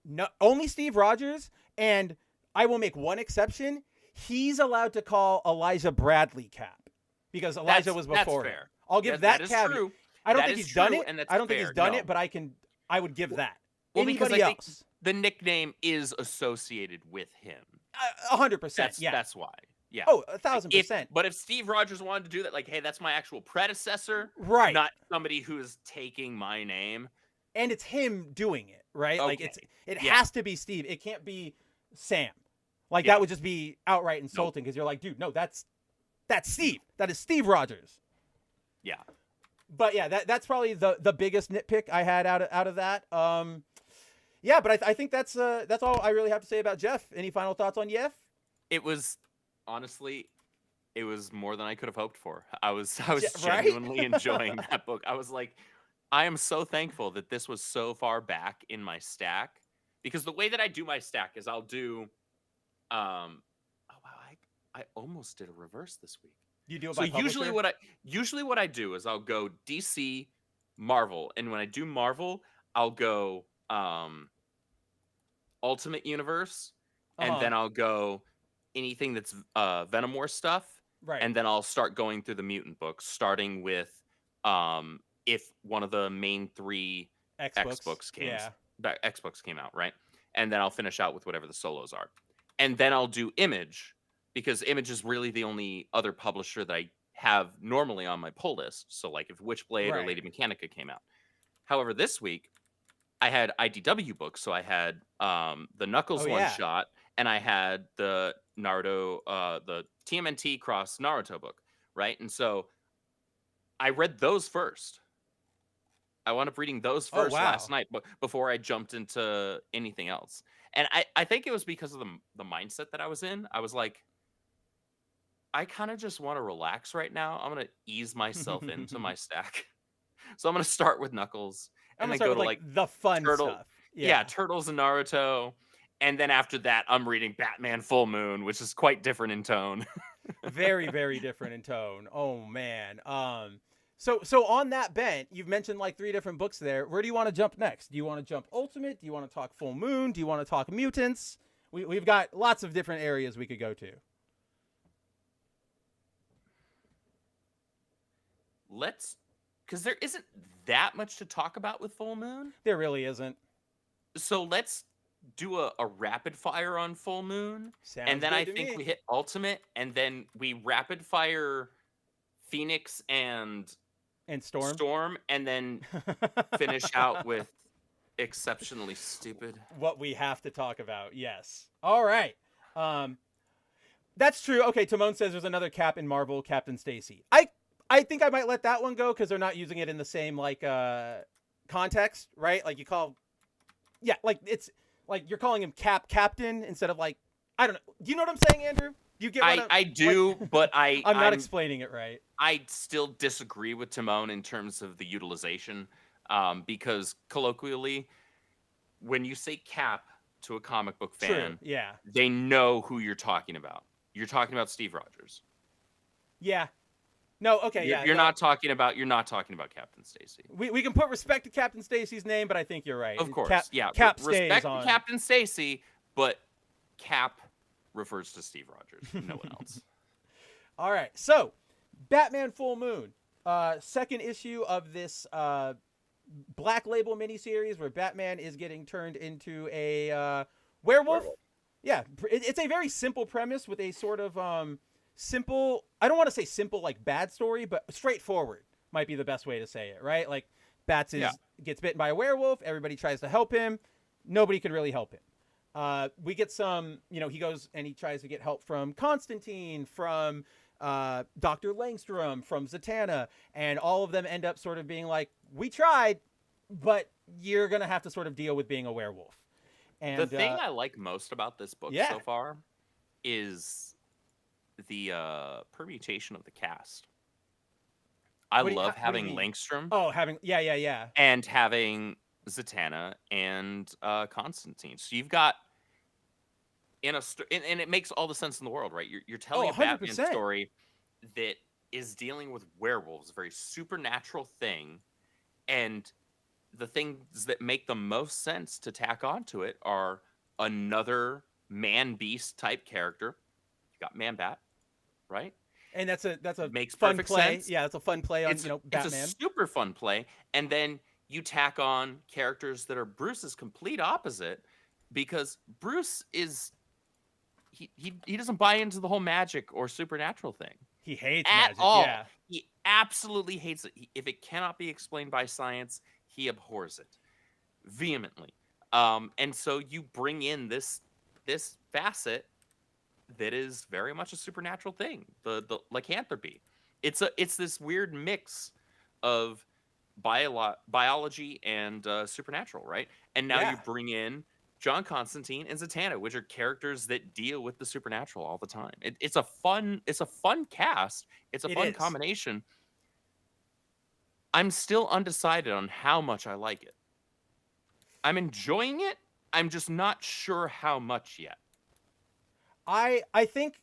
No, only Steve Rogers, and I will make one exception. He's allowed to call Elijah Bradley Cap because Elijah was before him. Fair. I'll give that caveat. True. I don't that think is he's done true, it. and that's I don't think fair. he's done it, but I would give that. Well, Anybody because I else? think the nickname is associated with him. 100%. Yeah. That's why. Yeah. Oh, 1,000%. But if Steve Rogers wanted to do that, like, hey, that's my actual predecessor, right? Not somebody who is taking my name. And it's him doing it, right? Okay. Like it has to be Steve. It can't be Sam. Like that would just be outright insulting because you're like, dude, no, that's Steve. That is Steve Rogers. Yeah. But yeah, that's probably the biggest nitpick I had out of that. Yeah, but I think that's all I really have to say about Jeff. Any final thoughts on Jeff? It was honestly, it was more than I could have hoped for. I was right? genuinely enjoying that book. I was like, I am so thankful that this was so far back in my stack because the way that I do my stack is I'll do, oh wow, I almost did a reverse this week. You do it so by publisher? usually what I do is I'll go DC, Marvel, and when I do Marvel, I'll go Ultimate Universe, and then I'll go anything that's Venom War stuff, right? And then I'll start going through the mutant books, starting with if one of the main 3 X books came out, right? And then I'll finish out with whatever the solos are, and then I'll do Image. Because Image is really the only other publisher that I have normally on my pull list. So like if Witchblade or Lady Mechanica came out. However, this week I had IDW books. So I had the Knuckles one-shot and I had the Naruto, the TMNT cross Naruto book, right? And so I read those first. I wound up reading those first last night before I jumped into anything else. And I think it was because of the mindset that I was in. I was like, I kind of just want to relax right now. I'm going to ease myself into my stack. So I'm going to start with Knuckles and then go to like the fun stuff. Yeah, Turtles and Naruto. And then after that, I'm reading Batman Full Moon, which is quite different in tone. Very, very different in tone. Oh, man. So on that bent, you've mentioned like 3 different books there. Where do you want to jump next? Do you want to jump Ultimate? Do you want to talk Full Moon? Do you want to talk Mutants? We've got lots of different areas we could go to. Because there isn't that much to talk about with Full Moon. There really isn't. So let's do a rapid fire on Full Moon. Sounds and then good I to think me. we hit Ultimate, and then we rapid fire Phoenix and Storm, and then finish out with Exceptionally Stupid. What we have to talk about, yes. All right. That's true. Okay, Timon says there's another Cap in Marvel, Captain Stacy. I think I might let that one go because they're not using it in the same like context, right? Like like it's like you're calling him Captain instead of like I don't know. Do you know what I'm saying, Andrew? Do you get what I do, but I'm not explaining it right. I still disagree with Timon in terms of the utilization, because colloquially, when you say Cap to a comic book fan, they know who you're talking about. You're talking about Steve Rogers. Yeah. No, okay, You're not talking about Captain Stacy. We can put respect to Captain Stacy's name, but I think you're right. Of course, Cap respect stays on. to Captain Stacy, but Cap refers to Steve Rogers, no one else. All right, so Batman Full Moon, second issue of this Black Label miniseries where Batman is getting turned into a werewolf. Yeah, it's a very simple premise with a sort of simple, I don't want to say simple like bad story, but straightforward might be the best way to say it, right? Like Bats gets bitten by a werewolf, everybody tries to help him, nobody can really help him. We get some, he goes and he tries to get help from Constantine, from Dr. Langstrom, from Zatanna, and all of them end up sort of being like, we tried, but you're going to have to sort of deal with being a werewolf. And the thing I like most about this book so far is the permutation of the cast. I love having Langstrom. Oh, yeah. And having Zatanna and Constantine. So you've got and it makes all the sense in the world, right? You're telling a Batman story that is dealing with werewolves, a very supernatural thing, and the things that make the most sense to tack onto it are another man-beast type character. You got Man-Bat, right? And that's a makes fun perfect play. sense. Yeah, it's a fun play on Batman. It's a super fun play, and then you tack on characters that are Bruce's complete opposite, because Bruce is he doesn't buy into the whole magic or supernatural thing. He hates at magic. all. Yeah. He absolutely hates it. If it cannot be explained by science, he abhors it vehemently. And so you bring in this facet that is very much a supernatural thing, the lycanthropy. It's this weird mix of biology and supernatural, right? And now you bring in John Constantine and Zatanna, which are characters that deal with the supernatural all the time. It's a fun cast. It's a fun combination. I'm still undecided on how much I like it. I'm enjoying it. I'm just not sure how much yet. I think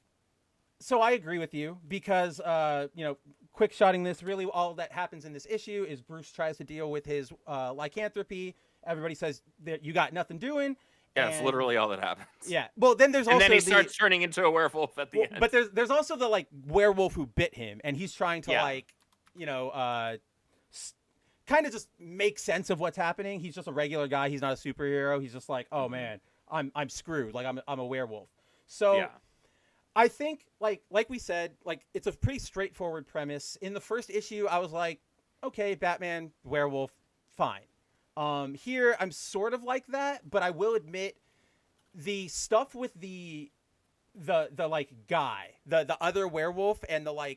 so. I agree with you because quick shotting this, really all that happens in this issue is Bruce tries to deal with his lycanthropy. Everybody says that you got nothing doing. Yeah, it's literally all that happens. Yeah. Well, then there's also and then he starts turning into a werewolf at the end. But there's also the werewolf who bit him, and he's trying to kind of just make sense of what's happening. He's just a regular guy. He's not a superhero. He's just like, oh man, I'm screwed. Like I'm a werewolf. So I think like we said, it's a pretty straightforward premise. In the first issue, I was like, okay, Batman, werewolf, fine. Here I'm sort of like that, but I will admit the stuff with the guy, the other werewolf and the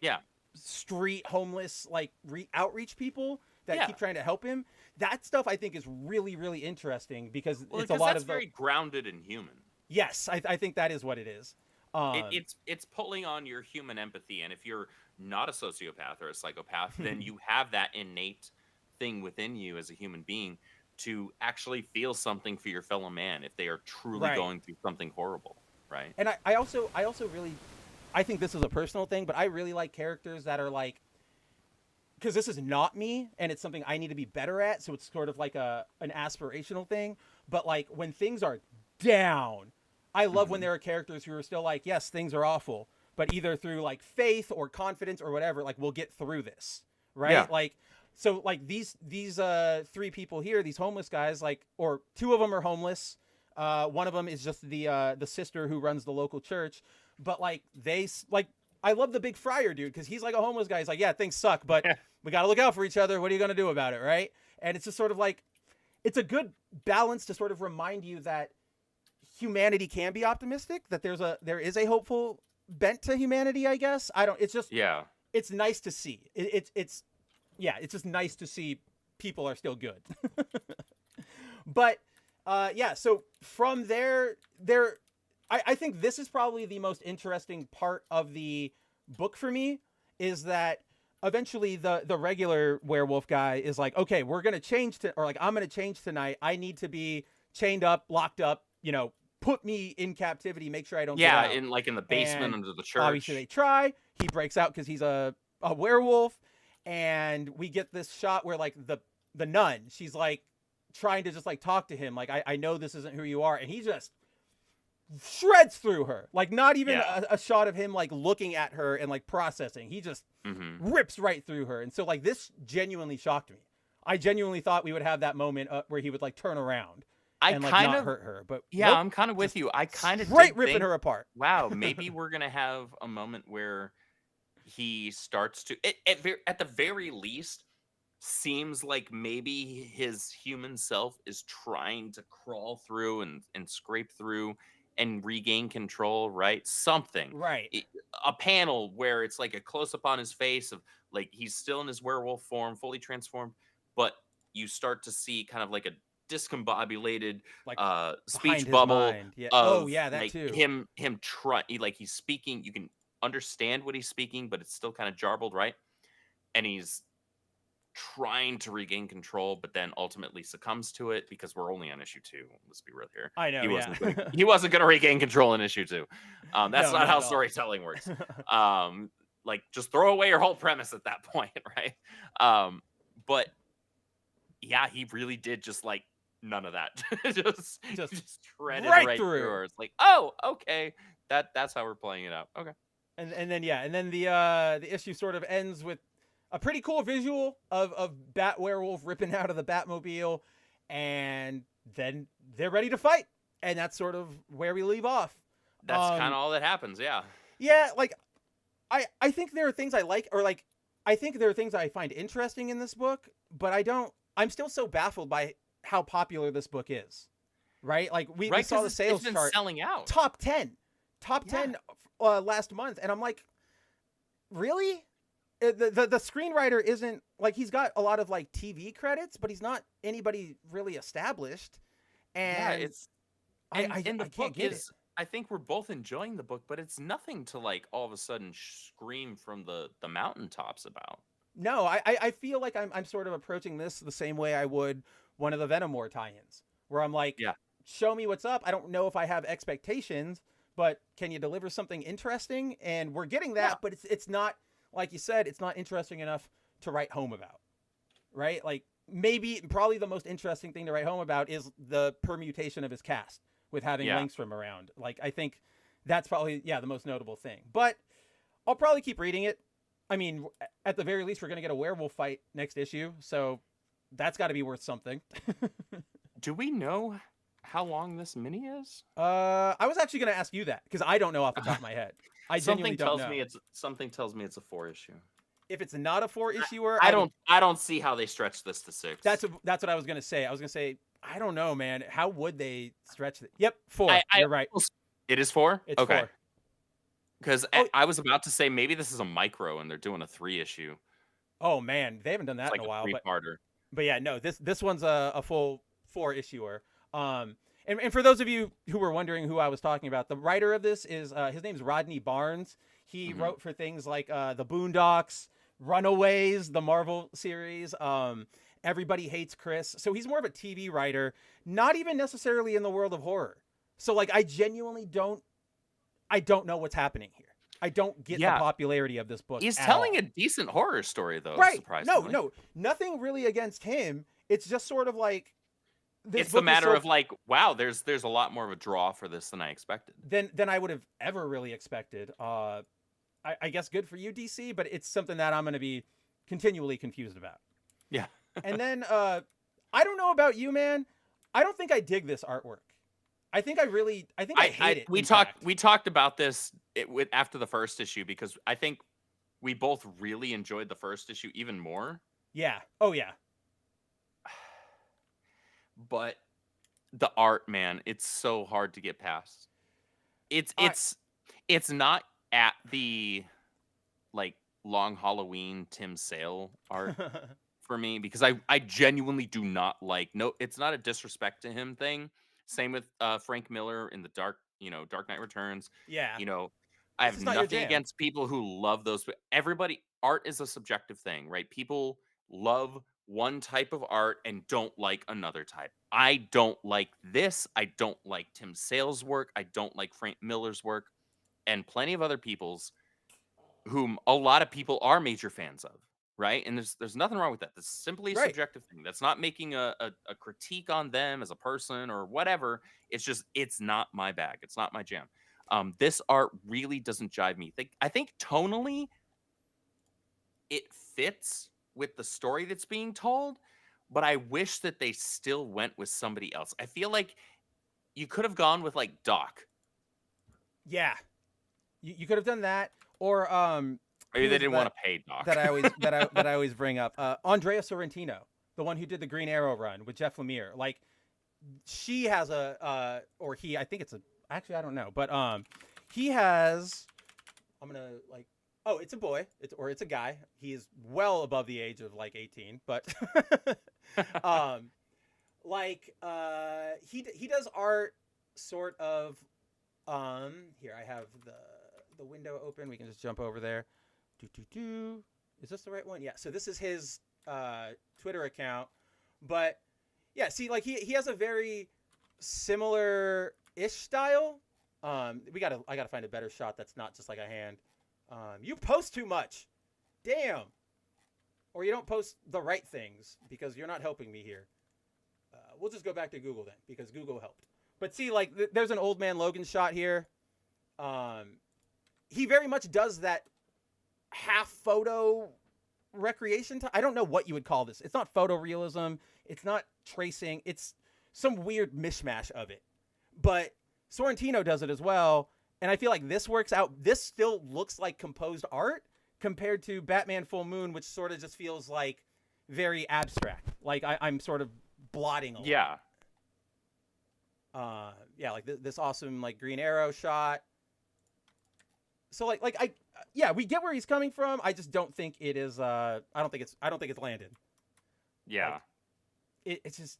street homeless outreach people that keep trying to help him. That stuff I think is really, really interesting because it's a lot of very grounded and human. Yes, I think that is what it is. It's pulling on your human empathy, and if you're not a sociopath or a psychopath, then you have that innate thing within you as a human being to actually feel something for your fellow man if they are truly going through something horrible, right? And I also really, I think this is a personal thing, but I really like characters that are because this is not me and it's something I need to be better at, so it's sort of like an aspirational thing. But when things are down, I love when there are characters who are still like, yes, things are awful, but either through faith or confidence or whatever, we'll get through this, right? Yeah. So these three people here, these homeless guys, or two of them are homeless. One of them is just the sister who runs the local church. But I love the big friar dude because he's like a homeless guy. He's like, yeah, things suck, but we got to look out for each other. What are you going to do about it, right? And it's just sort of it's a good balance to sort of remind you that humanity can be optimistic, that there is a hopeful bent to humanity, I guess. It's just it's nice to see. It's just nice to see people are still good. But so from there I think this is probably the most interesting part of the book for me, is that eventually the regular werewolf guy is like, okay, we're going to change I'm going to change tonight. I need to be chained up, locked up, put me in captivity, make sure I don't get out. in the basement under the church. Obviously they try. He breaks out because he's a werewolf, and we get this shot where the nun, she's trying to just talk to him, I know this isn't who you are, and he just shreds through her. Like not even Yeah. a shot of him like looking at her and like processing. He just rips right through her. And so like this genuinely shocked me. I genuinely thought we would have that moment where he would like turn around I and like kind not of hurt her. But Yeah, nope, I'm kind of with just you. I kind of straight did ripping think, her apart. wow, maybe we're gonna have a moment where he starts to, at the very least, seems like maybe his human self is trying to crawl through and scrape through and regain control, right? Something. Right. A panel where it's like a close up on his face of like he's still in his werewolf form, fully transformed, but you start to see kind of like a discombobulated Like behind speech his bubble mind. Yeah. Oh of yeah, that like too. him try like he's speaking, you can understand what he's speaking, but it's still kind of jarbled, right? And he's trying to regain control, but then ultimately succumbs to it because we're only on issue 2. Let's be real here. I know. He wasn't gonna regain control in issue 2. That's No, not not how at all. storytelling works. Like just throw away your whole premise at that point, right? But yeah, he really did just like none of that. just shredded right right through. through her. It's like, oh, okay, that's how we're playing it out. Okay. And then the issue sort of ends with a pretty cool visual of Bat Werewolf ripping out of the Batmobile, and then they're ready to fight, and that's sort of where we leave off. That's kind of all that happens. Yeah. Yeah, like I think there are things I like, or like I think there are things I find interesting in this book, but I'm still so baffled by how popular this book is. Right? Like we saw the sales it's been chart selling out. top 10 last month, and I'm like, really? The screenwriter isn't like, he's got a lot of like TV credits, but he's not anybody really established. And Yeah, it's I and the can't book get is. it. I think we're both enjoying the book, but it's nothing to like all of a sudden scream from the mountaintops about. No, I feel like I'm sort of approaching this the same way I would one of the Venom War tie-ins, where I'm like, Yeah. show me what's up. I don't know if I have expectations, but can you deliver something interesting? And we're getting that, Yeah. but it's not, like you said, it's not interesting enough to write home about, right? Like probably the most interesting thing to write home about is the permutation of his cast with having Yeah. Langstrom around. Like, I think that's probably, the most notable thing. But I'll probably keep reading it. I mean, at the very least, we're going to get a werewolf fight next issue, so that's got to be worth something. Do we know how long this mini is? I was actually going to ask you that, because I don't know off the top of my head. I genuinely don't know. Something tells me it's a 4 issue. If it's not a 4-issuer, I don't see how they stretch this to 6. That's what I was going to say. I was going to say, I don't know, man. How would they stretch it? Yep, 4. You're right. It is 4? It's okay. 4. Because I was about to say maybe this is a micro and they're doing a 3-issue. Oh man, they haven't done that It's like in a while. But yeah, no, this one's a full 4-issuer. And for those of you who were wondering who I was talking about, the writer of this is his name's Rodney Barnes. He wrote for things like The Boondocks, Runaways, the Marvel series, Everybody Hates Chris. So he's more of a TV writer, not even necessarily in the world of horror. So like I genuinely don't know what's happening here. I don't get the popularity of this book. He's telling a decent horror story though, right? Surprisingly. No, nothing really against him. It's just sort of like it's the matter of like, wow, there's a lot more of a draw for this than I expected. Than I would have ever really expected. I guess good for you, DC, but it's something that I'm going to be continually confused about. Yeah. And then I don't know about you, man. I don't think I dig this artwork. I think I hate it. We talked about this after the first issue because I think we both really enjoyed the first issue even more. Yeah. Oh yeah. But the art, man, it's so hard to get past. It's not at the like Long Halloween Tim Sale art for me because I genuinely do not like. No, it's not a disrespect to him thing. Same with Frank Miller in the Dark Knight Returns. Yeah. I have nothing against people who love those. Art is a subjective thing, right? People love one type of art and don't like another type. I don't like this. I don't like Tim Sale's work. I don't like Frank Miller's work. And plenty of other people's whom a lot of people are major fans of, right? And there's nothing wrong with that. That's simply a Right. subjective thing. That's not making a critique on them as a person or whatever. It's just it's not my bag. It's not my jam. This art really doesn't jive me. I think tonally it fits with the story that's being told, but I wish that they still went with somebody else. I feel like you could have gone with like Doc. Yeah, you could have done that, or Maybe who they is didn't that- want to pay Doc. that I always that I always bring up. Andrea Sorrentino, the one who did the Green Arrow run with Jeff Lemire. Like, she has a or he. I think it's a. Actually, I don't know, but he has. I'm gonna like. Oh, it's a boy. It's a guy. He is well above the age of like 18, but he does art sort of. Here I have the window open. We can just jump over there. Is this the right one? Yeah. So this is his Twitter account, but yeah. See, like he has a very similar-ish style. I gotta find a better shot that's not just like a hand. You post too much, damn, or you don't post the right things because you're not helping me here. We'll just go back to Google then because Google helped. But see, like there's an Old Man Logan shot here. He very much does that half photo recreation. I don't know what you would call this. It's not photorealism. It's not tracing. It's some weird mishmash of it. But Sorrentino does it as well. And I feel like this works out. This still looks like composed art compared to Batman Full Moon, which sort of just feels like very abstract. Like I'm sort of blotting a lot. Yeah. Yeah, like this awesome like Green Arrow shot. So we get where he's coming from. I just don't think it is. I don't think it's landed. Yeah. It's just.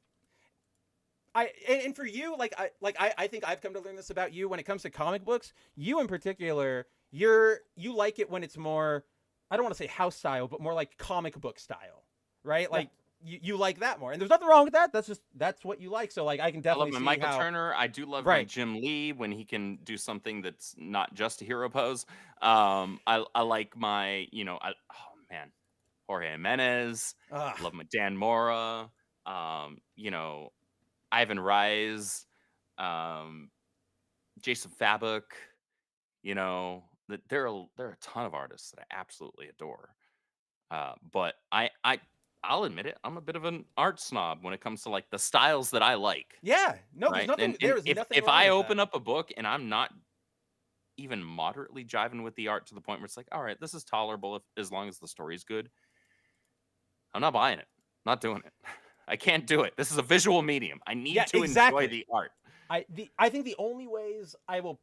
And for you, I think I've come to learn this about you when it comes to comic books. You in particular, you like it when it's more, I don't want to say house style, but more like comic book style, right? Yeah. Like you like that more, and there's nothing wrong with that. That's what you like. So like I can definitely I love my see Michael Turner. I do love my Jim Lee when he can do something that's not just a hero pose. I like my Jorge Jimenez. I love my Dan Mora. Ivan Rise, Jason Fabuk, there are a ton of artists that I absolutely adore. But I'll admit it, I'm a bit of an art snob when it comes to like the styles that I like. Yeah, no, right? There's nothing. If I open up a book and I'm not even moderately jiving with the art to the point where it's like, all right, this is tolerable as long as the story's good, I'm not buying it. Not doing it. I can't do it. This is a visual medium. I need to enjoy the art. I think the only ways I will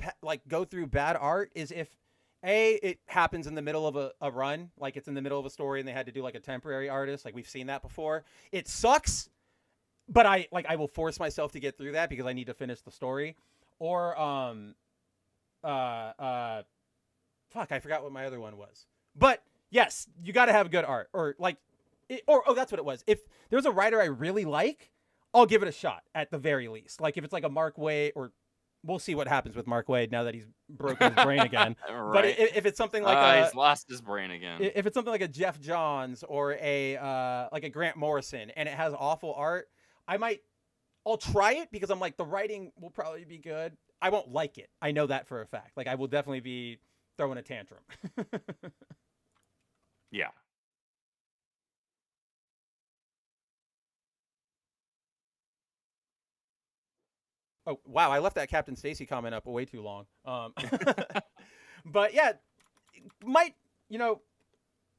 go through bad art is if it happens in the middle of a run, like it's in the middle of a story and they had to do like a temporary artist, like we've seen that before. It sucks, but I will force myself to get through that because I need to finish the story. Or fuck, I forgot what my other one was. But yes, you got to have good art, or like. That's what it was. If there's a writer I really like, I'll give it a shot at the very least. Like if it's like a Mark Waid, or we'll see what happens with Mark Waid now that he's broken his brain again. Right. But if it's something like he's lost his brain again. If it's something like a Jeff Johns or like a Grant Morrison and it has awful art, I'll try it because I'm like the writing will probably be good. I won't like it. I know that for a fact. Like I will definitely be throwing a tantrum. Yeah. Oh, wow, I left that Captain Stacy comment up way too long. But yeah,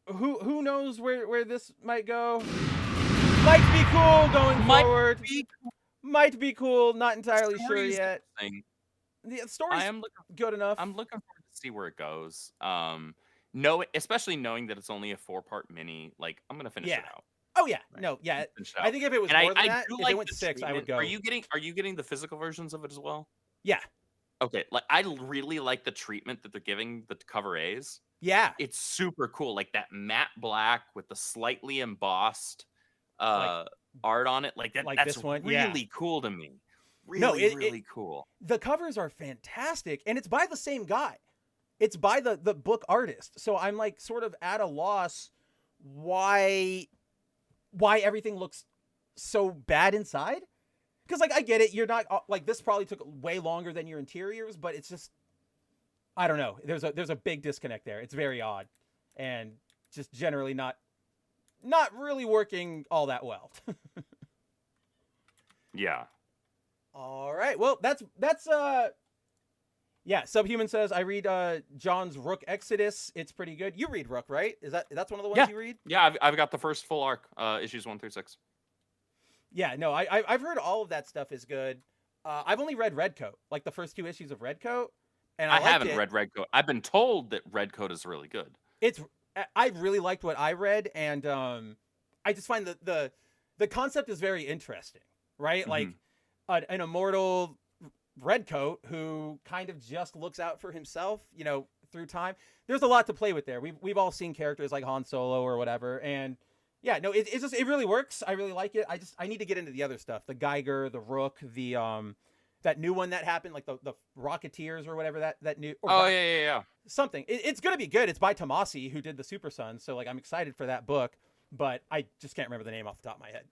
who knows where this might go? Might be cool going forward. Might be cool, not entirely sure yet. The story's good enough. I'm looking forward to see where it goes. Especially knowing that it's only a 4-part mini, like I'm gonna finish it out. Oh yeah, right. No, yeah. I think if it was more than that, if it went 6, I would go. Are you getting the physical versions of it as well? Yeah. Okay, like I really like the treatment that they're giving the cover A's. Yeah. It's super cool, like that matte black with the slightly embossed art on it. Like that. Like that's this one? really cool to me. Really cool. The covers are fantastic, and it's by the same guy. It's by the book artist. So I'm like sort of at a loss why everything looks so bad inside. Because like I get it, you're not like this probably took way longer than your interiors, but it's just I don't know. There's a big disconnect there. It's very odd, and just generally not really working all that well. Yeah. All right. Well, that's yeah. Subhuman says I read John's Rook Exodus. It's pretty good. You read Rook, right? That's one of the ones you read? Yeah, I've got the first full arc, issues 1 through 6. Yeah, no, I've heard all of that stuff is good. I've only read Redcoat, like the first 2 issues of Redcoat, and I haven't read Redcoat. I've been told that Redcoat is really good. I really liked what I read, and I just find the concept is very interesting, right? Mm-hmm. Like an immortal Redcoat who kind of just looks out for himself, through time. There's a lot to play with there. We've all seen characters like Han Solo or whatever, and yeah, no, it really works. I really like it. I need to get into the other stuff, the Geiger, the Rook, the that new one that happened, like the Rocketeers or whatever that new. Yeah. Something. It's gonna be good. It's by Tomasi, who did the Super Sons, so like I'm excited for that book, but I just can't remember the name off the top of my head.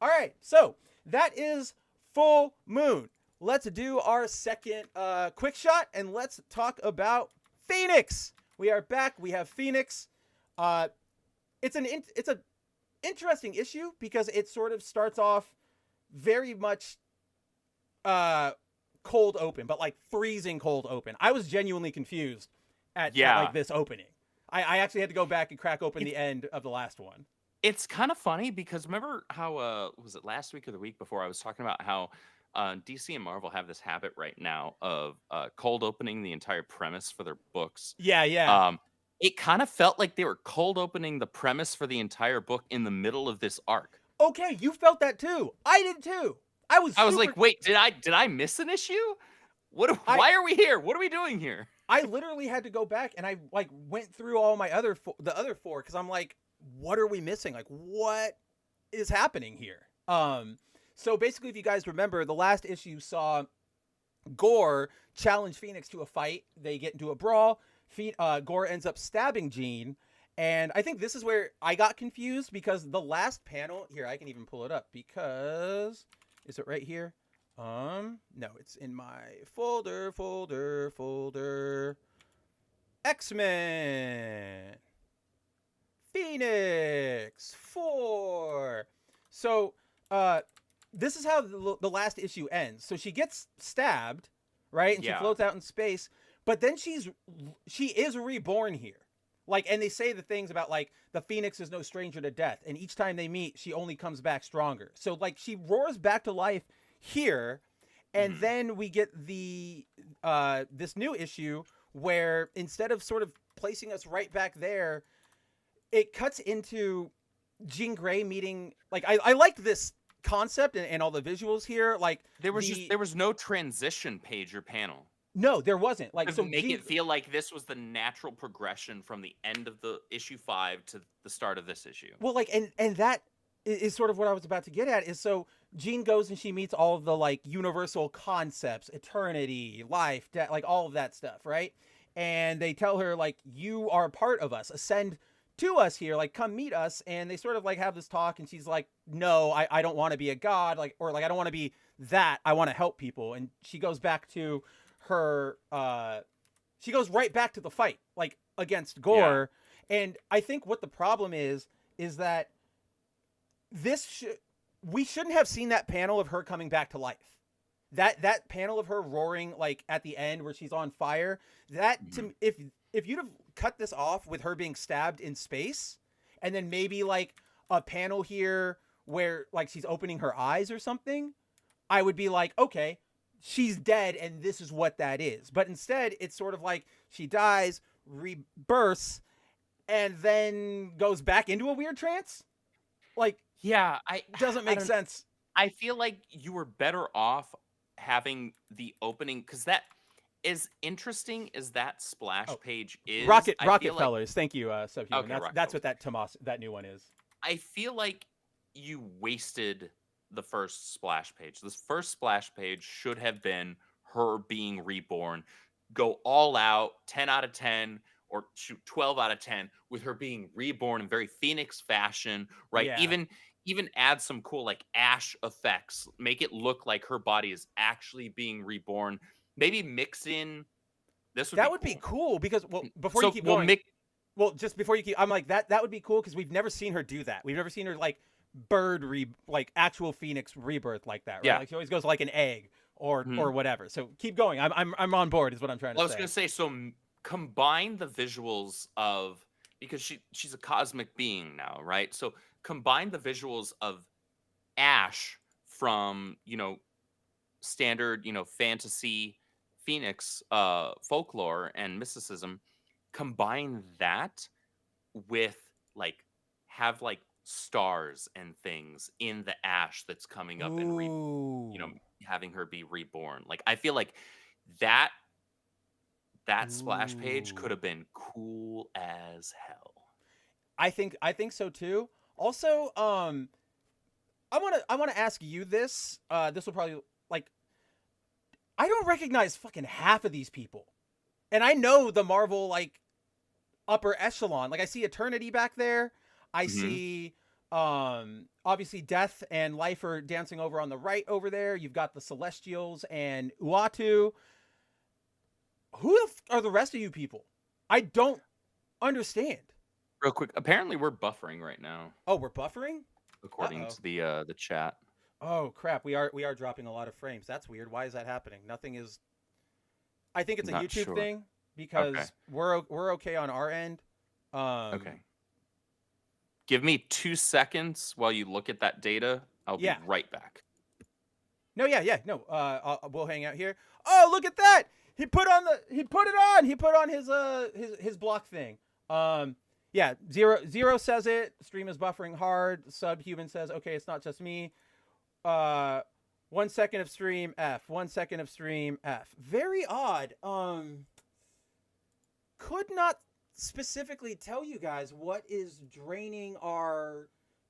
All right, so that is Full Moon. Let's do our second quick shot, and let's talk about Phoenix. We are back. We have Phoenix. It's an interesting issue because it sort of starts off very much cold open, but like freezing cold open. I was genuinely confused at like this opening. I actually had to go back and crack open the end of the last one. It's kind of funny because remember how was it last week or the week before I was talking about how DC and Marvel have this habit right now of cold opening the entire premise for their books. Yeah. It kind of felt like they were cold opening the premise for the entire book in the middle of this arc. Okay, you felt that too. I did too. I was like, wait, did I miss an issue? Why are we here? What are we doing here? I literally had to go back and I like went through all my other 4 because I'm like, what are we missing? Like, what is happening here? So basically, if you guys remember, the last issue saw Gore challenge Phoenix to a fight. They get into a brawl. Gore ends up stabbing Jean. And I think this is where I got confused because the last panel here, I can even pull it up because is it right here? No, it's in my folder. X-Men. Phoenix 4. So, this is how the last issue ends. So she gets stabbed, right? And she floats out in space, but then she is reborn here. Like, and they say the things about like the Phoenix is no stranger to death, and each time they meet, she only comes back stronger. So like she roars back to life here, and then we get the this new issue where instead of sort of placing us right back there, it cuts into Jean Grey meeting. Like I liked this concept and all the visuals here. Like there was no transition page or panel. No, there wasn't. Like, so make it feel like this was the natural progression from the end of the issue 5 to the start of this issue. Well, like, and that is sort of what I was about to get at. Is so Jean goes and she meets all of the like universal concepts, eternity, life, death, like all of that stuff, right? And they tell her like, you are a part of us. Ascend to us here, like come meet us. And they sort of like have this talk, and she's like, no, I don't want to be a god, like, or like I don't want to be that. I want to help people. And she goes back to her she goes right back to the fight, like against Gore. And I think what the problem is that we shouldn't have seen that panel of her coming back to life. That panel of her roaring like at the end where she's on fire, that to if you'd have cut this off with her being stabbed in space, and then maybe like a panel here where like she's opening her eyes or something, I would be like, okay, she's dead, and this is what that is. But instead, it's sort of like she dies, rebirths, and then goes back into a weird trance. Like, yeah, doesn't make sense. I feel like you were better off having the opening, because that is interesting as that splash page is. Rockefellers. Thank you, Subhuman. Okay, that's what that new one is. I feel like you wasted the first splash page. This first splash page should have been her being reborn. Go all out, 10 out of 10, or shoot 12 out of 10 with her being reborn in very Phoenix fashion, right? Yeah. Even add some cool like ash effects, make it look like her body is actually being reborn. Maybe mix in this would That be would cool. be cool because before So you keep we'll going, mix just before you keep, I'm like that would be cool because we've never seen her do that. We've never seen her like like actual Phoenix rebirth like that, right? Yeah. Like she always goes like an egg or Mhm. whatever. So keep going. I'm on board is what I'm trying to I was say. gonna say, so combine the visuals of, because she's a cosmic being now, right? So combine the visuals of Ash from standard fantasy Phoenix folklore and mysticism. Combine that with like have like stars and things in the ash that's coming up and Ooh. having her be reborn. Like I feel like that splash page could Ooh. have been cool as hell. I think so too. Also, I want to ask you this. This will probably like I don't recognize fucking half of these people. And I know the Marvel like upper echelon. Like I see Eternity back there. I see obviously Death and Life are dancing over on the right over there. You've got the Celestials and Uatu. Who are the rest of you people? I don't understand. Real quick, apparently we're buffering right now, Oh, we're buffering? according Uh-oh. to the chat. Oh crap, we are dropping a lot of frames. That's weird. Why is that happening? Nothing is I think it's a Not YouTube sure. thing because Okay. we're okay on our end. Okay. Give me 2 seconds while you look at that data. I'll Yeah. be right back. No, yeah, no. We'll hang out here. Oh, look at that! He put on his block thing. Yeah, zero says it. Stream is buffering hard. Subhuman says, okay, it's not just me. 1 second of stream F. 1 second of stream F. Very odd. Could not specifically tell you guys what is draining our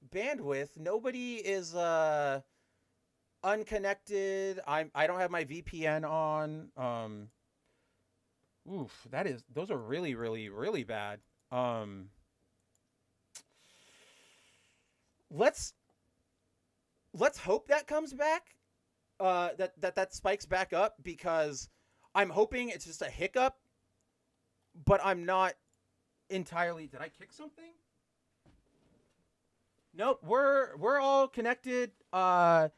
bandwidth. Nobody is unconnected. I don't have my VPN on. Oof, those are really, really, really bad. Let's hope that comes back. That spikes back up because I'm hoping it's just a hiccup, but I'm not entirely. Did I kick something? Nope, we're all connected. Yeah,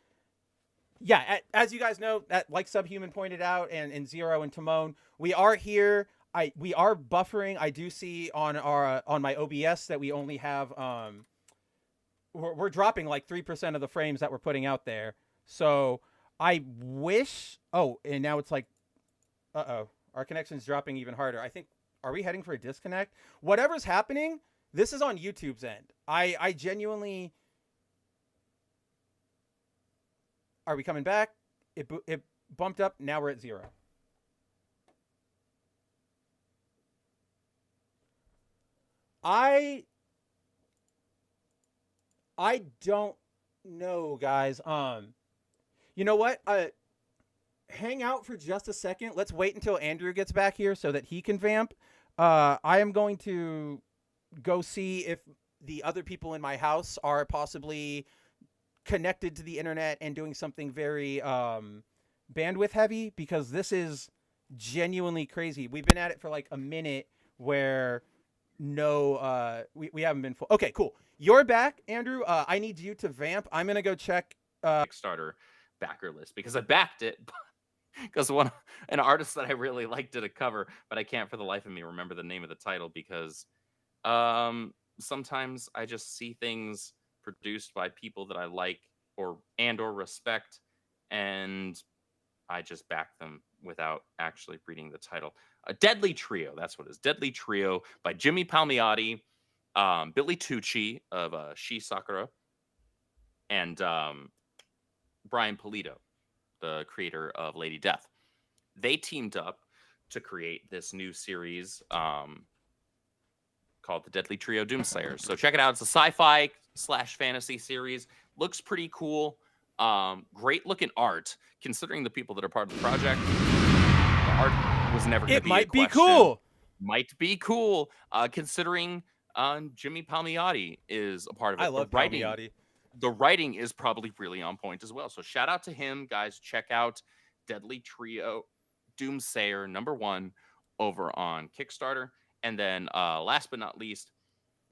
as you guys know, like Subhuman pointed out, and Zero and Timon, we are here. We are buffering. I do see on my OBS that we only have we're dropping like 3% of the frames that we're putting out there. So I wish. Oh, and now it's like, our connection's dropping even harder. I think. Are we heading for a disconnect? Whatever's happening, this is on YouTube's end. I genuinely. Are we coming back? It bumped up. Now we're at 0. I don't know, guys. You know what? Hang out for just a second. Let's wait until Andrew gets back here so that he can vamp. I am going to go see if the other people in my house are possibly connected to the internet and doing something very bandwidth heavy, because this is genuinely crazy. We've been at it for like a minute where we haven't been full. Okay, cool. You're back, Andrew. I need you to vamp. I'm gonna go check Kickstarter backer list because I backed it because an artist that I really liked did a cover, but I can't for the life of me remember the name of the title because sometimes I just see things produced by people that I like or respect, and I just back them without actually reading the title. A Deadly Trio, that's what it is. Deadly Trio by Jimmy Palmiotti, Billy Tucci of She Sakura, and Brian Pulido, the creator of Lady Death. They teamed up to create this new series called the Deadly Trio Doomslayers. So check it out. It's a sci-fi / fantasy series. Looks pretty cool. Great looking art, considering the people that are part of the project. The art was never going to be It might a be question. cool. might be cool, considering Jimmy Palmiotti is a part of it. I love Palmiotti. The writing is probably really on point as well. So shout out to him, guys. Check out Deadly Trio Doomsayer #1 over on Kickstarter. And then last but not least,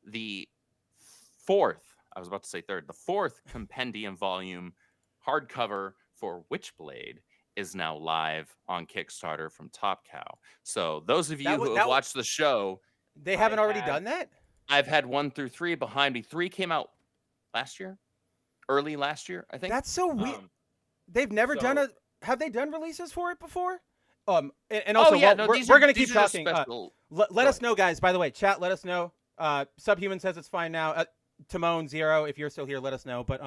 the fourth compendium volume hardcover for Witchblade is now live on Kickstarter from Top Cow. So those of you who have watched the show, they haven't already done that? I've had 1 through 3 behind me. 3 came out early last year, I think. That's so weird. They've never done have they done releases for it before? And also, we're going to keep talking. Let us know, guys. By the way, chat, let us know. Subhuman says it's fine now. Timon Zero, if you're still here, let us know. But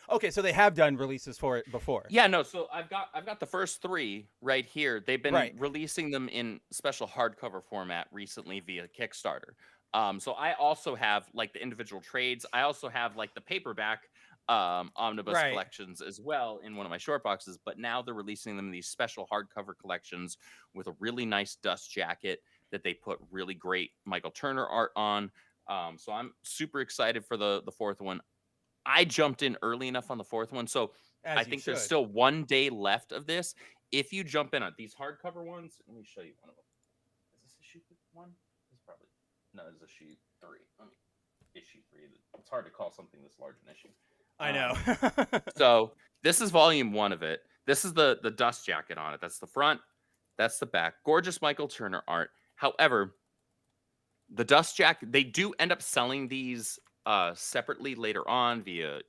okay, so they have done releases for it before. Yeah, no. So I've got the first 3 right here. They've been releasing them in special hardcover format recently via Kickstarter. So I also have like the individual trades. I also have like the paperback omnibus collections as well in one of my short boxes. But now they're releasing them in these special hardcover collections with a really nice dust jacket that they put really great Michael Turner art on. So I'm super excited for the 4th one. I jumped in early enough on the 4th one, so I think there's still 1 day left of this. If you jump in on these hardcover ones, let me show you one of them. Is this issue 1? It's probably no. It's issue 3. Issue 3. It's hard to call something this large an issue. I know. So this is volume 1 of it. This is the dust jacket on it. That's the front. That's the back. Gorgeous Michael Turner art. However, the dust jacket, they do end up selling these separately later on via,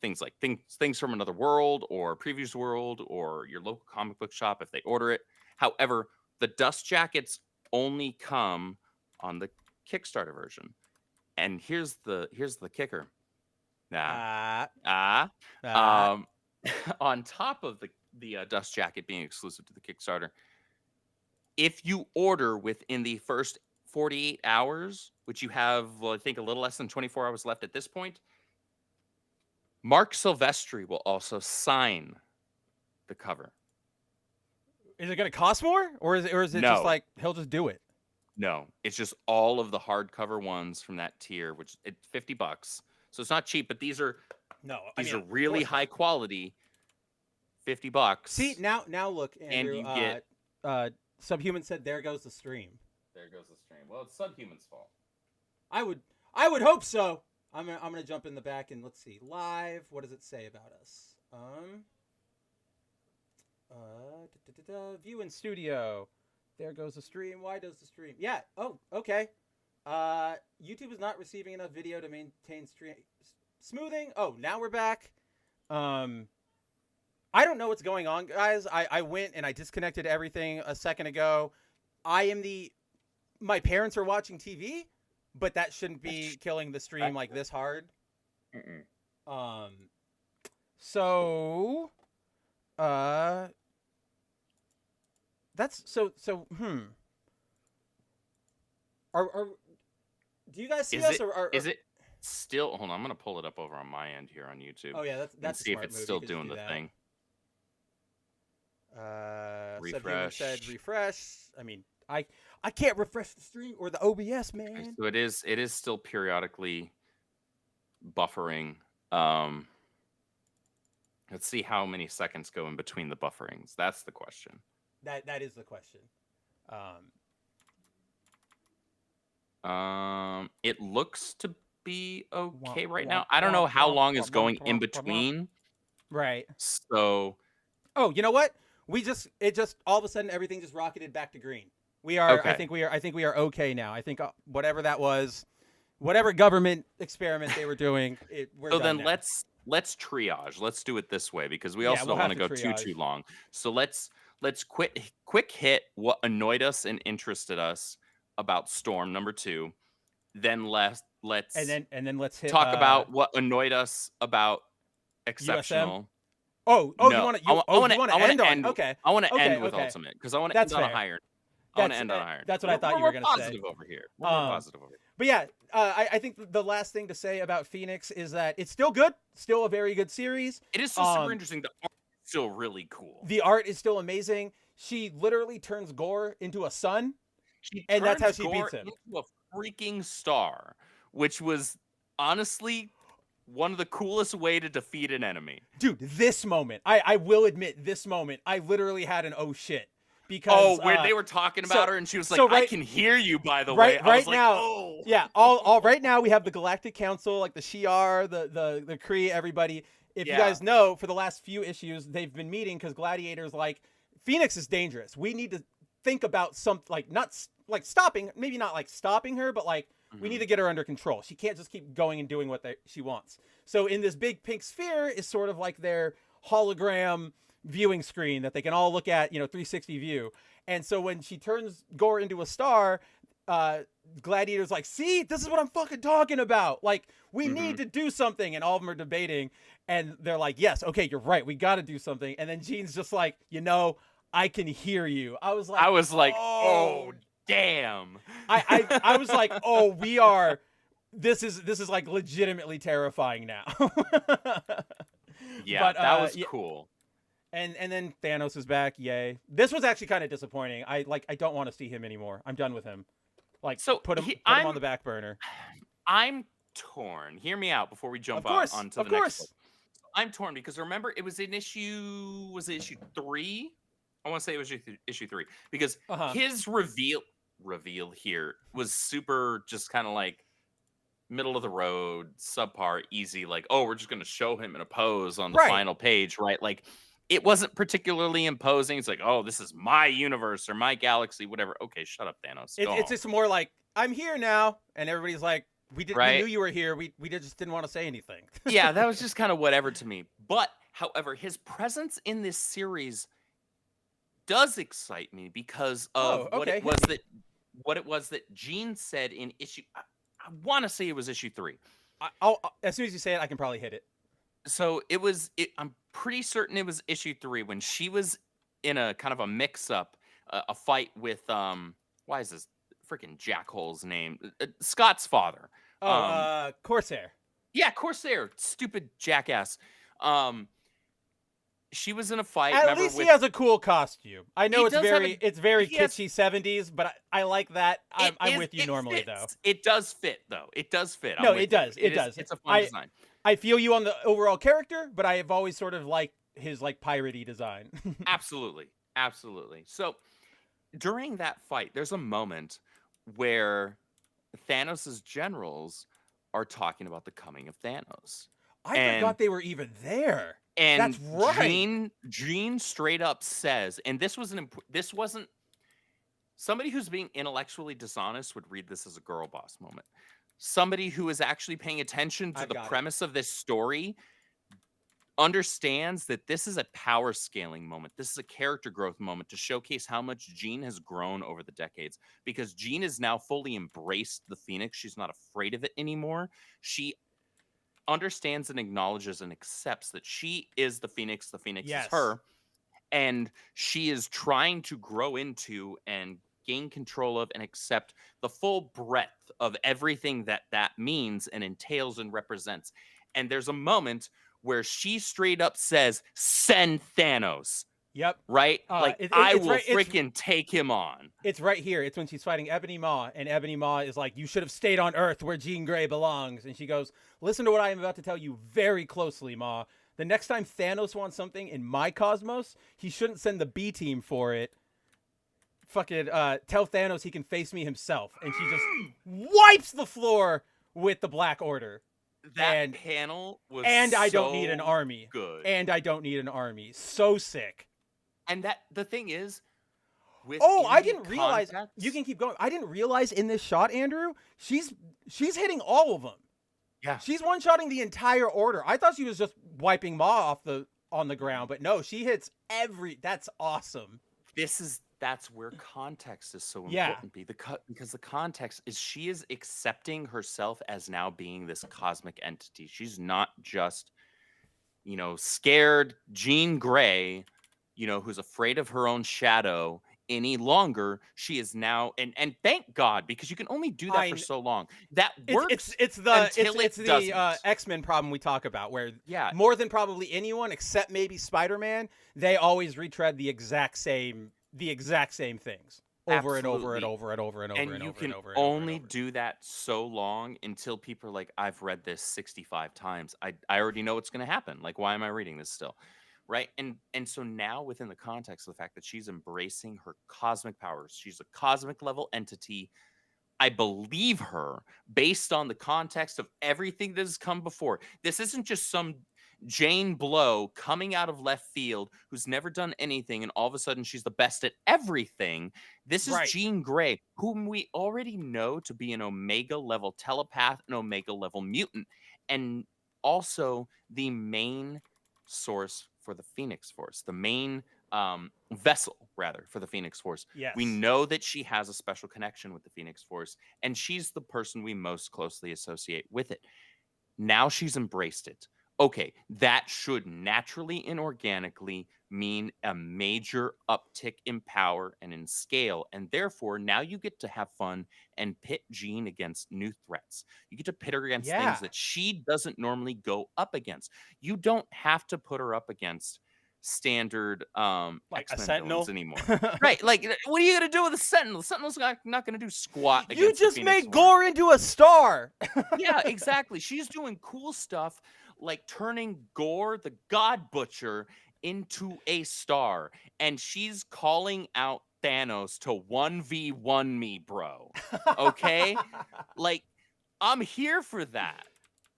things like things from Another World or Previews World or your local comic book shop if they order it. However, the dust jackets only come on the Kickstarter version. And here's the kicker. On top of the dust jacket being exclusive to the Kickstarter, if you order within the first 48 hours, which you have, I think, a little less than 24 hours left at this point, Mark Silvestri will also sign the cover. Is it going to cost more, or is it just like he'll just do it? No, it's just all of the hardcover ones from that tier, which it's $50. So it's not cheap, but these are really high quality. $50. See, now look, Andrew, and you get Subhuman said, "There goes the stream." There goes the stream. Well, it's Subhuman's fault. I would hope so. I'm gonna jump in the back and let's see live. What does it say about us? View in studio. There goes the stream. Why does the stream? Yeah. Oh, okay. YouTube is not receiving enough video to maintain stream smoothing. Oh, now we're back. I don't know what's going on, guys. I went and I disconnected everything a second ago. My parents are watching TV, but that shouldn't be killing the stream like this hard. So, that's so. Do you guys see us? Is it still? Hold on, I'm gonna pull it up over on my end here on YouTube. Oh yeah, that's see if it's still doing the thing. Refresh. Said refresh. I mean, I can't refresh the stream or the OBS, man. So it is still periodically buffering. Let's see how many seconds go in between the bufferings. That's the question. That is the question. It looks to be okay right now. I don't know how long is going in between. Right. So. Oh, you know what? It just all of a sudden everything just rocketed back to green. We are. Okay. I think we are okay now. I think whatever that was, whatever government experiment they were doing, we're so done then now. let's triage. Let's do it this way because we also don't want to go too long. So let's quick hit what annoyed us and interested us about Storm #2. Then let's and then let's hit, talk about what annoyed us about Exceptional. USM? Oh, no. you want to end on? Okay. I want to end with Ultimate because I want to end on a higher. That's what I thought you were going to say. Positive over here. We're more positive over here. But yeah, I think the last thing to say about Phoenix is that it's still good, still a very good series. It is still super interesting. The art is still really cool. The art is still amazing. She literally turns Gore into a sun. And that's how turns she Gore beats him. into a freaking star, which was honestly one of the coolest way to defeat an enemy. Dude, this moment, I will admit, this moment, I literally had an oh shit. Because where they were talking about her and she was like, I can hear you, by the way. I was like, now, oh. Yeah, all right now we have the Galactic Council, like the Shi'ar, the Kree, everybody. If you guys know, for the last few issues, they've been meeting because Gladiator's like, Phoenix is dangerous. We need to think about something, like, not like stopping, maybe not like stopping her, but like, we need to get her under control. She can't just keep going and doing what she wants. So in this big pink sphere is sort of like their hologram viewing screen that they can all look at, 360 view. And so when she turns Gore into a star, Gladiator's like, see, this is what I'm fucking talking about. Like, we need to do something. And all of them are debating. And they're like, yes, okay, you're right. We got to do something. And then Jean's just like, I can hear you. I was like, oh damn. I was like, oh, this is like legitimately terrifying now. Yeah, but, that was cool. And then Thanos is back. Yay. This was actually kind of disappointing. I don't want to see him anymore. I'm done with him. Like, so put him on the back burner. I'm torn. Hear me out before we jump onto the next one. I'm torn because remember, it was in issue 3? I want to say it was issue 3 because his reveal here was super just kind of like middle of the road, subpar, easy. Like, oh, we're just going to show him in a pose on the final page, right? Like, it wasn't particularly imposing. It's like, oh, this is my universe or my galaxy, whatever. Okay, shut up, Thanos. It's just more like, I'm here now, and everybody's like, we knew you were here. We just didn't want to say anything. Yeah, that was just kind of whatever to me. But, however, his presence in this series does excite me because of what it was that Jean said in issue. I want to say it was issue 3. I'll as soon as you say it, I can probably hit it. So I'm pretty certain it was issue 3 when she was in a kind of a mix-up, a fight with why is this freaking jackhole's name? Scott's father. Corsair. Yeah, Corsair. Stupid jackass. She was in a fight. At least he has a cool costume. I know it's very kitschy 70s, but I like that. I'm with you normally though. It does fit though. It does fit. No, it does. It does. It's a fun design. I feel you on the overall character, but I have always sort of liked his like piratey design. Absolutely. So during that fight, there's a moment where Thanos' generals are talking about the coming of Thanos. I forgot they were even there. And that's right. Jean straight up says, and this wasn't somebody who's being intellectually dishonest would read this as a girl boss moment. Somebody who is actually paying attention to the premise of this story understands that this is a power scaling moment. This is a character growth moment to showcase how much Jean has grown over the decades because Jean has now fully embraced the Phoenix. She's not afraid of it anymore. She understands and acknowledges and accepts that she is the Phoenix is her, and she is trying to grow into and gain control of and accept the full breadth of everything that means and entails and represents. And there's a moment where she straight up says, send Thanos. Yep. Right? I will freaking take him on. It's right here. It's when she's fighting Ebony Maw, and Ebony Maw is like, you should have stayed on Earth where Jean Grey belongs. And she goes, listen to what I am about to tell you very closely, Maw. The next time Thanos wants something in my cosmos, he shouldn't send the B team for it. Fucking tell Thanos he can face me himself. And she just wipes the floor with the Black Order. That panel was I don't need an army. Good. And I don't need an army. So sick. And the thing is, I didn't realize. You can keep going. I didn't realize in this shot, Andrew, she's hitting all of them. Yeah. She's one-shotting the entire order. I thought she was just wiping Maw on the ground, but no, she hits that's awesome. That's where context is so important. Because the context is she is accepting herself as now being this cosmic entity. She's not just, scared Jean Grey, who's afraid of her own shadow any longer. She is now, and thank God, because you can only do that for so long. That works. It's the X-Men problem we talk about, where more than probably anyone except maybe Spider-Man, they always retread the exact same things. over and over and Absolutely. over and over and over And and you over and can over and over and only over. do that so long until people are like, I've read this 65 times. I already know what's going to happen. Like, why am I reading this still? Right. And so now, within the context of the fact that she's embracing her cosmic powers, she's a cosmic level entity. I believe her based on the context of everything that has come before. This isn't just some Jane Blow coming out of left field who's never done anything and all of a sudden she's the best at everything. This is Right. Jean Grey, whom we already know to be an Omega level telepath, an Omega level mutant, and also the main source for the Phoenix Force, the main vessel, rather, for the Phoenix Force. We Yes. know that she has a special connection with the Phoenix Force, and she's the person we most closely associate with it. Now she's embraced it. Okay, that should naturally and organically mean a major uptick in power and in scale. And therefore, now you get to have fun and pit Jean against new threats. You get to pit her against things Yeah. that she doesn't normally go up against. You don't have to put her up against standard Like a X-Men Sentinel. villains anymore. Right, like what are you gonna do with a Sentinel? Sentinel's not gonna do squat You against the just Phoenix made Force. Gore into a star. Yeah, exactly. She's doing cool stuff like turning Gore the God Butcher into a star, and she's calling out Thanos to 1v1 me, bro. Okay? Like, I'm here for that.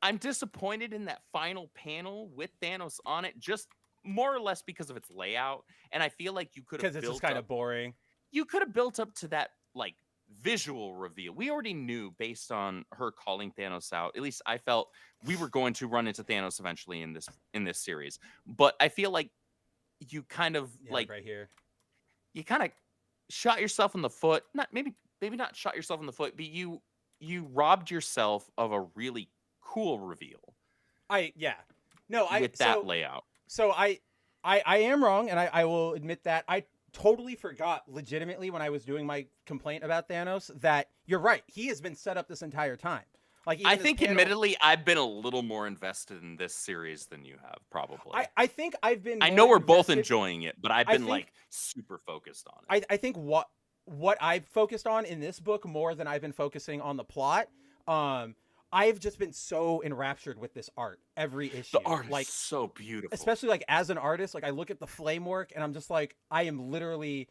I'm disappointed in that final panel with Thanos on it, just more or less because of its layout. And I feel like you could have Because it's just built kind up of boring. you could have built up to that like visual reveal. We already knew based on her calling Thanos out. At least I felt we were going to run into Thanos eventually in this series. But I feel like you kind of Yeah, like right here. you kind of shot yourself in the foot. Not maybe not shot yourself in the foot, but you robbed yourself of a really cool reveal Yeah. No, with that layout. So I am wrong, and I will admit that I totally forgot legitimately when I was doing my complaint about Thanos that you're right. He has been set up this entire time. Like even I this think, panel, admittedly, I've been a little more invested in this series than you have, probably. I think I've been. I more know we're both invested- enjoying it, but I've I been think- like super focused on it. I think what I've focused on in this book more than I've been focusing on the plot. I've just been so enraptured with this art every issue. The art like is so beautiful. especially like as an artist, like I look at the flame work and I'm just like I am literally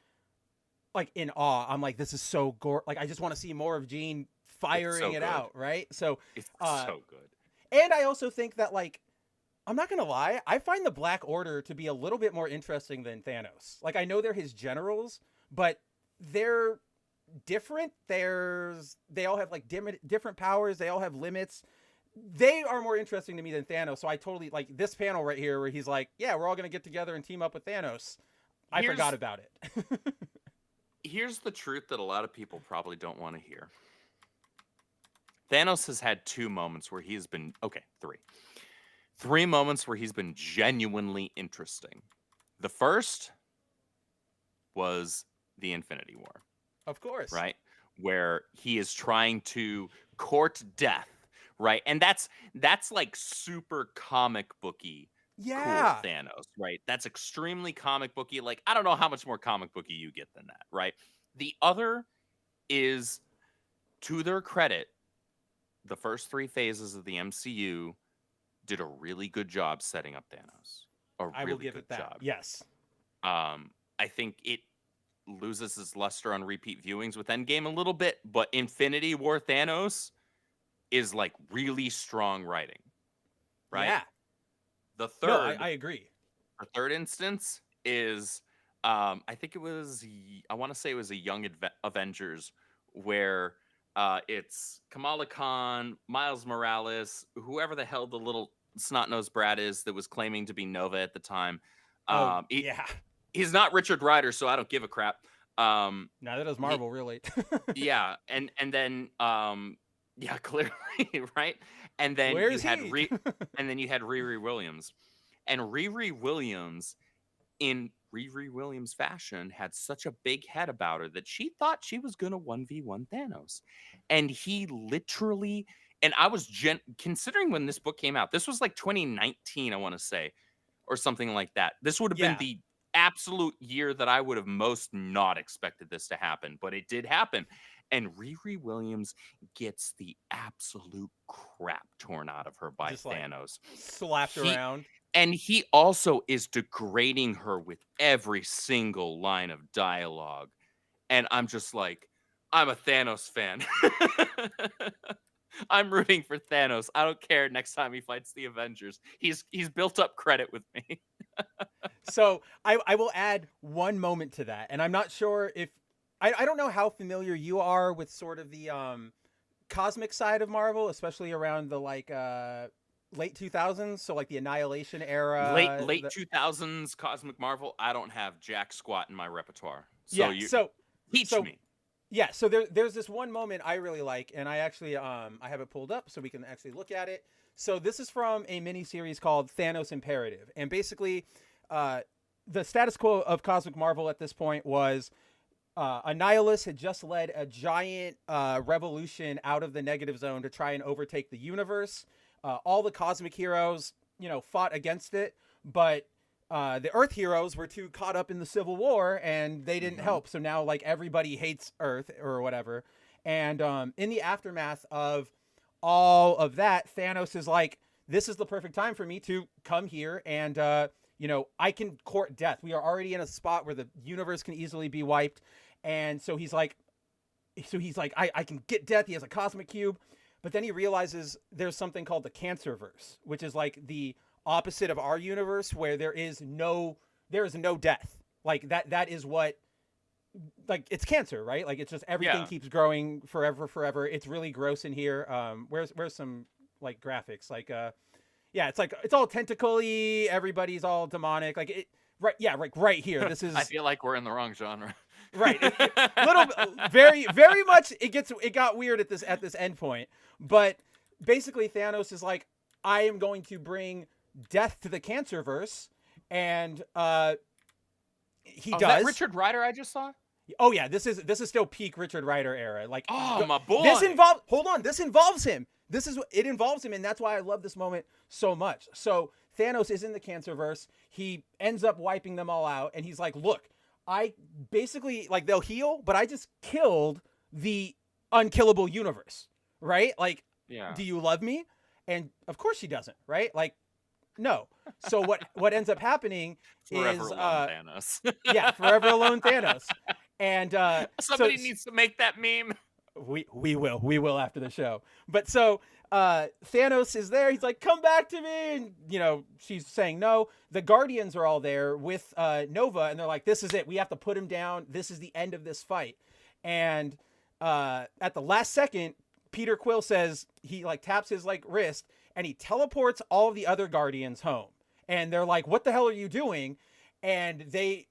like in awe. I'm like, this is so like I just want to see more of Jean firing it good. out, right? So It's so good. and I also think that like I'm not gonna lie, I find the Black Order to be a little bit more interesting than Thanos. Like I know they're his generals, but they're different. They all have like different powers. They all have limits. They are more interesting to me than Thanos. So I totally like this panel right here where he's like, yeah, we're all gonna get together and team up with Thanos. I forgot about it. Here's the truth that a lot of people probably don't want to hear. Thanos has had 2 moments where he's been three moments where he's been genuinely interesting. The first was the Infinity War. Of course. Right? Where he is trying to court death, right? And that's like super comic booky Yeah. cool Thanos, right? That's extremely comic booky. Like, I don't know how much more comic booky you get than that, right? The other is, to their credit, the first 3 phases of the MCU did a really good job setting up Thanos. I will give it that. Job. Yes. I think it loses its luster on repeat viewings with Endgame a little bit, but Infinity War Thanos is like really strong writing, right? Yeah. The third, No, I agree. the third instance is, I think it was, I want to say it was a Young Avengers where it's Kamala Khan, Miles Morales, whoever the hell the little snot-nosed brat is that was claiming to be Nova at the time. Yeah. He's not Richard Rider, so I don't give a crap. Neither does Marvel, really. Yeah, and then yeah, clearly, right? And then Where you is had he? and then you had Riri Williams. And Riri Williams, in Riri Williams fashion, had such a big head about her that she thought she was gonna 1v1 Thanos. And he literally, and I was considering when this book came out, this was like 2019, I want to say, or something like that. This would have been the absolute year that I would have most not expected this to happen, but it did happen. And Riri Williams gets the absolute crap torn out of her by Just like Thanos. slapped around. And he also is degrading her with every single line of dialogue. And I'm just like, I'm a Thanos fan. I'm rooting for Thanos. I don't care next time he fights the Avengers. He's built up credit with me. So I will add one moment to that, and I'm not sure if I don't know how familiar you are with sort of the cosmic side of Marvel, especially around the like late 2000s, so like the Annihilation era. Late 2000s cosmic Marvel. I don't have jack squat in my repertoire. So teach me. Yeah, so there's this one moment I really like, and I actually I have it pulled up so we can actually look at it. So this is from a mini series called Thanos Imperative, and basically the status quo of cosmic Marvel at this point was Annihilus had just led a giant revolution out of the negative zone to try and overtake the universe. All the cosmic heroes, fought against it, but the Earth heroes were too caught up in the Civil War and they didn't help. So now like everybody hates Earth or whatever. And in the aftermath of all of that, Thanos is like, this is the perfect time for me to come here and, I can court death. We are already in a spot where the universe can easily be wiped. And so he's like, I can get death. He has a cosmic cube. But then he realizes there's something called the Cancerverse, which is like the opposite of our universe where there is no death. Like that is what, like, it's cancer, right? Like it's just everything keeps growing forever. It's really gross in here. Where's some like graphics? Like it's like it's all tentacly, everybody's all demonic. Like it right here. This is I feel like we're in the wrong genre. Right. Very much it got weird at this end point. But basically Thanos is like, I am going to bring death to the Cancerverse, and he does. That Richard Rider I just saw? Oh yeah, this is still peak Richard Rider era. Like, oh my boy. This involves him. It involves him, and that's why I love this moment so much. So Thanos is in the Cancerverse. He ends up wiping them all out, and he's like, look, I basically, like, they'll heal, but I just killed the unkillable universe, right? Like, do you love me? And of course she doesn't, right? Like, no. So what ends up happening Forever is alone Thanos. Forever alone Thanos. And somebody needs to make that meme. We will after the show. But so Thanos is there. He's like, come back to me. And, she's saying no. The Guardians are all there with Nova. And they're like, this is it. We have to put him down. This is the end of this fight. And at the last second, Peter Quill says, he like taps his like wrist and he teleports all of the other Guardians home. And they're like, what the hell are you doing? And they,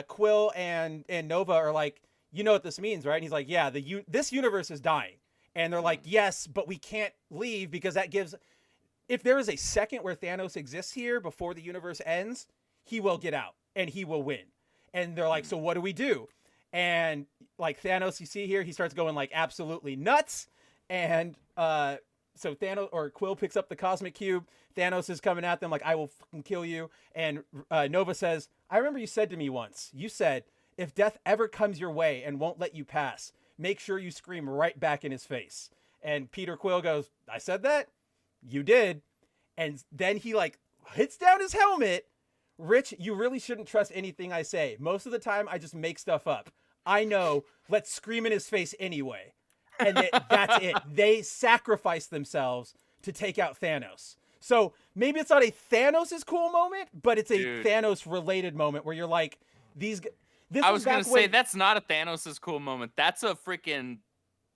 Quill and Nova are like, you know what this means, right? And he's like, yeah, this universe is dying. And they're like, yes, but we can't leave because that gives, if there is a second where Thanos exists here before the universe ends, he will get out and he will win. And they're like, so what do we do? And like Thanos, you see here, he starts going like absolutely nuts. And so Thanos or Quill picks up the cosmic cube. Thanos is coming at them like, I will fucking kill you. And Nova says, I remember you said to me once, you said, if death ever comes your way and won't let you pass, make sure you scream right back in his face. And Peter Quill goes, I said that? You did. And then he like hits down his helmet. Rich, you really shouldn't trust anything I say. Most of the time I just make stuff up. I know. Let's scream in his face anyway. And that's it. They sacrifice themselves to take out Thanos. So maybe it's not a Thanos' cool moment, but it's a Thanos related moment where you're like, I was going to say, that's not a Thanos' cool moment. That's a freaking,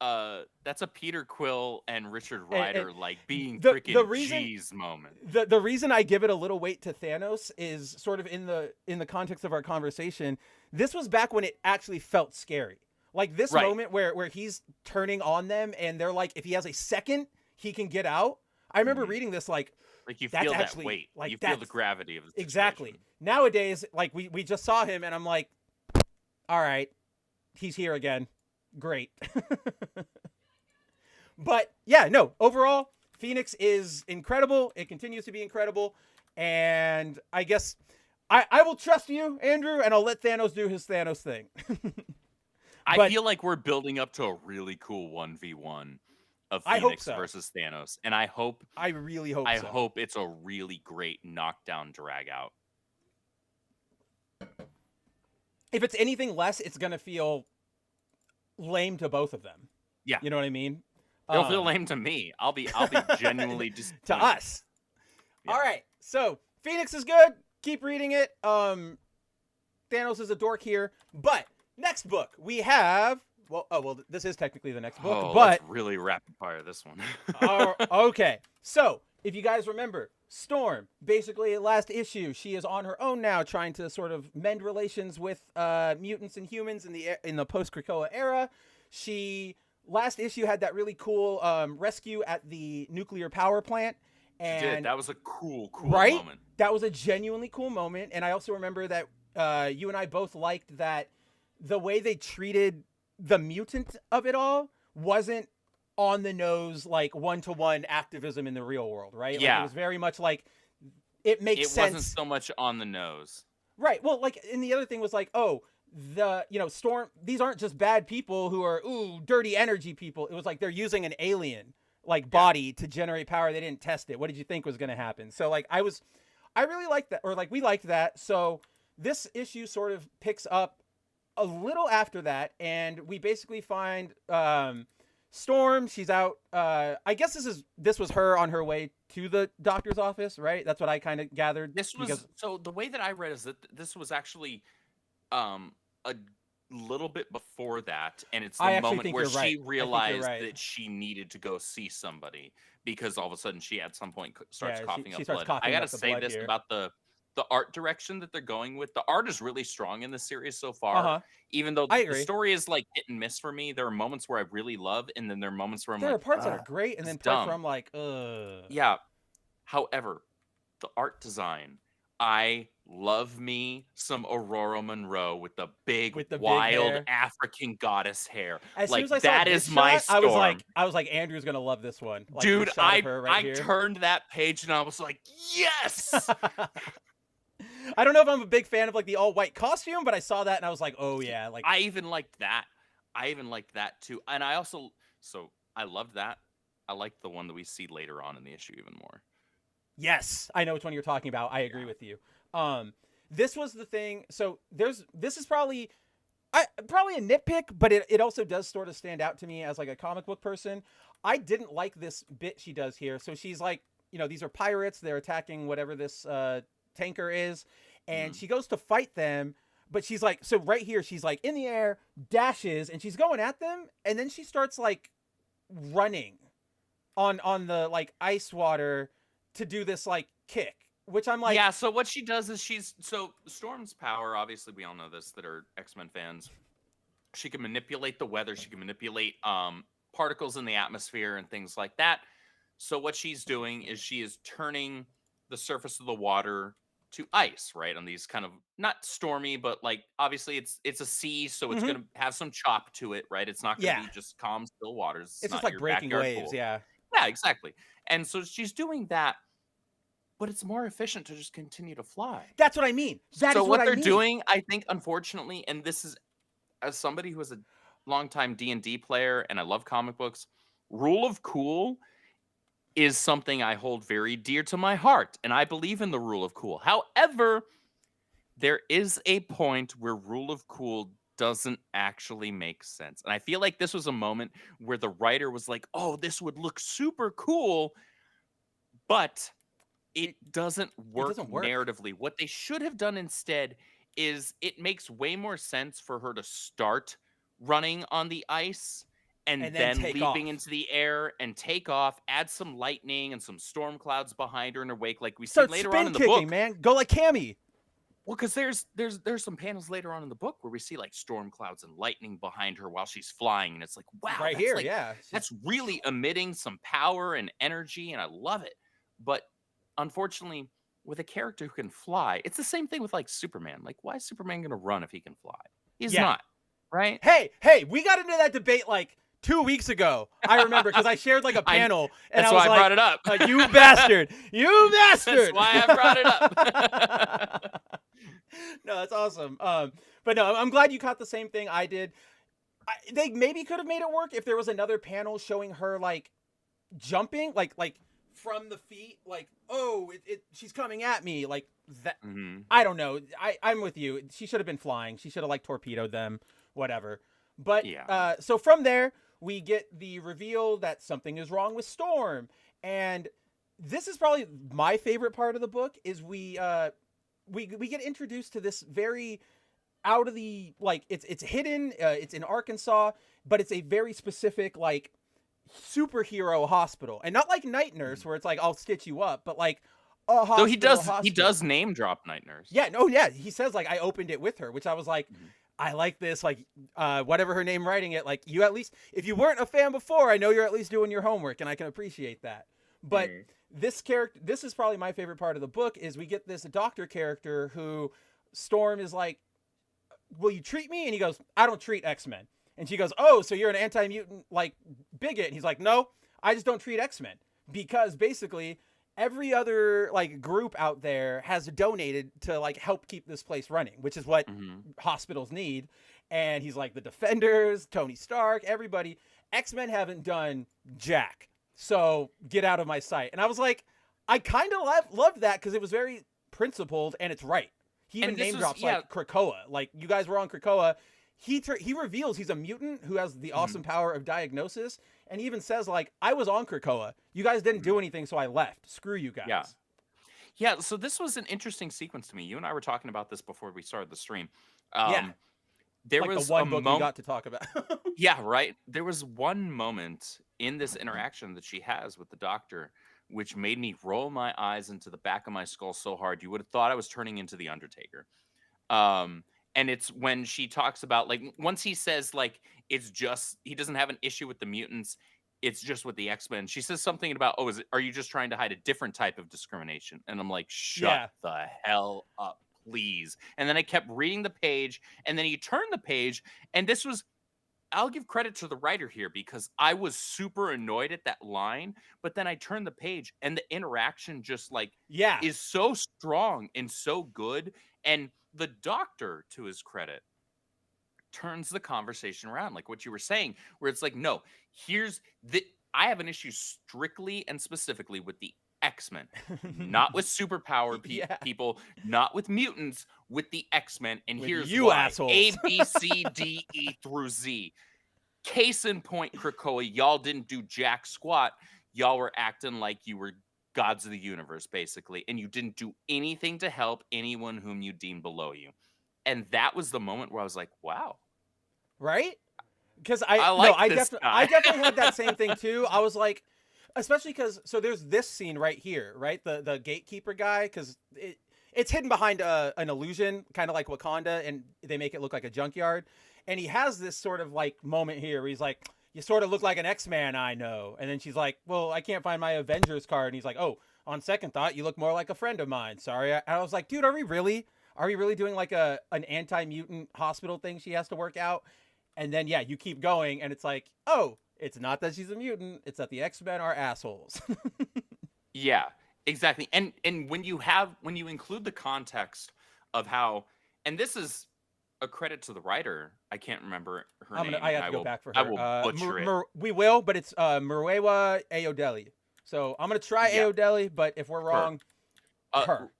that's a Peter Quill and Richard Rider, like, being freaking G's moment. The reason I give it a little weight to Thanos is sort of in the context of our conversation. This was back when it actually felt scary. Like this moment where he's turning on them and they're like, if he has a second, he can get out. I remember reading this like you feel that weight. Like you feel the gravity of the situation. Exactly. Nowadays, like we just saw him and I'm like, all right, he's here again. Great. But yeah, no, overall, Phoenix is incredible. It continues to be incredible. And I guess I will trust you, Andrew, and I'll let Thanos do his Thanos thing. I feel like we're building up to a really cool 1v1 of I hope Phoenix so. versus Thanos, and I really hope so. hope it's a really great knockdown drag out. If it's anything less, it's gonna feel lame to both of them. Yeah. You know what I mean? It'll feel lame to me. I'll be genuinely disappointed. To us. Yeah. All right. So Phoenix is good. Keep reading it. Thanos is a dork here. But next book we have. Well, this is technically the next book, but let's really rapid fire this one. Okay. So if you guys remember, Storm, basically last issue, she is on her own now, trying to sort of mend relations with mutants and humans in the post-Krakoa era. She last issue had that really cool rescue at the nuclear power plant. And she did. That was a cool right? moment. That was a genuinely cool moment. And I also remember that you and I both liked that the way they treated the mutant of it all wasn't on the nose, like one-to-one activism in the real world, right? Yeah. Like, it was very much like it makes sense. It wasn't so much on the nose. Right. Well, like, and the other thing was like, Storm, these aren't just bad people who are, dirty energy people. It was like they're using an alien body to generate power. They didn't test it. What did you think was going to happen? So like I really liked that, or like we liked that. So this issue sort of picks up a little after that, and we basically find Storm. She's out. I guess this was her on her way to the doctor's office, right? That's what I kind of gathered. So the way that I read is that this was actually a little bit before that, and it's the moment where she realized that she needed to go see somebody because all of a sudden she at some point starts coughing up blood. I gotta say this about the art direction that they're going with. The art is really strong in the series so far. Even though the story is like hit and miss for me. There are moments where I really love, and then there are moments where there are parts that are great, and then parts where I'm like, ugh. Yeah. However, the art design, I love me some Aurora Monroe with the wild African goddess hair. As like soon as I that saw is my shot, Storm. I was like, Andrew's gonna love this one. Like, dude, I here. turned that page and I was like, yes. I don't know if I'm a big fan of like the all white costume, but I saw that and I was like, oh yeah. Like I even liked that. Too. And I also I loved that. I liked the one that we see later on in the issue even more. Yes, I know which one you're talking about. I agree with you. This was the thing. So this is probably a nitpick, but it also does sort of stand out to me as like a comic book person. I didn't like this bit she does here. So she's like, these are pirates. They're attacking whatever this tanker is, and she goes to fight them. But she's like, so right here, she's like in the air, dashes, and she's going at them, and then she starts like running on the like ice water to do this like kick, which I'm like, yeah. So what she does is Storm's power. Obviously, we all know this that are X-Men fans. She can manipulate the weather. She can manipulate particles in the atmosphere and things like that. So what she's doing is she is turning the surface of the water to ice, right? On these kind of not stormy, but like obviously it's a sea, so it's gonna have some chop to it, right? It's not gonna be just calm, still waters. It's just like breaking waves, pool. Yeah, exactly. And so she's doing that, but it's more efficient to just continue to fly. That's what I mean. So what they're doing, I think, unfortunately, and this is as somebody who is a longtime D&D player and I love comic books, rule of cool is something I hold very dear to my heart, and I believe in the rule of cool. However, there is a point where rule of cool doesn't actually make sense. And I feel like this was a moment where the writer was like, oh, this would look super cool, but it doesn't work narratively. What they should have done instead is it makes way more sense for her to start running on the ice and then leaping into the air and take off, add some lightning and some storm clouds behind her in her wake, like we see later on in the book. Man, go like Cammy. Well, because there's some panels later on in the book where we see like storm clouds and lightning behind her while she's flying, and it's like, wow, right here, like, yeah, that's really emitting some power and energy, and I love it. But unfortunately, with a character who can fly, it's the same thing with like Superman. Like, why is Superman gonna run if he can fly? He's not, right? Hey, we got into that debate like 2 weeks ago. I remember because I shared like a panel, and That's I was why I brought it up. you bastard, you bastard. That's why I brought it up. No, that's awesome. But no, I'm glad you caught the same thing I did. They maybe could have made it work if there was another panel showing her like jumping, like from the feet, like, oh, she's coming at me, like that. I don't know. I'm with you. She should have been flying. She should have like torpedoed them, whatever. But Yeah. So from there we get the reveal that something is wrong with Storm, and this is probably my favorite part of the book. Is we get introduced to this very out of the, like, it's hidden, it's in Arkansas, but it's a very specific like superhero hospital, and not like Night Nurse where it's like I'll stitch you up, but like a hospital. So he does name drop Night Nurse. Yeah, no, yeah, he says like I opened it with her, which I was like, I like this, like whatever her name writing it, like you at least, if you weren't a fan before, I know you're at least doing your homework, and I can appreciate that. But this character, this is probably my favorite part of the book, is we get this doctor character who Storm is like, will you treat me? And he goes, I don't treat X-Men. And she goes, oh, so you're an anti-mutant, like, bigot. And he's like, no, I just don't treat X-Men. Because basically every other, like, group out there has donated to, like, help keep this place running, which is what hospitals need. And he's like, the Defenders, Tony Stark, everybody. X-Men haven't done jack. So get out of my sight. And I was like, I kind of loved that because it was very principled, and it's right. He even name drops like Krakoa. Like, you guys were on Krakoa. He reveals he's a mutant who has the awesome power of diagnosis, and he even says like, I was on Krakoa. You guys didn't do anything, so I left. Screw you guys. Yeah. So this was an interesting sequence to me. You and I were talking about this before we started the stream. There like was the one book we got to talk about. Yeah, right. There was one moment in this interaction that she has with the doctor, which made me roll my eyes into the back of my skull so hard you would have thought I was turning into the Undertaker. And it's when she talks about, like, once he says, like, it's just, he doesn't have an issue with the mutants, it's just with the X-Men. She says something about, oh, are you just trying to hide a different type of discrimination? And I'm like, shut the hell up, please. And then I kept reading the page, and then he turned the page, and this was, I'll give credit to the writer here because I was super annoyed at that line, but then I turned the page and the interaction just like is so strong and so good. And the doctor, to his credit, turns the conversation around, like what you were saying, where it's like, no, I have an issue strictly and specifically with the X-Men, not with superpower people, not with mutants, with the X-Men. And with here's why. Assholes. A, B, C, D, E through Z. Case in point, Krakoa, y'all didn't do jack squat. Y'all were acting like you were gods of the universe, basically, and you didn't do anything to help anyone whom you deemed below you. And that was the moment where I was like, wow. Right? Because I definitely had that same thing too. I was like, especially because, so there's this scene right here, right? The gatekeeper guy, because it's hidden behind an illusion, kind of like Wakanda, and they make it look like a junkyard. And he has this sort of like moment here where he's like, you sort of look like an X-Man I know. And then she's like, well, I can't find my Avengers card. And he's like, oh, on second thought, you look more like a friend of mine. Sorry. And I was like, dude, are we really doing like an anti-mutant hospital thing she has to work out? And then, you keep going, and it's like, oh, it's not that she's a mutant. It's that the X-Men are assholes. Yeah, exactly. And when you include the context of how, and this is a credit to the writer. I can't remember her name. I have to go back for her. I will butcher it. We will, but it's Murewa Ayodele. So I'm going to try Ayodele, but if we're wrong, her.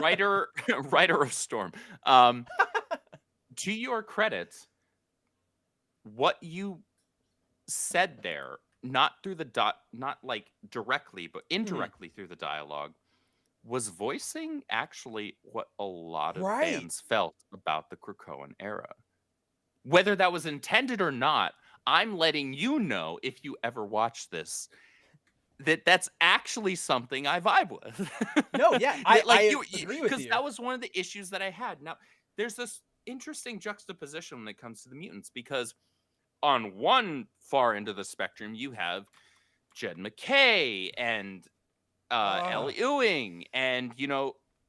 writer of Storm. To your credit, what you said there, not through not like directly, but indirectly through the dialogue, was voicing actually what a lot of fans felt about the Krakoan era. Whether that was intended or not, I'm letting you know, if you ever watch this, that's actually something I vibe with. No, yeah, I agree with you. Because that was one of the issues that I had. Now, there's this interesting juxtaposition when it comes to the mutants, because on one far end of the spectrum, you have Jed McKay and Ellie Ewing and,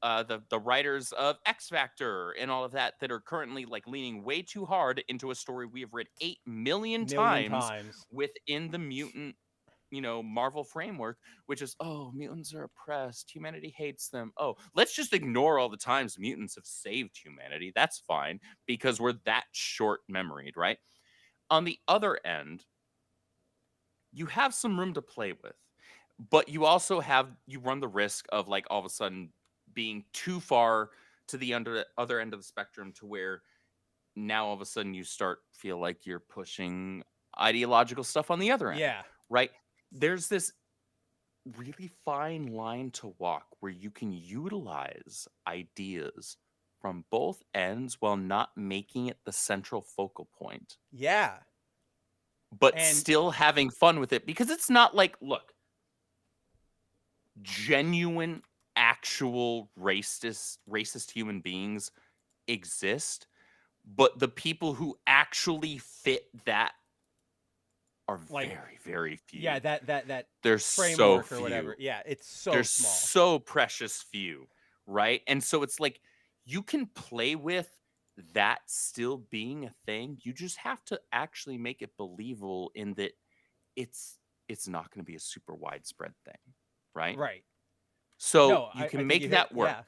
the writers of X Factor and all of that are currently like leaning way too hard into a story we have read 8 million times within the mutant, Marvel framework, which is, oh, mutants are oppressed, humanity hates them. Oh, let's just ignore all the times mutants have saved humanity. That's fine because we're that short memoried, right? On the other end, you have some room to play with, but you also you run the risk of like all of a sudden being too far to the other end of the spectrum to where now all of a sudden you feel like you're pushing ideological stuff on the other end. Yeah. Right? There's this really fine line to walk where you can utilize ideas from both ends while not making it the central focal point. Yeah. But still having fun with it, because it's not like, look, genuine, actual racist human beings exist, but the people who actually fit that are very, very few. Yeah, that there's framework so or few. whatever. Yeah, it's so There's small. so precious few, right? And so it's like you can play with that still being a thing. You just have to actually make it believable in that it's not going to be a super widespread thing, right? Right. So No, you I can think make that work. Yeah.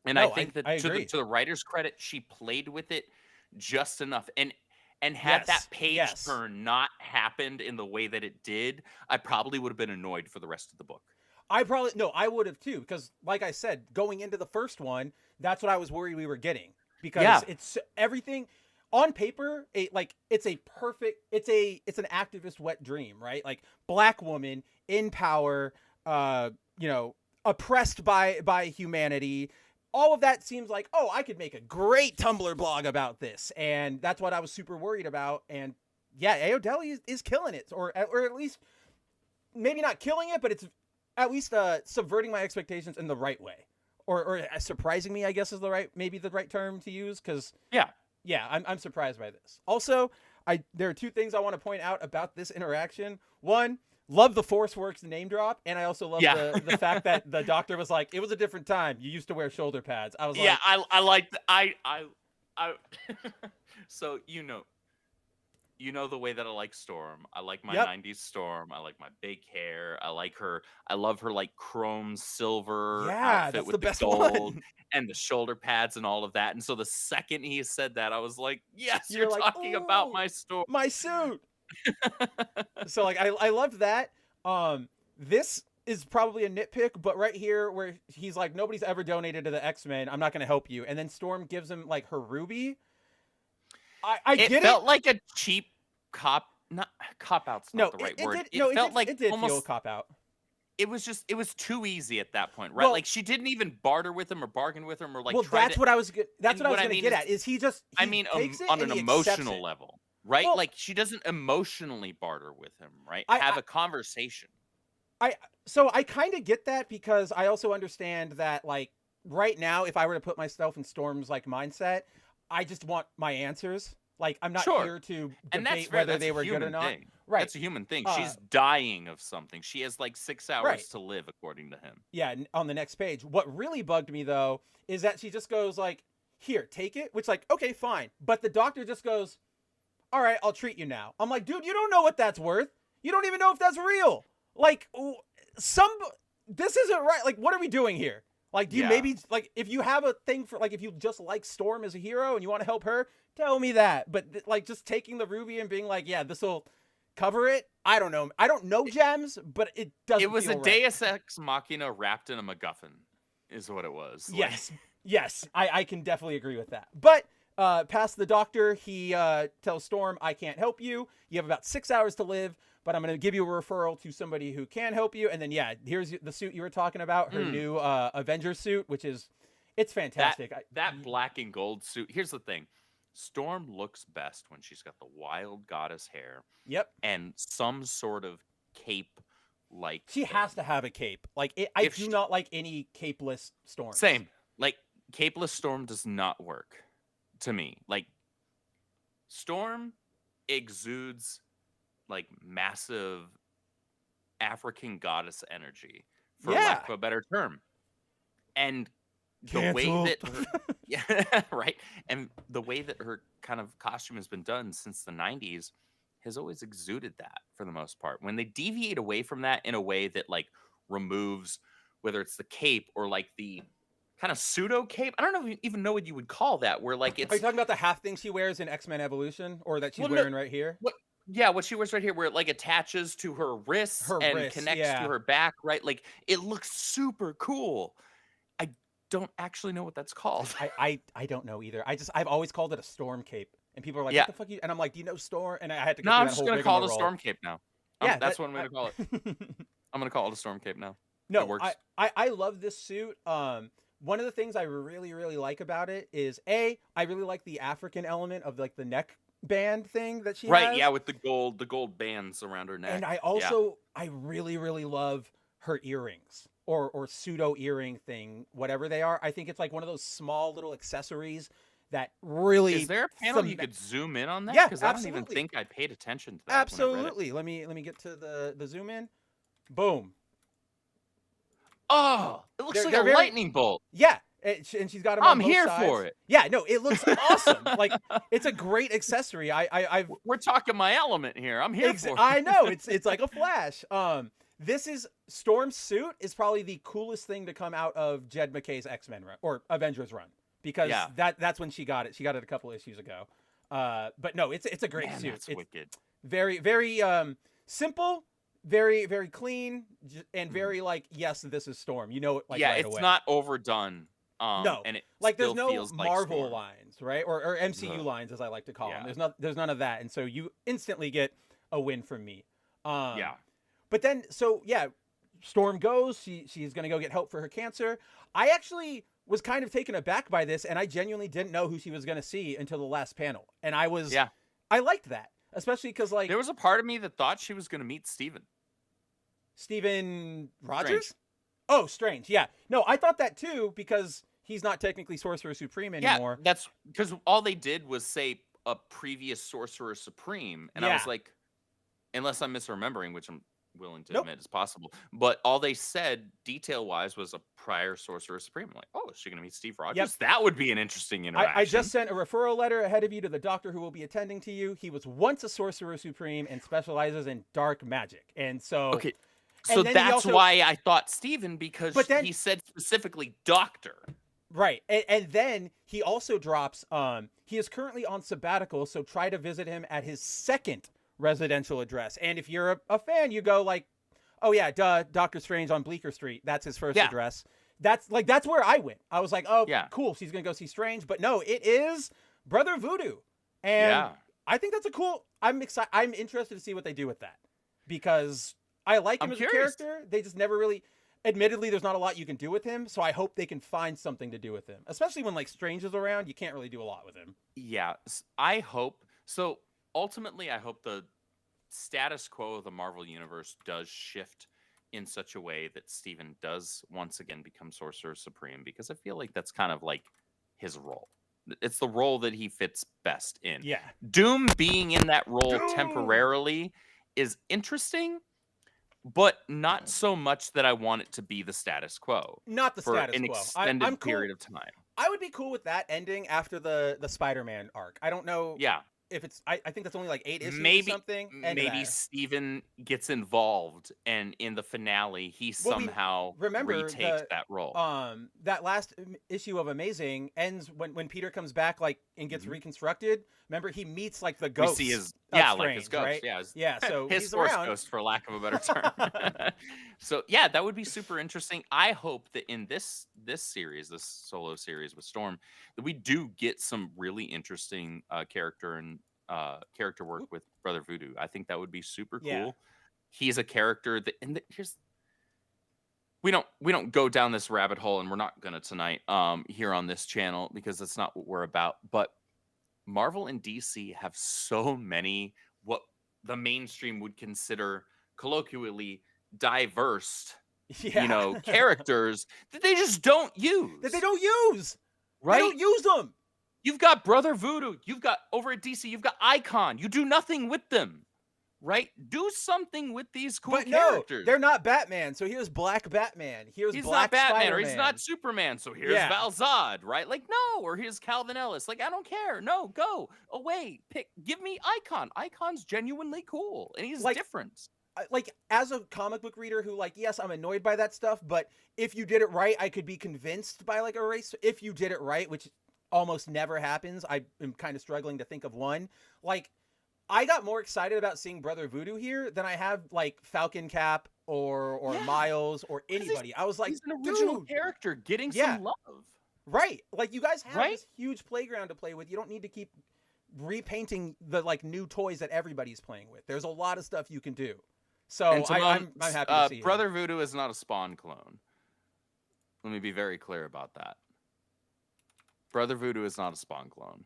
And No, I think that I to agree. the writer's credit, she played with it just enough. And had that page turn not happened in the way that it did, I probably would have been annoyed for the rest of the book. I would have too, because like I said, going into the first one, that's what I was worried we were getting, because it's everything on paper. It's an activist wet dream, right? Like black woman in power, oppressed by humanity. All of that seems like, oh, I could make a great Tumblr blog about this. And that's what I was super worried about. And yeah, Aodeli is killing it, or at least maybe not killing it, but it's at least subverting my expectations in the right way, or surprising me, I guess is the right term to use. Cause I'm surprised by this. Also, there are two things I want to point out about this interaction. One, love the Force Works name drop, and I also love the fact that the doctor was like, it was a different time. You used to wear shoulder pads. I was like, I like I so you know the way that I like Storm. I like my 90s Storm. I like my big hair. I love her like chrome silver outfit with the gold and the shoulder pads and all of that. And so the second he said that, I was like, yes, you're like, talking about my Storm. My suit. So like I loved that. This is probably a nitpick, but right here where he's like, nobody's ever donated to the X-Men, I'm not going to help you, and then Storm gives him like her ruby. It felt like a cheap cop out's not the right word. It felt like it did almost feel cop out. It was too easy at that point, right? Well, like she didn't even barter with him or bargain with him or like. Well, that's what I was going to get at. Is he just? On an emotional level. Right? Well, like she doesn't emotionally barter with him, right? Have a conversation. So I kind of get that, because I also understand that like right now, if I were to put myself in Storm's like mindset, I just want my answers. Like I'm not here to debate whether they were good or not. Right. That's a human thing. She's dying of something. She has like 6 hours to live, according to him. Yeah, on the next page. What really bugged me though is that she just goes like, here, take it, which like, okay, fine. But the doctor just goes, all right, I'll treat you now. I'm like, dude, you don't know what that's worth. You don't even know if that's real. Like, this isn't right. Like, what are we doing here? Like, do you maybe, like, if you have a thing for, like, if you just like Storm as a hero and you want to help her, tell me that. But, like, just taking the ruby and being like, yeah, this will cover it. I don't know. I don't know gems, but it doesn't It was feel a Deus Ex Machina wrapped in a MacGuffin, is what it was. Yes. I can definitely agree with that. But, past the doctor, he tells Storm, I can't help you. You have about 6 hours to live, but I'm going to give you a referral to somebody who can help you. And then, here's the suit you were talking about, her new Avengers suit, which is, it's fantastic. That black and gold suit. Here's the thing. Storm looks best when she's got the wild goddess hair. Yep. And some sort of cape like. She has to have a cape. Like, I do not like any capeless Storm. Same. Like, capeless Storm does not work. To me, like Storm exudes like massive African goddess energy, for lack of a better term. And the way Canceled. that her, yeah, right, and the way that her kind of costume has been done since the 90s has always exuded that for the most part. When they deviate away from that in a way that like removes whether it's the cape or like the kind of pseudo cape, I don't know even know what you would call that, where like Are you it's talking about the half thing she wears in X-Men Evolution, or that she's well, no, wearing right here? what yeah, what she wears right here, where it like attaches to her wrists Her and wrists, connects yeah. to her back, right? Like it looks super cool. I don't actually know what that's called. I don't know either. I've always called it a storm cape, and people are like, Yeah. "What the fuck?" And I'm like, "Do you know storm?" And I had to go No, through I'm that just whole gonna call it a rigmarole. storm cape now. Yeah, That's what I'm gonna call it. it. I'm gonna call it a storm cape now. No, It works. I love this suit. One of the things I really, really like about it is I really like the African element of like the neck band thing that she Right, has. yeah, with the gold bands around her neck. And I Yeah. also I really, really love her earrings or pseudo earring thing, whatever they are. I think it's like one of those small little accessories that really Is there a panel you cement- could zoom in on that? Yeah, Because I don't even absolutely. think I paid attention to that. when I read it. Absolutely. Let me get to the zoom in. Boom. Oh, it looks like They're a very- lightning bolt. Yeah, and she's got them on I'm both here sides. for it. Yeah, no, it looks awesome. Like it's a great accessory. I've We're talking my element here. I'm here for it. I know it's like a flash. This is Storm's suit is probably the coolest thing to come out of Jed McKay's X-Men run or Avengers run, because Yeah. that's when she got it. She got it a couple issues ago. But no, it's a great Man, suit. that's It's wicked. very very simple, very very clean, and very like, yes, this is Storm. You know it like Yeah, right it's away. not overdone. No, and it like there's still no feels like Marvel Storm. lines, right? Or MCU Ugh. lines, as I like to call Yeah. them. There's none of that, and so you instantly get a win from me. Yeah. But then, so yeah, Storm goes. She's gonna go get help for her cancer. I actually was kind of taken aback by this, and I genuinely didn't know who she was gonna see until the last panel, and I liked that, especially because like There was a part of me that thought she was going to meet Steven. Steven Rogers. Oh, Strange. Yeah. No, I thought that too, because he's not technically Sorcerer Supreme anymore. Yeah, that's because all they did was say a previous Sorcerer Supreme, and I was Yeah. like, unless I'm misremembering, which I'm willing to Nope. admit is possible, but all they said detail-wise was a prior Sorcerer Supreme. I'm like, oh, is she going to meet Steve Rogers? That would be an interesting interaction. I just sent a referral letter ahead of you to the doctor who will be attending to you. He was once a Sorcerer Supreme and specializes in dark magic. And so Okay. And So then he that's also- why I thought Steven, because But then- he said specifically doctor. Right. And then he also drops he is currently on sabbatical, so try to visit him at his second residential address. And if you're a fan, you go like, oh yeah, duh, Doctor Strange on Bleecker Street. That's his first Yeah. address. That's where I went. I was like, oh Yeah. cool, she's gonna go see Strange. But no, it is Brother Voodoo. And Yeah. I think that's a cool. I'm excited. I'm interested to see what they do with that, because I like him I'm as curious. a character. They just never really. Admittedly, there's not a lot you can do with him, so I hope they can find something to do with him. Especially when like Strange is around, you can't really do a lot with him. Yeah, I hope so. Ultimately, I hope the status quo of the Marvel universe does shift in such a way that Steven does once again become Sorcerer Supreme, because I feel like that's kind of like his role. It's the role that he fits best in. Yeah. Doom being in that role Doom! temporarily is interesting, but not so much that I want it to be the status quo Not the for status an quo. extended I'm cool. period of time. I would be cool with that ending after the Spider-Man arc. I don't know Yeah. if it's. I think that's only like 8 issues Maybe- or something. End Maybe there. Steven gets involved, and in the finale, he Well, we somehow remember retakes the- that role. That last issue of Amazing ends when Peter comes back like and gets reconstructed. Remember, he meets like the we ghost. see his of like his Strange, ghost, right? yeah, his, Yeah, so his he's Force around. ghost, for lack of a better term. So yeah, that would be super interesting. I hope that in this series, this solo series with Storm, that we do get some really interesting character work with Brother Voodoo. I think that would be super cool. Yeah. He's a character that, and here's. We don't go down this rabbit hole, and we're not gonna tonight here on this channel, because that's not what we're about. But Marvel and DC have so many what the mainstream would consider colloquially diverse, Yeah. characters that they just don't use. that they don't use. right? They don't use them. You've got Brother Voodoo. You've got over at DC. You've got Icon. You do nothing with them. right? Do something with these cool But characters. no, they're not Batman. So here's Black Batman. Here's He's Black not Batman, Spider-Man. or he's not Superman. So here's Yeah. Val Zod, right? Like, no, or here's Calvin Ellis. Like, I don't care. No, go away. Give me Icon. Icon's genuinely cool, and he's different. Like, as a comic book reader who, like, yes, I'm annoyed by that stuff, but if you did it right, I could be convinced by, like, a race. If you did it right, which almost never happens, I am kind of struggling to think of one. Like, I got more excited about seeing Brother Voodoo here than I have, like, Falcon Cap or Miles or anybody. I was like, he's an original dude, character getting some love. Right. Like, you guys have this huge playground to play with. You don't need to keep repainting the, like, new toys that everybody's playing with. There's a lot of stuff you can do. So I'm happy to see Brother Voodoo is not a Spawn clone. Let me be very clear about that. Brother Voodoo is not a Spawn clone.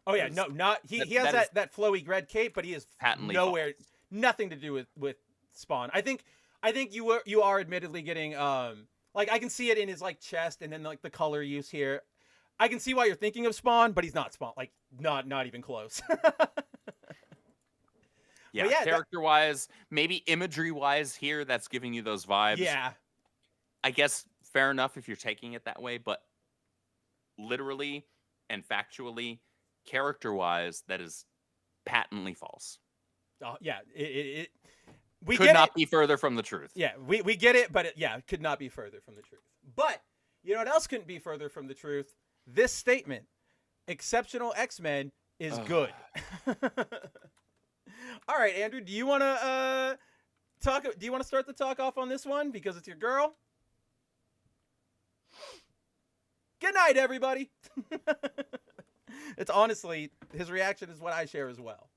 Oh yeah, no, not he has that flowy red cape, but he is nowhere nothing to do with Spawn. I think you are admittedly getting like, I can see it in his, like, chest and then, like, the color use here. I can see why you're thinking of Spawn, but he's not Spawn. Like, not even close. Yeah, character-wise, maybe imagery-wise here, that's giving you those vibes. Yeah. I guess fair enough if you're taking it that way, but literally and factually, character-wise, that is patently false. Oh, yeah. We could not be further from the truth. Yeah, we get it, but it could not be further from the truth. But, you know what else couldn't be further from the truth? This statement. Exceptional X-Men is good. All right, Andrew, do you want to start the talk off on this one because it's your girl? Good night, everybody. It's honestly, his reaction is what I share as well.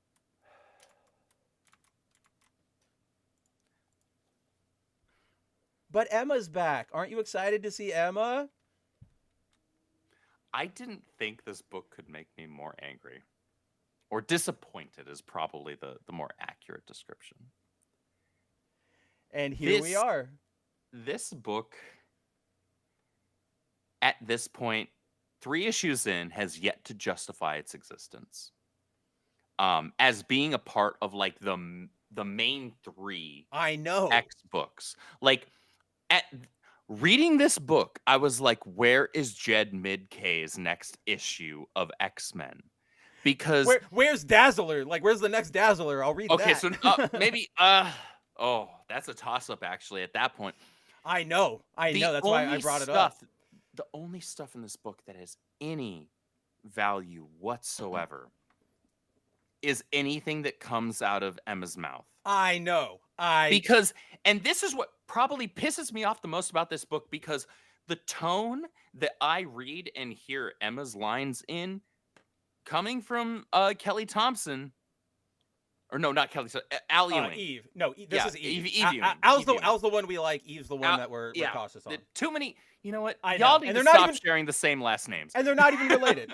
But Emma's back. Aren't you excited to see Emma? I didn't think this book could make me more angry. Or disappointed is probably the more accurate description. And here we are. This book, at this point, 3 issues in, has yet to justify its existence. As being a part of, like, the main 3 I know X books. Like, reading this book, I was like, where is Jed Midkay's next issue of X-Men? Because where's Dazzler? Like, where's the next Dazzler? I'll read that. Okay, so maybe that's a toss-up actually at that point. I know. That's why I brought it up. The only stuff in this book that has any value whatsoever is anything that comes out of Emma's mouth. I know. Because, and this is what probably pisses me off the most about this book, because the tone that I read and hear Emma's lines in, coming from Kelly Thompson, or no, not Kelly, Al Ewing. Eve. No, this is Eve. Eve Al's the one we like. Eve's the one that we're cautious on. Too many, you know what? Y'all need to stop sharing the same last names. And they're not even related.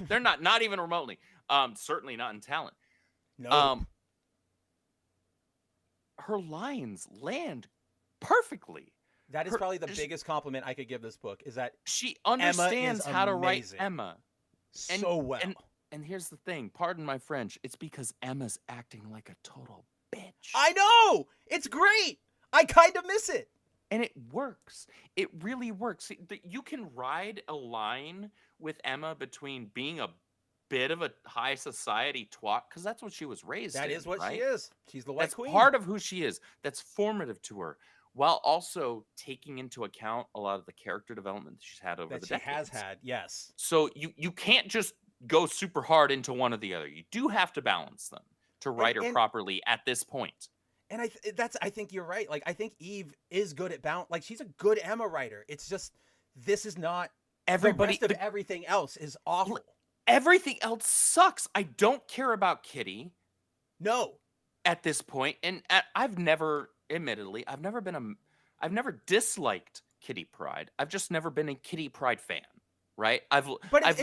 They're not even remotely. Certainly not in talent. No. Her lines land perfectly. That is probably the biggest compliment I could give this book, is that she understands how to write Emma so well. And here's the thing, pardon my French, it's because Emma's acting like a total bitch. I know! It's great! I kind of miss it. And it works. It really works. You can ride a line with Emma between being a bit of a high society twat, because that's what she was raised in. That is what right? she is. She's the white queen. That's part of who she is. That's formative to her, while also taking into account a lot of the character development that she's had over the decades. That she has had, yes. So you can't just go super hard into one or the other. You do have to balance them to write her properly at this point. And I think you're right. Like, I think Eve is good at balance. Like, she's a good Emma writer. It's just, this is not, everybody. The rest of everything else is awful. Everything else sucks. I don't care about Kitty. No. At this point, and I've never disliked Kitty Pryde. I've just never been a Kitty Pryde fan, right? I've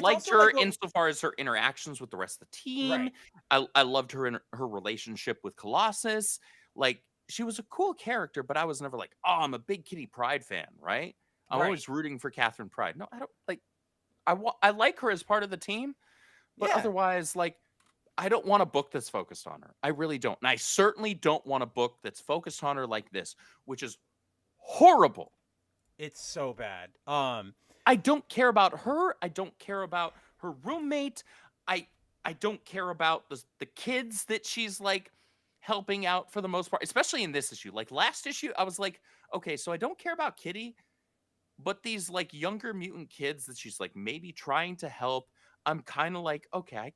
liked her insofar as her interactions with the rest of the team. Right. I loved her in her relationship with Colossus. Like, she was a cool character, but I was never like, oh, I'm a big Kitty Pryde fan, right? I'm always rooting for Catherine Pryde. No, I don't like. I like her as part of the team, but otherwise, like, I don't want a book that's focused on her. I really don't. And I certainly don't want a book that's focused on her like this, which is horrible. It's so bad. I don't care about her. I don't care about her roommate. I don't care about the kids that she's like helping out for the most part, especially in this issue. Like last issue, I was like, okay, so I don't care about Kitty, but these like younger mutant kids that she's like maybe trying to help, I'm kind of like, okay, I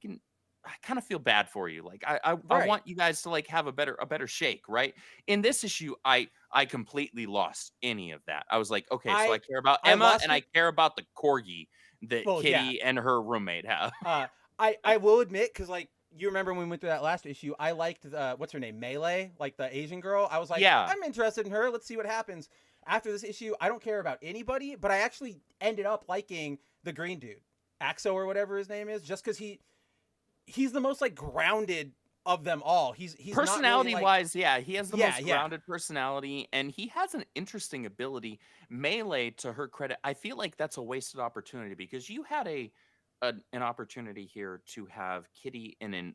kind of feel bad for you. Like I Right. want you guys to like have a better shake, right? In this issue, I completely lost any of that. I was like, okay, so I care about I Emma lost and I it. care about the corgi that Well, yeah. Kitty and her roommate have. I will admit, because like you remember when we went through that last issue, I liked what's her name, Melee, like the Asian girl. I was like, Yeah. I'm interested in her. Let's see what happens. After this issue, I don't care about anybody, but I actually ended up liking the green dude, Axo or whatever his name is, just because he's the most like grounded of them all. He's Personality not really, like, wise, yeah, he has the Yeah, most yeah. grounded personality, and he has an interesting ability. Melee, to her credit, I feel like that's a wasted opportunity because you had an opportunity here to have Kitty in an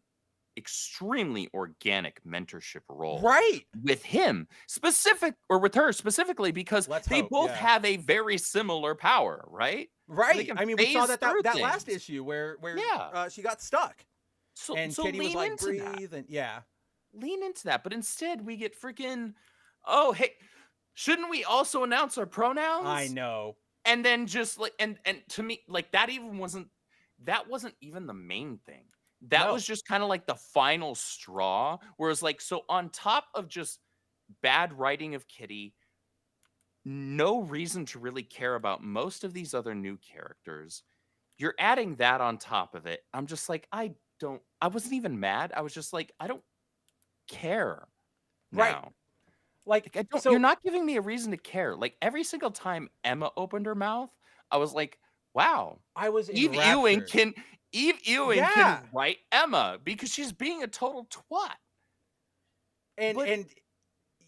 extremely organic mentorship role right. with him with her specifically, because Let's they hope, both yeah. have a very similar power, right? They Right. can I mean, we saw phase that through last things. issue where Yeah. she got stuck So and so Kitty was lean like, into that. breathe, and yeah. Lean into that, but instead we get freaking, oh hey, shouldn't we also announce our pronouns? I know. And then just like and to me, like that wasn't even the main thing. That No. was just kind of like the final straw. Whereas like, so on top of just bad writing of Kitty, no reason to really care about most of these other new characters. You're adding that on top of it. I'm just like, I wasn't even mad. I was just like, I don't care Right. now. Like, I don't, so you're not giving me a reason to care. Like every single time Emma opened her mouth, I was like, wow, I was Eve Ewing enraptured. can Yeah. write Emma because she's being a total twat.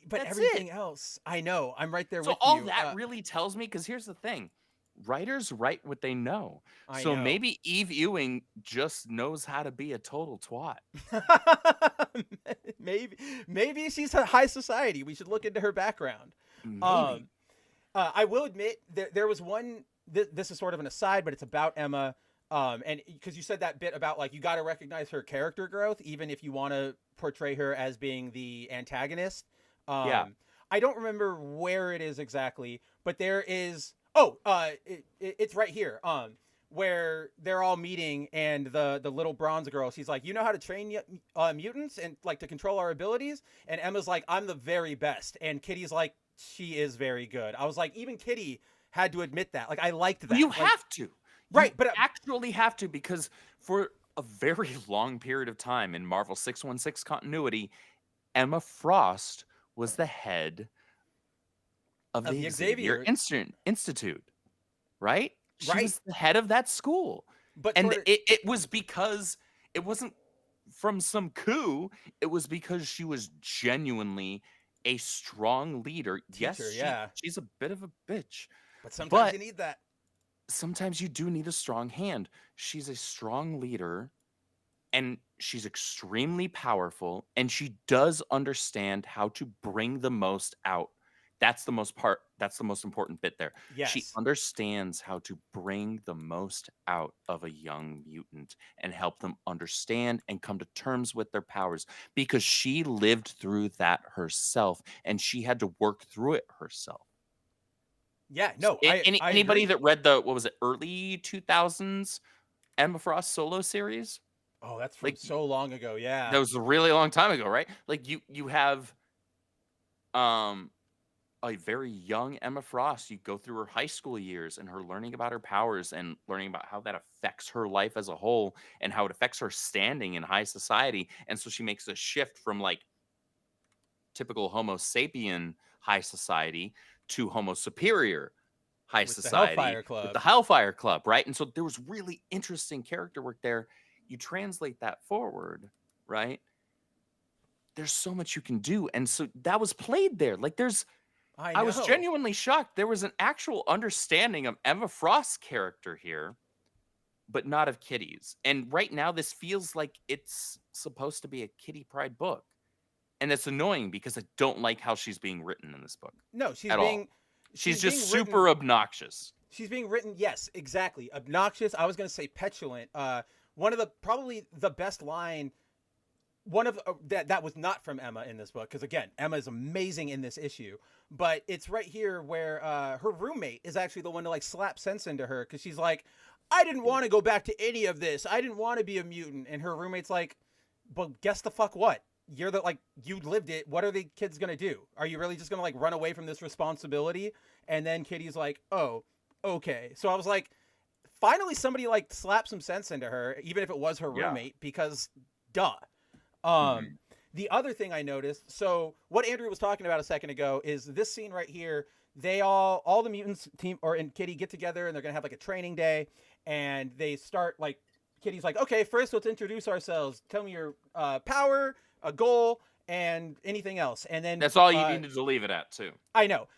But that's everything it. else, I know. I'm right there So with all you. that really tells me, because here's the thing. Writers write what they know. I So know. maybe Eve Ewing just knows how to be a total twat. maybe she's a high society. We should look into her background. Maybe. I will admit there was one. This is sort of an aside, but it's about Emma. And because you said that bit about like you got to recognize her character growth, even if you want to portray her as being the antagonist. Yeah. I don't remember where it is exactly, but there is. It's right here. Where they're all meeting, and the little bronze girl, she's like, you know how to train mutants and like to control our abilities, and Emma's like, I'm the very best, and Kitty's like, she is very good. I was like, even Kitty had to admit that. Like, I liked that. You Like, have to. right, You but actually have to, because for a very long period of time in Marvel 616 continuity, Emma Frost was the head of the Xavier Institute, right? She Right. was the head of that school. but And sort of, it was because it wasn't from some coup. It was because she was genuinely a strong leader. Yes, Teacher, yeah. she's a bit of a bitch. but sometimes but- you need that. Sometimes you do need a strong hand. She's a strong leader, and she's extremely powerful, and she does understand how to bring the most out. That's the most important bit there. She Yes. understands how to bring the most out of a young mutant and help them understand and come to terms with their powers, because she lived through that herself, and she had to work through it herself. Yeah. No. Anybody agree. that read the, what was it, early 2000s Emma Frost solo series? Oh, that's from like, so long ago. Yeah. That was a really long time ago, right? Like you have a very young Emma Frost. You go through her high school years and her learning about her powers and learning about how that affects her life as a whole and how it affects her standing in high society. And so she makes a shift from like typical Homo sapien high society to Homo superior high With the society Hellfire Club. with the Hellfire Club, right? And so there was really interesting character work there. You translate that forward, right? There's so much you can do. And so that was played there. Like I was know. genuinely shocked. There was an actual understanding of Emma Frost's character here but not of kitties. And right now, this feels like it's supposed to be a kitty pride book. And it's annoying because I don't like how she's being written in this book. No, she's at being. all. She's being just written- super obnoxious. She's being written, yes, exactly. Obnoxious. I was going to say petulant. One of the probably the best line. One of that was not from Emma in this book, because again, Emma is amazing in this issue. But it's right here where her roommate is actually the one to like slap sense into her, because she's like, "I didn't want to go back to any of this. I didn't want to be a mutant." And her roommate's like, "But guess the fuck what? You're the you lived it. What are the kids gonna do? Are you really just gonna like run away from this responsibility?" And then Kitty's like, "Oh, okay." So I was like, finally somebody like slapped some sense into her, even if it was her roommate, because duh. The other thing I noticed, so what Andrew was talking about a second ago is this scene right here. They all the mutants team and Kitty get together and they're gonna have like a training day, and they start like Kitty's like, "Okay, first let's introduce ourselves. Tell me your power, a goal, and anything else." And then That's all you needed to leave it at too. I know.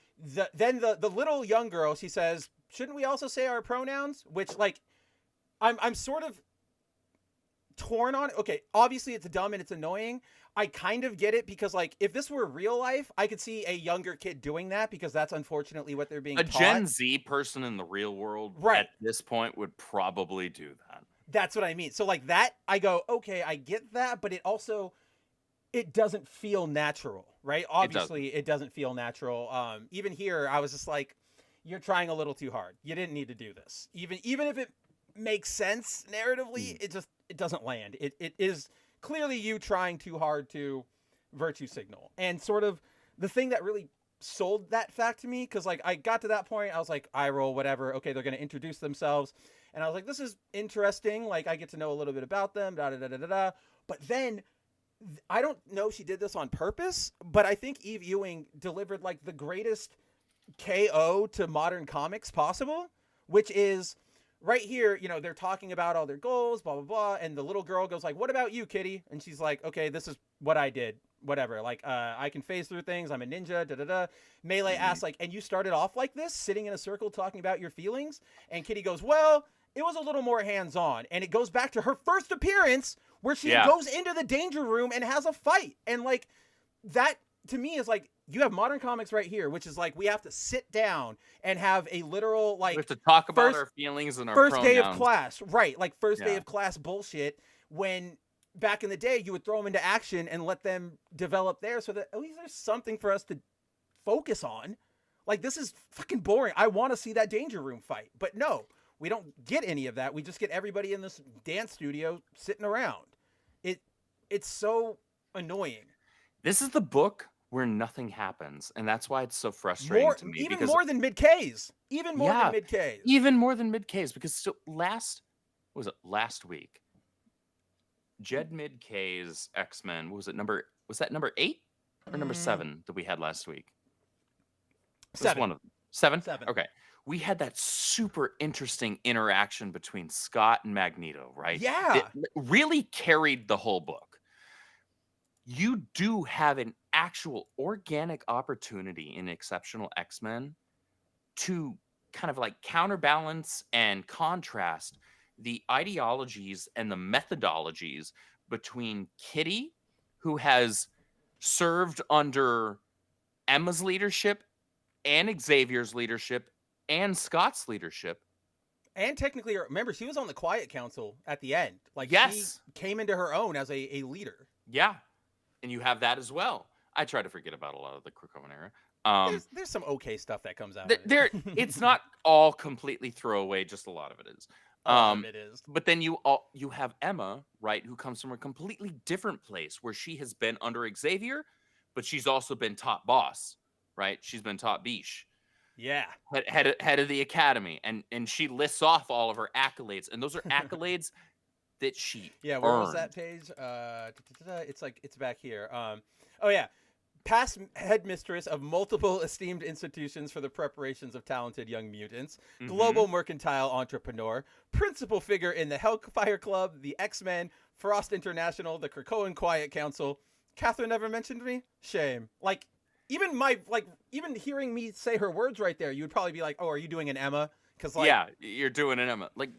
Then the little young girl, she says, "Shouldn't we also say our pronouns?" Which like, I'm sort of torn on it. Okay, obviously it's dumb and it's annoying. I kind of get it, because like if this were real life, I could see a younger kid doing that, because that's unfortunately what they're being A taught. Gen Z person in the real world at this point would probably do that. That's what I mean. So like that, I go, okay, I get that, but it doesn't feel natural, right? Obviously it doesn't feel natural. Even here, I was just like, you're trying a little too hard. You didn't need to do this. Even if it makes sense narratively, it doesn't land. It is clearly you trying too hard to virtue signal. And sort of the thing that really sold that fact to me, because like I got to that point, I was like, eye roll, whatever. Okay, they're going to introduce themselves. And I was like, this is interesting. Like I get to know a little bit about them, da da da da da da. But then I don't know if she did this on purpose, but I think Eve Ewing delivered like the greatest KO to modern comics possible, which is right here. You know, they're talking about all their goals, blah, blah, blah. And the little girl goes like, "What about you, Kitty?" And she's like, "Okay, this is what I did. Whatever. Like, I can phase through things. I'm a ninja, da, da, da." Melee asks like, "And you started off like this, sitting in a circle talking about your feelings?" And Kitty goes, "Well, it was a little more hands-on." And it goes back to her first appearance where she goes into the danger room and has a fight. And like that to me is like, you have modern comics right here, which is like, we have to sit down and have a literal, like, we have to talk about our feelings and our first pronouns. Day of class, right? Like first day of class bullshit, when back in the day you would throw them into action and let them develop there, so that at least there's something for us to focus on. Like, this is fucking boring. I want to see that danger room fight, but no, we don't get any of that. We just get everybody in this dance studio sitting around. It's so annoying. This is the book where nothing happens, and that's why it's so frustrating to me. Even more than mid-Ks. Even more than mid-Ks. Even more than mid-Ks, because last week, Jed Mid-K's X-Men, was that number 8 or number 7 that we had last week? 7. One of them. 7? 7. Okay. We had that super interesting interaction between Scott and Magneto, right? Yeah. It really carried the whole book. You do have an actual organic opportunity in Exceptional X-Men to kind of like counterbalance and contrast the ideologies and the methodologies between Kitty, who has served under Emma's leadership and Xavier's leadership and Scott's leadership. And technically, remember, she was on the Quiet Council at the end. Like, she came into her own as a leader. Yeah. And you have that as well. I try to forget about a lot of the Krakoan era. There's some okay stuff that comes out. It's not all completely throwaway. Just a lot of it is. A lot of it is. But then you have Emma, right, who comes from a completely different place, where she has been under Xavier, but she's also been top boss, right? She's been top biche. Yeah. Head of the academy, and she lists off all of her accolades, and those are accolades that she where earned. was that page? It's back here. Oh yeah, past headmistress of multiple esteemed institutions for the preparations of talented young mutants, global mercantile entrepreneur, principal figure in the Hellfire Club, the X-Men, Frost International, the Krakoan Quiet Council. Catherine never mentioned me. Shame. Like, even hearing me say her words right there, you would probably be like, "Oh, are you doing an Emma?" Because yeah, you're doing an Emma. Like,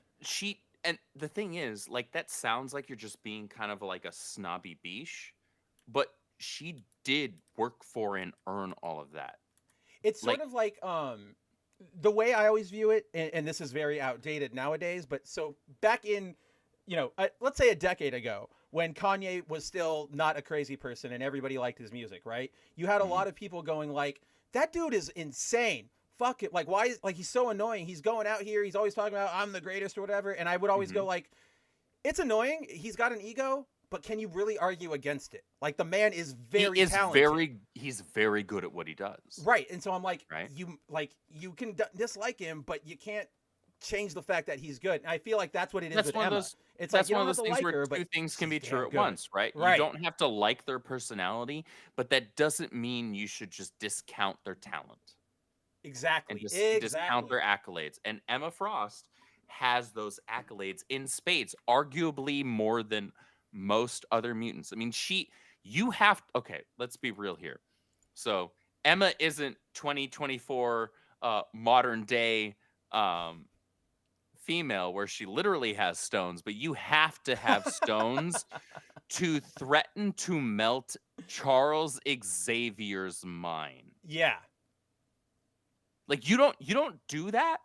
And the thing is, like, that sounds like you're just being kind of like a snobby biche, but she did work for and earn all of that. It's Like, sort of like the way I always view it, and this is very outdated nowadays, but so back in, let's say a decade ago, when Kanye was still not a crazy person and everybody liked his music, right? You had a mhm, lot of people going like, that dude is insane. Fuck it. Like, why is, like, he's so annoying. He's going out here. He's always talking about I'm the greatest or whatever. And I would always go mhm. like, it's annoying. He's got an ego, but can you really argue against it? Like, the man is very talented. He's very good at what he does, Right. And so I'm like, right? you can dislike him, but you can't change the fact that he's good. And I feel like that's what it is That's with one of Emma. those It's like that's you one don't of have those to things like where her, but two things can she's be true damn at good. once, right? You Right. don't have to like their personality, but that doesn't mean you should just discount their talent and Exactly. just discount Exactly. their accolades. And Emma Frost has those accolades in spades, arguably more than most other mutants. I mean, okay, let's be real here. So Emma isn't 2024 modern day um female where she literally has stones, but you have to have stones to threaten to melt Charles Xavier's mind. Yeah. Like you don't do that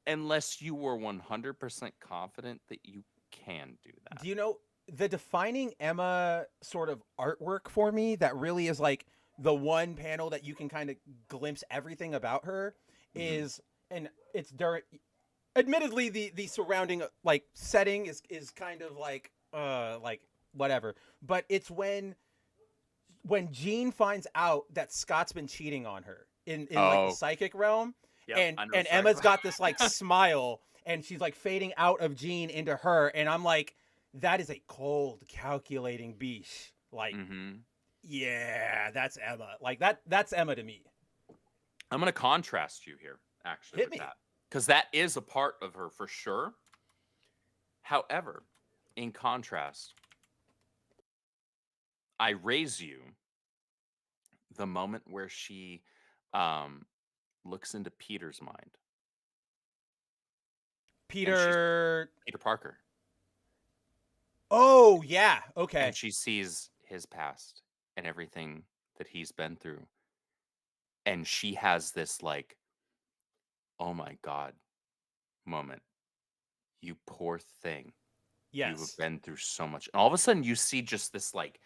unless you were 100% confident that you can do that. Do you know the defining Emma sort of artwork for me that really is like the one panel that you can kind of glimpse everything about her Mhm. is, and it's during, admittedly the surrounding like setting is kind of like whatever, but it's when Jean finds out that Scott's been cheating on her in like the Oh, psychic realm, yep, and I know what you're talking Emma's about. got this like smile, and she's like fading out of Jean into her, and I'm like, that is a cold, calculating biche. Like, Mhm. yeah, that's Emma. Like that's Emma to me. I'm going to contrast you here actually Hit with me. that cuz that is a part of her for sure. However, in contrast, I raise you the moment where she um looks into Peter's mind and she's Peter. Peter Parker Oh yeah. Okay. and she sees his past and everything that he's been through and she has this like, oh my god moment. You poor thing. You have Yes. been through so much. And all of a sudden you see just this like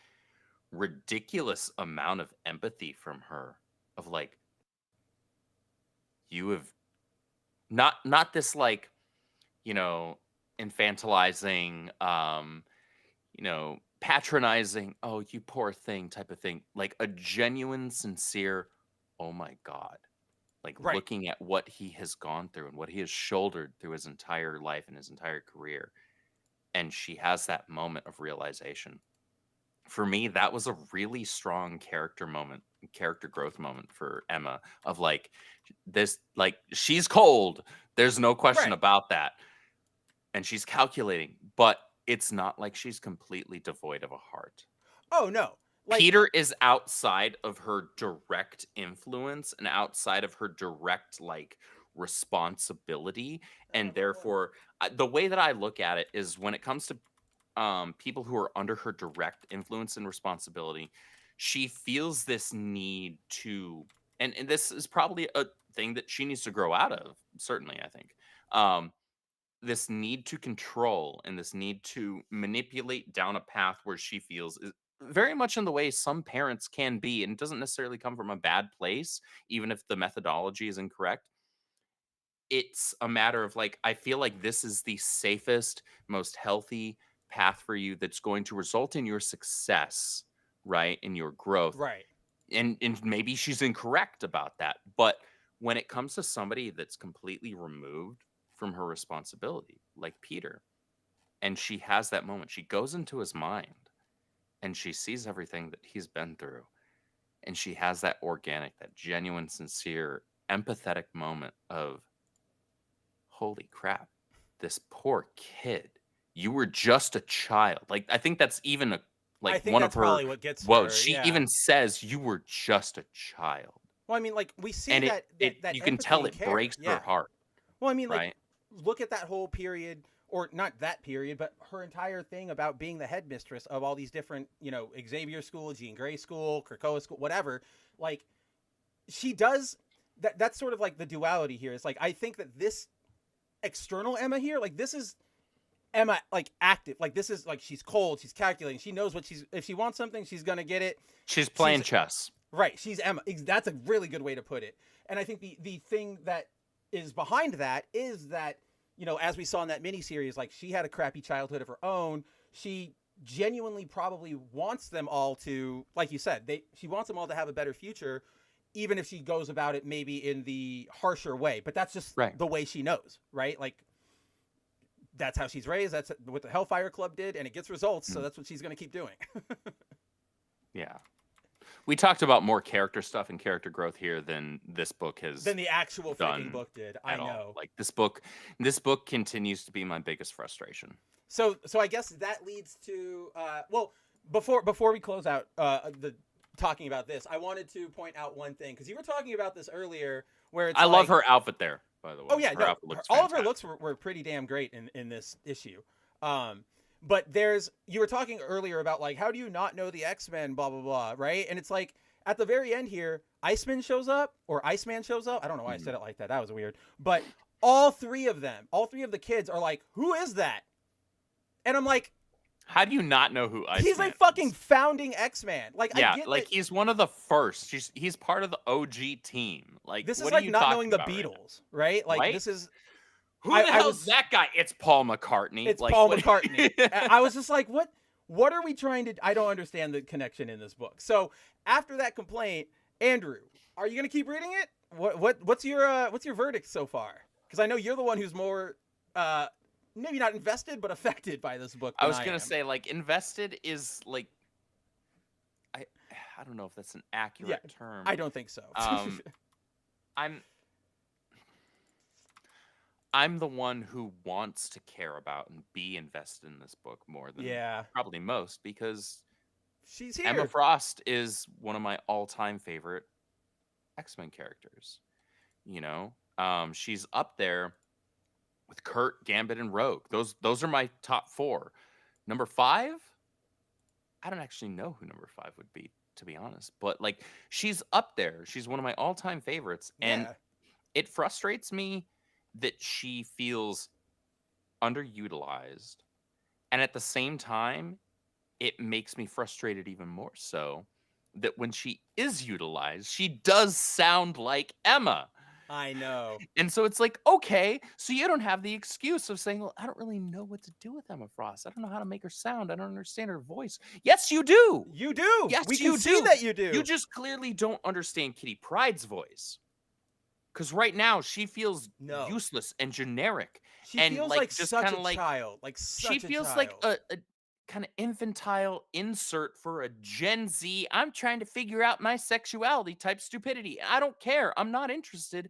ridiculous amount of empathy from her of like, you have not this like, you know, infantilizing, patronizing, oh, you poor thing type of thing. Like a genuine, sincere, oh my God. Like Right. looking at what he has gone through and what he has shouldered through his entire life and his entire career. And she has that moment of realization. For me, that was a really strong character growth moment for Emma of like this, like she's cold. There's no question Right. about that. And she's calculating, but it's not like she's completely devoid of a heart. Oh no. Like Peter is outside of her direct influence and outside of her direct like responsibility, and therefore the way that I look at it is when it comes to people who are under her direct influence and responsibility, she feels this need to, and this is probably a thing that she needs to grow out of. Certainly, I think. This need to control and this need to manipulate down a path where she feels is very much in the way some parents can be, and it doesn't necessarily come from a bad place, even if the methodology is incorrect. It's a matter of like, I feel like this is the safest, most healthy path for you that's going to result in your success, right? In your growth. right. And maybe she's incorrect about that. But when it comes to somebody that's completely removed from her responsibility, like Peter, and she has that moment, she goes into his mind and she sees everything that he's been through. And she has that organic, that genuine, sincere, empathetic moment of, holy crap, this poor kid. You were just a child. Like, I think that's even I like think one of that's her. probably what gets Whoa, her. she Yeah. even says you were just a child. Well, I mean, like we see And that you can empathy tell and it care. breaks Yeah. her heart, Well, I mean, like right? look at that whole period, or not that period, but her entire thing about being the headmistress of all these different, Xavier School, Jean Grey School, Krakoa School, whatever. Like, she does that. That's sort of like the duality here. It's like, I think that this external Emma here, like, this is Emma, like, active. Like, this is like, she's cold, she's calculating, she knows if she wants something, she's gonna get it. She's playing chess. Right. She's Emma. That's a really good way to put it. And I think the thing that is behind that is that, as we saw in that miniseries, like, she had a crappy childhood of her own. She genuinely probably wants them all to, like you said, she wants them all to have a better future, even if she goes about it maybe in the harsher way. But that's just the way she knows, right? Like, that's how she's raised. That's what the Hellfire Club did, and it gets results. So that's what she's going to keep doing. Yeah. We talked about more character stuff and character growth here than this book has than the actual freaking book did. I know. Like, this book continues to be my biggest frustration. So I guess that leads to before we close out the talking about this, I wanted to point out one thing, because you were talking about this earlier, where it's I love her outfit there, by the way. Oh yeah, her outfit looks all of her fantastic. looks were pretty damn great in this issue. But you were talking earlier about, like, how do you not know the X-Men, blah, blah, blah, right? And it's like, at the very end here, Iceman shows up. I don't know why I said it like that. That was weird. But all three of the kids are like, who is that? And I'm like, how do you not know who Iceman He's a fucking founding X-Man. Like, yeah, I get like, he's one of the first. He's part of the OG team. Like, this is what like are you not talking knowing the about Beatles, right? Like, Right? this is... Who the hell's that guy? It's Paul McCartney. It's like, Paul what- McCartney. I was just like, what are we trying to... I don't understand the connection in this book. So after that complaint, Andrew, are you going to keep reading it? What's your verdict so far? Because I know you're the one who's more, maybe not invested, but affected by this book. I was going to say, like, invested is, like, I don't know if that's an accurate term. I don't think so. I'm the one who wants to care about and be invested in this book more than probably most, because she's here. Emma Frost is one of my all-time favorite X-Men characters. She's up there with Kurt, Gambit, and Rogue. Those are my top 4. Number 5, I don't actually know who number 5 would be, to be honest. But, like, she's up there. She's one of my all-time favorites. And it frustrates me that she feels underutilized. And at the same time, it makes me frustrated even more so that when she is utilized, she does sound like Emma. I know. And so it's like, okay, so you don't have the excuse of saying, well, I don't really know what to do with Emma Frost. I don't know how to make her sound. I don't understand her voice. Yes, you do. You do. Yes, we you can see that you do. You just clearly don't understand Kitty Pryde's voice. Because right now she feels useless and generic. She and feels like just such kind a of like child. Like such she a feels child. like a kind of infantile insert for a Gen Z. I'm trying to figure out my sexuality type stupidity. I don't care. I'm not interested.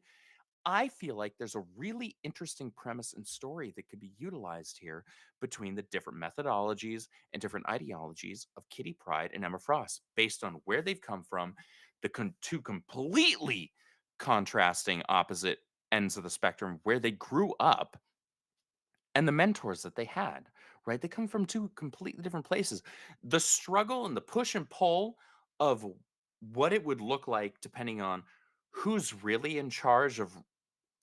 I feel like there's a really interesting premise and story that could be utilized here between the different methodologies and different ideologies of Kitty Pryde and Emma Frost, based on where they've come from, the two completely contrasting opposite ends of the spectrum where they grew up, and the mentors that they had, right? They come from two completely different places. The struggle and the push and pull of what it would look like depending on who's really in charge of,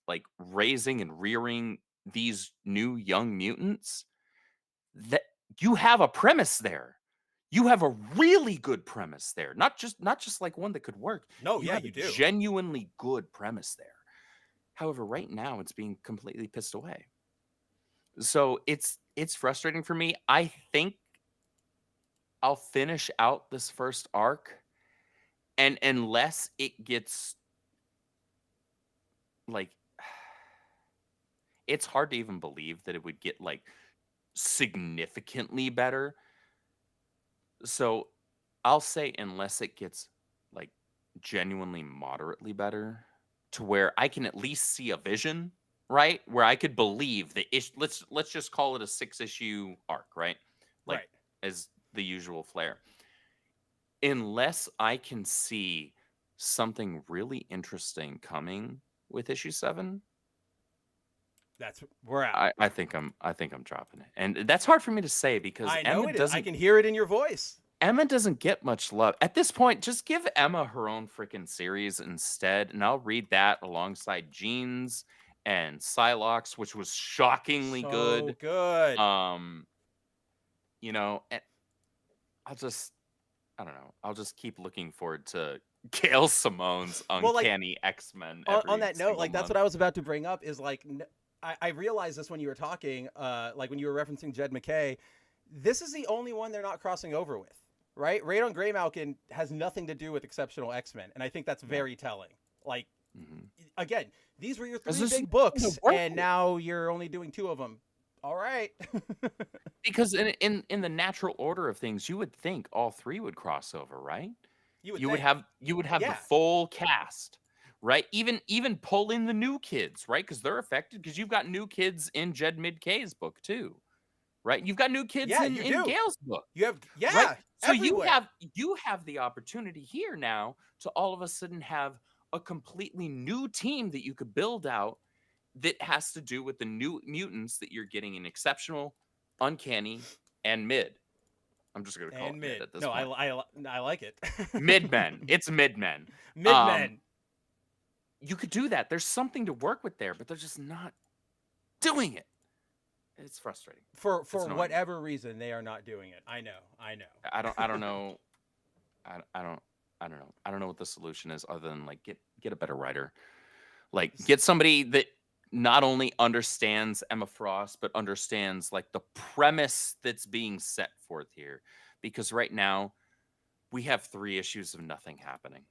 like, raising and rearing these new young mutants, that you have a premise there. You have a really good premise there. Not just like one that could work. No, You have you a do. genuinely good premise there. However, right now it's being completely pissed away. So it's frustrating for me. I think I'll finish out this first arc, and unless it gets, like, it's hard to even believe that it would get, like, significantly better. So I'll say unless it gets, like, genuinely moderately better, to where I can at least see a vision, right? Where I could believe that let's just call it a 6-issue arc, right? Like, Right. as the usual flair. Unless I can see something really interesting coming with issue 7, That's we're out. I think I'm dropping it, and that's hard for me to say because I know Emma it is. doesn't. I can hear it in your voice. Emma doesn't get much love at this point. Just give Emma her own freaking series instead, and I'll read that alongside Jeans and Psylocke, which was shockingly So good. good. You know, and I don't know. I'll just keep looking forward to Gail Simone's Uncanny X-Men. On that note, like that's what I was about to bring up is like I realized this when you were talking, like when you were referencing Jed McKay. This is the only one they're not crossing over with, right? Raid on Greymalkin has nothing to do with Exceptional X-Men, and I think that's very telling. Like, again, these were your three big books, and now you're only doing two of them. All right. Because in the natural order of things, you would think all three would cross over, right? You would have the full cast, right? Even pull in the new kids, right? Because they're affected. Because you've got new kids in Jed Mid-K's book too, right? You've got new kids in Gail's book. You have right? So everywhere. you have the opportunity here now to all of a sudden have a completely new team that you could build out that has to do with the new mutants that you're getting in Exceptional, Uncanny, and Mid. I'm just going to call it mid at this point. I like it. Mid-men. It's mid-men. Mid-men. You could do that. There's something to work with there, but they're just not doing it. It's frustrating. For whatever reason, they are not doing it. I know. I don't know. I don't know what the solution is other than like get a better writer. Like get somebody that not only understands Emma Frost, but understands like the premise that's being set forth here. Because right now we have 3 issues of nothing happening.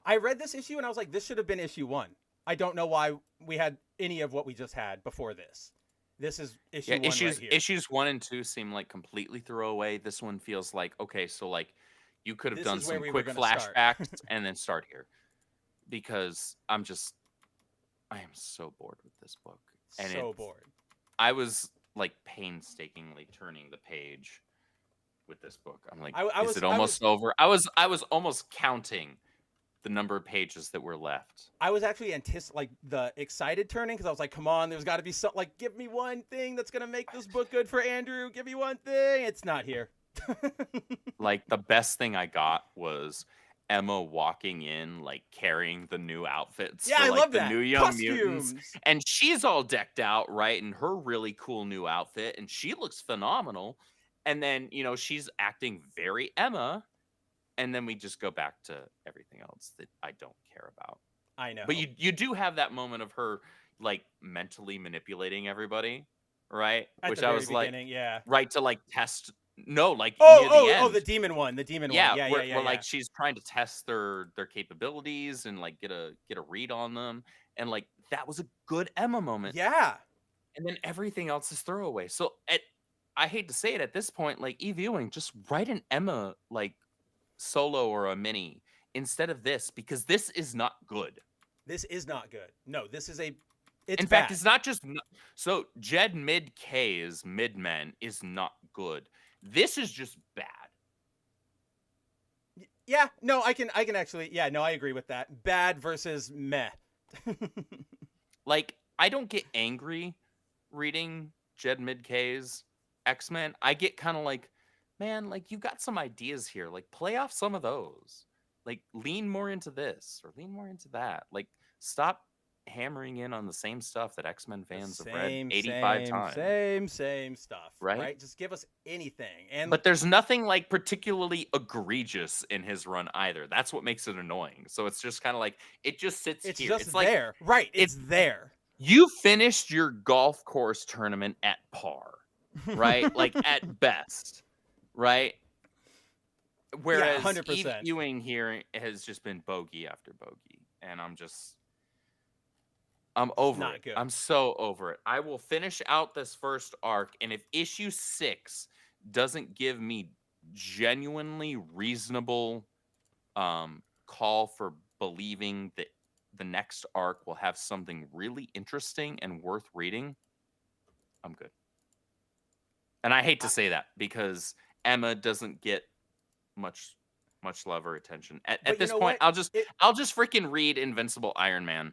I read this issue and I was like, this should have been issue 1. I don't know why we had any of what we just had before this. This is issue 1 right here. Issues 1 and 2 seem like completely throwaway. This one feels like, okay, so like you could have done some quick flashbacks and then start here. Because I am so bored with this book. And bored. I was like painstakingly turning the page with this book. I'm like, is it almost over? I was almost counting the number of pages that were left. I was actually like the excited turning because I was like, come on, there's got to be something. Like, give me one thing that's gonna make this book good for Andrew. Give me one thing. It's not here. Like the best thing I got was Emma walking in, like carrying the new outfits for, I like, love the that. new Young Costumes. Mutants, and she's all decked out, right, in her really cool new outfit, and she looks phenomenal. And then she's acting very Emma, and then we just go back to everything else that I don't care about. I know, but you do have that moment of her like mentally manipulating everybody, right? Which I was like, right to like test. No, like the demon one, yeah, where like she's trying to test their capabilities and like get a read on them, and like that was a good Emma moment. Yeah, and then everything else is throwaway. So I hate to say it at this point, like Ewing, just write an Emma like solo or a mini instead of this, because this is not good. This is not good. No, this is in fact, it's not just so Jed Mid-K's Mid-Men is not good. This is just bad. Yeah, no, I can actually, I agree with that. Bad versus meh. Like, I don't get angry reading Jed Mid-K's X-Men. I get kind of like, man, like you got some ideas here. Like play off some of those. Like lean more into this or lean more into that. Like stop hammering in on the same stuff that X-Men fans have read 85 times. Same stuff. Right? Just give us anything. But there's nothing like particularly egregious in his run either. That's what makes it annoying. So it's just kind of like it just sits here. Just it's there. Like, right. It's there. You finished your golf course tournament at par. Right? Like at best. Right? Whereas 100%. Ewing here has just been bogey after bogey. And I'm over it. Good. I'm so over it. I will finish out this first arc, and if issue 6 doesn't give me genuinely reasonable call for believing that the next arc will have something really interesting and worth reading, I'm good. And I hate to say that because Emma doesn't get much love or attention. At this point, I'll just freaking read Invincible Iron Man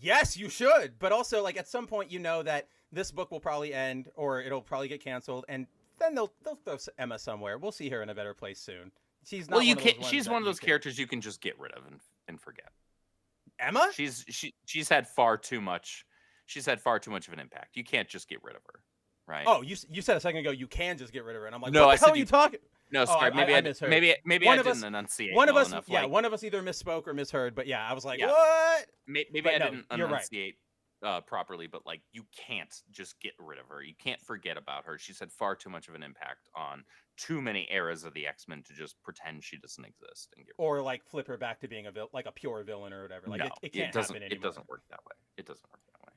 Yes, you should. But also, like, at some point, you know that this book will probably end, or it'll probably get canceled, and then they'll throw Emma somewhere. We'll see her in a better place soon. She's not. Well, you one of those can't. ones She's that one of you those can- characters you can just get rid of and forget. Emma? She's had far too much. She's had far too much of an impact. You can't just get rid of her, right? Oh, you said a second ago you can just get rid of her, and I'm like, No, what I the hell said are you you- talking? No, sorry. Maybe I misheard. maybe One I of us- didn't enunciate One of well us, enough. yeah, Like, one of us either misspoke or misheard. But yeah, I was like, Yeah. what? maybe but I no, didn't you're right. enunciate properly, but like you can't just get rid of her. You can't forget about her. She's had far too much of an impact on too many eras of the X-Men to just pretend she doesn't exist and get rid Or like flip her back to being like a pure villain or whatever. Like no, it can't doesn't. happen anymore. It doesn't work that way. It doesn't work that way.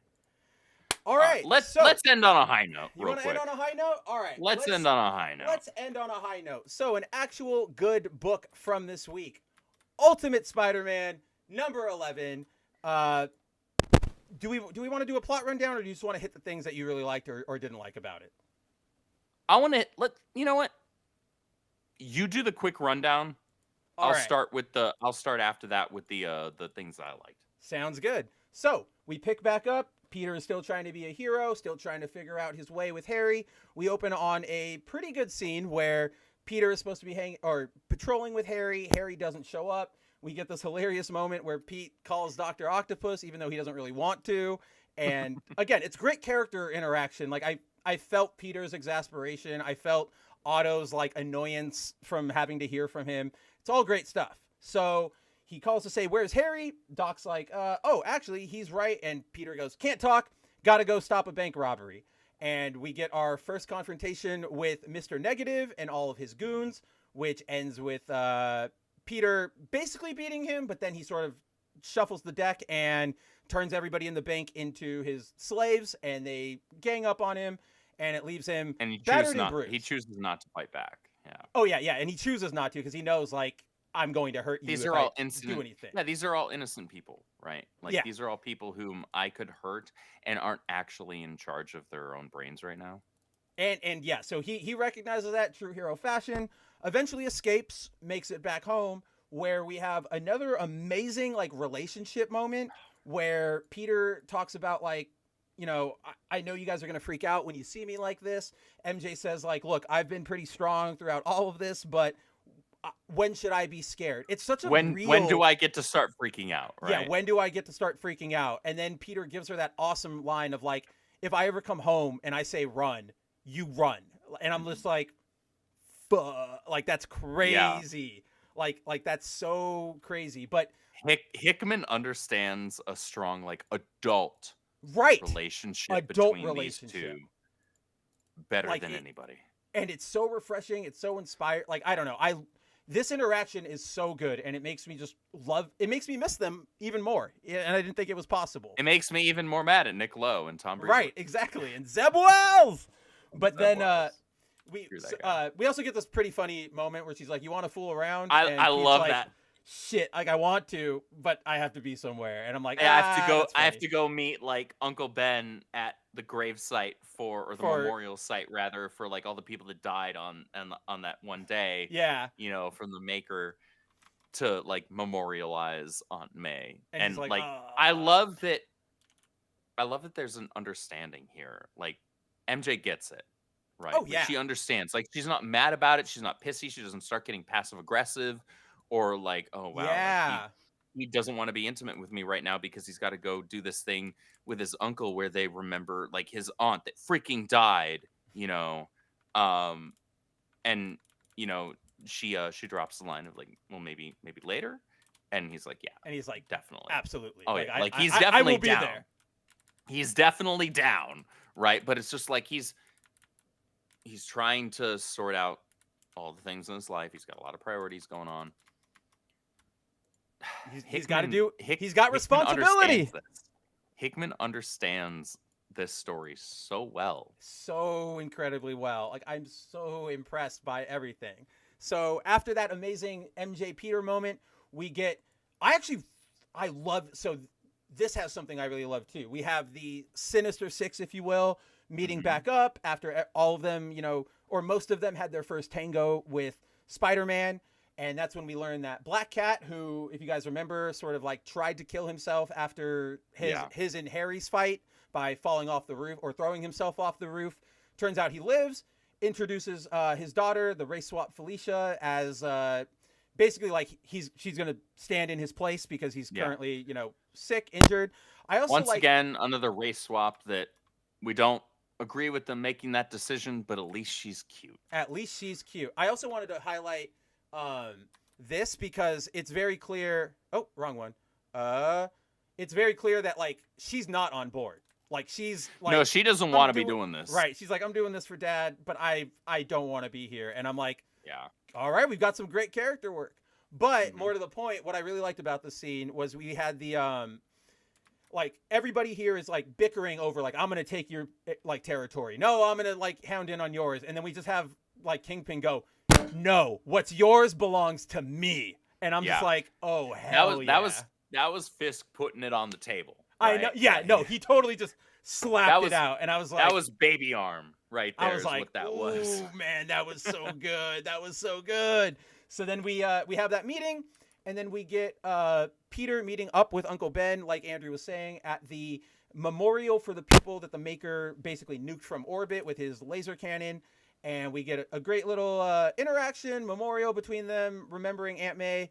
All right, let's so, end on a high note, You real want to quick. end on a high note? All right. Let's end on a high note. Let's end on a high note. So, an actual good book from this week, Ultimate Spider-Man number 11. Do we want to do a plot rundown, or do you just want to hit the things that you really liked or didn't like about it? I want to you know what? You do the quick rundown. All right. I'll start after that with the things that I liked. Sounds good. So we pick back up. Peter is still trying to be a hero, still trying to figure out his way with Harry. We open on a pretty good scene where Peter is supposed to be patrolling with Harry. Harry doesn't show up. We get this hilarious moment where Pete calls Dr. Octopus, even though he doesn't really want to. And again, it's great character interaction. Like I felt Peter's exasperation. I felt Otto's like annoyance from having to hear from him. It's all great stuff. So he calls to say, "Where's Harry?" Doc's like, "Oh, actually, he's right." And Peter goes, "Can't talk. Got to go stop a bank robbery." And we get our first confrontation with Mr. Negative and all of his goons, which ends with Peter basically beating him, but then he sort of shuffles the deck and turns everybody in the bank into his slaves, and they gang up on him, and it leaves him battered and bruised. He chooses not to fight back. Yeah. Oh yeah, and he chooses not to because he knows, like, I'm going to hurt you. These if are all I innocent. do anything. Yeah, these are all innocent people, right? Like Yeah. these are all people whom I could hurt and aren't actually in charge of their own brains right now. And yeah, so he recognizes that true hero fashion, eventually escapes, makes it back home, where we have another amazing like relationship moment where Peter talks about, like, you know, I know you guys are going to freak out when you see me like this. MJ says, like, look, I've been pretty strong throughout all of this, but when should I be scared? It's such a when real... do I get to start freaking out, right? Yeah, when do I get to start freaking out? And then Peter gives her that awesome line of, like, if I ever come home and I say run, you run. And I'm just like, fuck, like, that's crazy. Yeah. Like that's so crazy. But Hickman understands a strong, like, adult relationship between these two better than anybody. And it's so refreshing. It's so inspired. Like, I don't know. This interaction is so good, and it makes me just it makes me miss them even more. And I didn't think it was possible. It makes me even more mad at Nick Lowe and Tom Breeze. Right, exactly. And Zeb Wells. But then we also get this pretty funny moment where she's like, "You want to fool around?" I love that. Shit, like, I want to, but I have to be somewhere. And I'm like, I have to go meet, like, Uncle Ben at the grave site or the memorial site rather, for, like, all the people that died on that one day. Yeah. You know, from the maker to, like, memorialize Aunt May. And like I love that there's an understanding here. Like, MJ gets it. Right. Oh, yeah. Like, she understands. Like, she's not mad about it. She's not pissy. She doesn't start getting passive aggressive. Or like, oh, wow, yeah, like he doesn't want to be intimate with me right now because he's got to go do this thing with his uncle where they remember, like, his aunt that freaking died, you know. And, you know, she drops the line of, like, well, maybe later. And he's like, yeah. And he's like, definitely. Absolutely. Oh, yeah. Like, he's definitely I will down. Be there. He's definitely down. Right. But it's just like he's trying to sort out all the things in his life. He's got a lot of priorities going on. He's got to do. He's got responsibility. Hickman understands this story so well, so incredibly well. Like, I'm so impressed by everything. So after that amazing MJ Peter moment, we get. I love. So this has something I really love too. We have the Sinister Six, if you will, meeting back up after all of them, you know, or most of them had their first tango with Spider-Man. And that's when we learn that Black Cat, who, if you guys remember, sort of like tried to kill himself after his and Harry's fight by falling off the roof or throwing himself off the roof. Turns out he lives, introduces his daughter, the race swap Felicia, as basically like she's going to stand in his place because he's currently, sick, injured. I also Once again, another race swap that we don't agree with them making that decision, but at least she's cute. At least she's cute. I also wanted to highlight this because it's very clear. Oh, wrong one. It's very clear that like she's not on board. Like she's like, no, she doesn't want to be doing this. Right. She's like, I'm doing this for Dad, but I don't want to be here. And I'm like, yeah. All right, we've got some great character work. But more to the point, what I really liked about the scene was we had the like everybody here is like bickering over like I'm gonna take your like territory. No, I'm gonna like hound in on yours, and then we just have like Kingpin go, no, what's yours belongs to me. And I'm just like, oh hell that was Fisk putting it on the table. Right? I know. Yeah, no, he totally just slapped it out, and I was like, that was baby arm right there. I was like, what that was. Man, that was so good. That was so good. So then we have that meeting, and then we get Peter meeting up with Uncle Ben, like Andrew was saying, at the memorial for the people that the Maker basically nuked from orbit with his laser cannon. And we get a great little interaction, memorial between them, remembering Aunt May.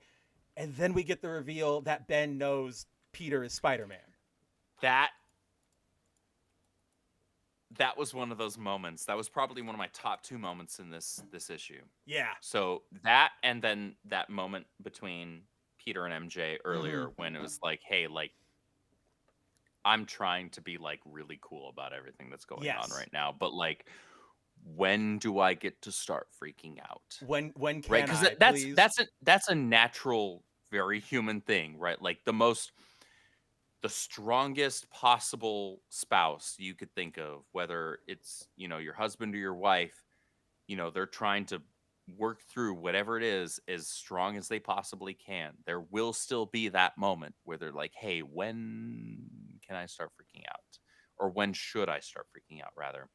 And then we get the reveal that Ben knows Peter is Spider-Man. That was one of those moments. That was probably one of my top 2 moments in this issue. Yeah. So that, and then that moment between Peter and MJ earlier when it was like, hey, like, I'm trying to be like really cool about everything that's going on right now. But like, when do I get to start freaking out? When can right? Because that's a natural, very human thing, right? Like the strongest possible spouse you could think of, whether it's, your husband or your wife, they're trying to work through whatever it is as strong as they possibly can. There will still be that moment where they're like, hey, when can I start freaking out? Or when should I start freaking out, rather?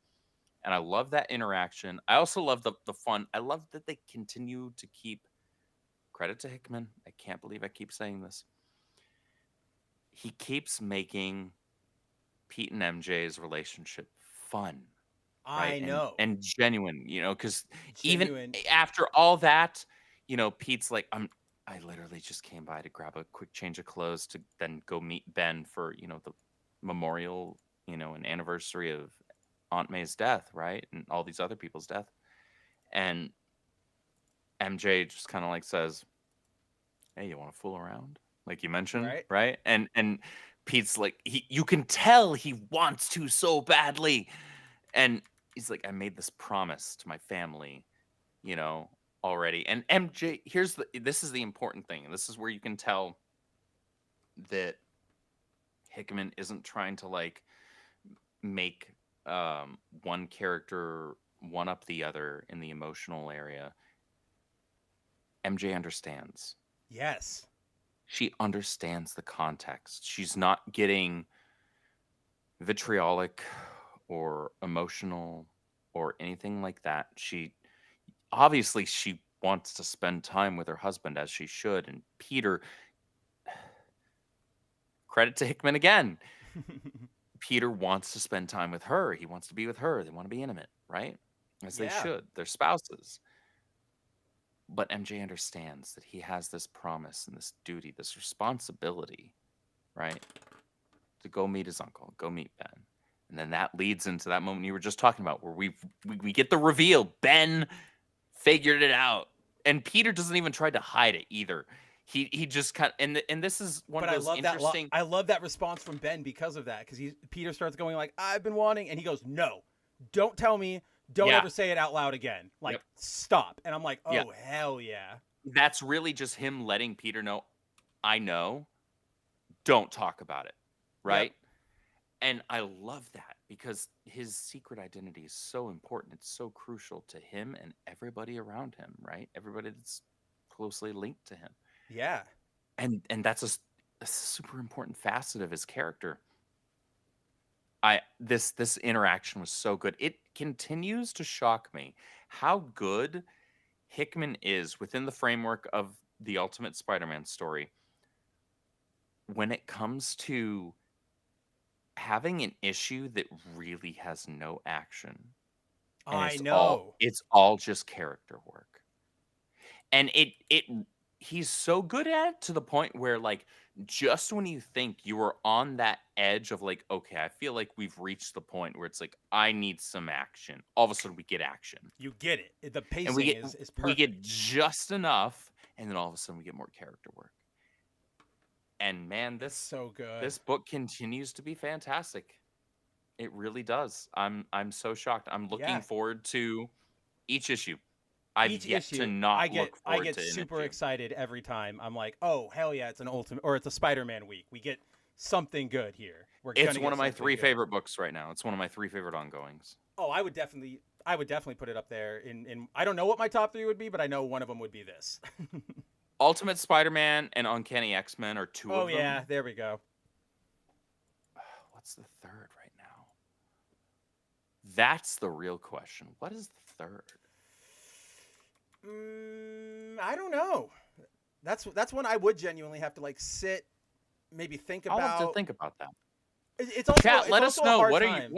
And I love that interaction. I also love the fun. I love that they continue to keep credit to Hickman. I can't believe I keep saying this. He keeps making Pete and MJ's relationship fun. Right? I know. And genuine, because even after all that, Pete's like, I literally just came by to grab a quick change of clothes to then go meet Ben for, the memorial, an anniversary of Aunt May's death, right? And all these other people's death. And MJ just kind of like says, hey, you want to fool around? Like you mentioned, right? And Pete's like, you can tell he wants to so badly. And he's like, I made this promise to my family, already. And MJ, this is the important thing. And this is where you can tell that Hickman isn't trying to like make one character one up the other in the emotional area. MJ understands. Yes. She understands the context. She's not getting vitriolic or emotional or anything like that. She wants to spend time with her husband, as she should. And Peter, credit to Hickman again. Peter wants to spend time with her. He wants to be with her. They want to be intimate, right? As they should. They're spouses. But MJ understands that he has this promise and this duty, this responsibility, right? To go meet his uncle, go meet Ben. And then that leads into that moment you were just talking about where we get the reveal. Ben figured it out. And Peter doesn't even try to hide it either. He just kind of, and this is one of those interesting. I love that response from Ben because of that. Because Peter starts going like, I've been wanting, and he goes, no, don't tell me. Don't ever say it out loud again. Like, stop. And I'm like, oh, hell yeah. That's really just him letting Peter know, I know, don't talk about it, right? Yep. And I love that because his secret identity is so important. It's so crucial to him and everybody around him, right? Everybody that's closely linked to him. Yeah. And that's a super important facet of his character. This interaction was so good. It continues to shock me how good Hickman is within the framework of the Ultimate Spider-Man story. When it comes to having an issue that really has no action, and I know. it's all just character work. And he's so good at it to the point where, like, just when you think you are on that edge of like, okay, I feel like we've reached the point where it's like, I need some action. All of a sudden we get action. You get it. The pacing And is perfect. we get just enough, and then all of a sudden we get more character work. And man, so good. This book continues to be fantastic. It really does. I'm so shocked. I'm looking forward to each issue. I've yet to not look forward to. I get super excited every time. I'm like, oh hell yeah, it's an ultimate or it's a Spider-Man week. We get something good here. It's one of my 3 favorite books right now. It's one of my 3 favorite ongoings. Oh, I would definitely put it up there. In I don't know what my top 3 would be, but I know one of them would be this. Ultimate Spider-Man and Uncanny X-Men are 2 of them. Oh yeah, there we go. What's the third right now? That's the real question. What is the third? I don't know. That's one I would genuinely have to like sit, maybe think about. I'll have to think about that. It's also, Chat, let us know. What time.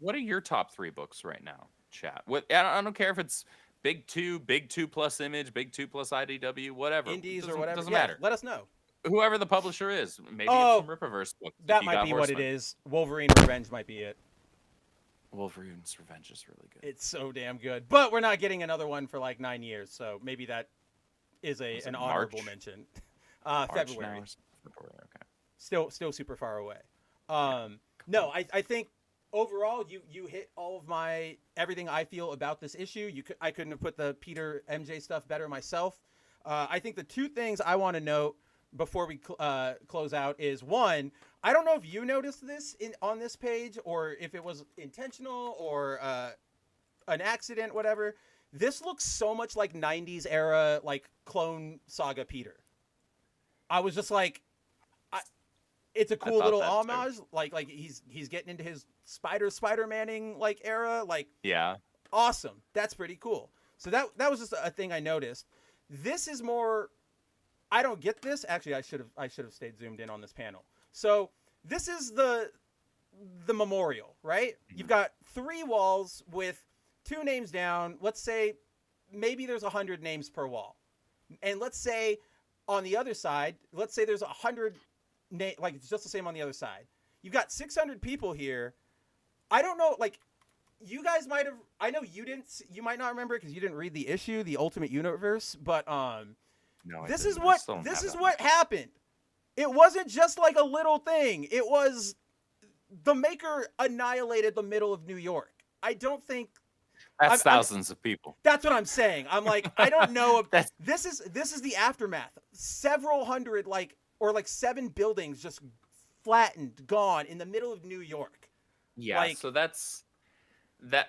What are your top 3 books right now? Chat. I don't care if it's Big 2 plus Image, Big 2 plus IDW, whatever. Indies or whatever. Doesn't matter. Let us know. Whoever the publisher is. Maybe it's some Rippaverse book. That might be what it is. Wolverine Revenge might be it. Wolverine's Revenge is really good. It's so damn good. But we're not getting another one for like 9 years, so maybe that is an honorable mention. February. Okay. Still super far away. No, I think overall you hit all of everything I feel about this issue. I couldn't have put the Peter MJ stuff better myself. I think the 2 things I want to note before we close out is, one, I don't know if you noticed this on this page or if it was intentional or an accident, whatever. This looks so much like 90s era, like Clone Saga Peter. I was just like, it's a cool little homage. Like he's getting into his Spider-Manning like era. Like, yeah, awesome. That's pretty cool. So that was just a thing I noticed. This is more. I don't get this. Actually, I should have stayed zoomed in on this panel. So this is the memorial, right? Mm-hmm. You've got 3 walls with 2 names down. Let's say maybe there's 100 names per wall, and let's say on the other side, let's say there's 100. Like it's just the same on the other side. You've got 600 people here. I don't know. Like you guys might have. I know you didn't. You might not remember because you didn't read the issue, the Ultimate Universe. But no, this is what happened. It wasn't just like a little thing. It was the Maker annihilated the middle of New York. I don't think. That's thousands of people. That's what I'm saying. I'm like, I don't know. This is the aftermath. Several hundred or 7 buildings just flattened, gone in the middle of New York. Yeah, so that's that,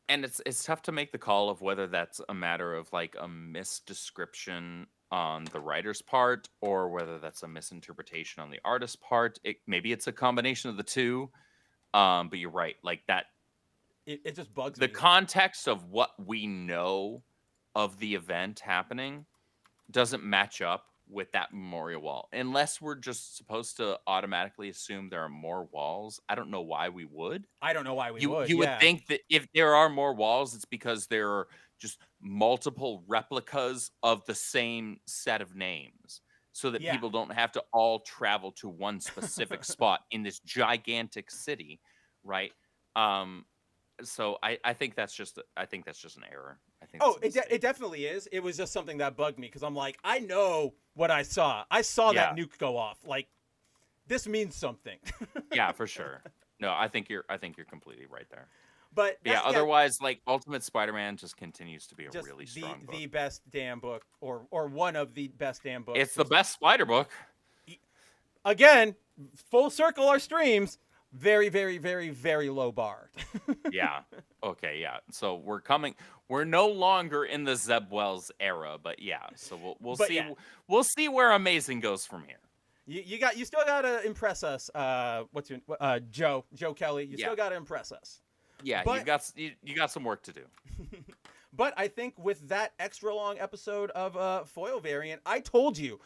and it's tough to make the call of whether that's a matter of like a misdescription on the writer's part or whether that's a misinterpretation on the artist's part. Maybe it's a combination of the 2. But you're right, like that. It just bugs me. The context of what we know of the event happening doesn't match up with that memorial wall, unless we're just supposed to automatically assume there are more walls. I don't know why we would. I don't know why we would. You would think that if there are more walls, it's because there are just multiple replicas of the same set of names, so that people don't have to all travel to one specific spot in this gigantic city, right? So I think that's just an error. I think. Oh, it definitely is. It was just something that bugged me because I'm like, I know what I saw. I saw that nuke go off. Like, this means something. Yeah, for sure. No, I think you're completely right there. But yeah, otherwise, like Ultimate Spider-Man just continues to be a really strong book. The best damn book, or one of the best damn books. It's the best Spider book. Again, full circle our streams. Very, very, very, very low bar. Yeah. Okay. Yeah. So we're no longer in the Zeb Wells era, but yeah. So we'll see. Yeah. We'll see where Amazing goes from here. You still gotta impress us. What's your Joe Kelly? You still gotta impress us. Yeah, But you got some work to do. but I think with that extra long episode of foil variant, I told you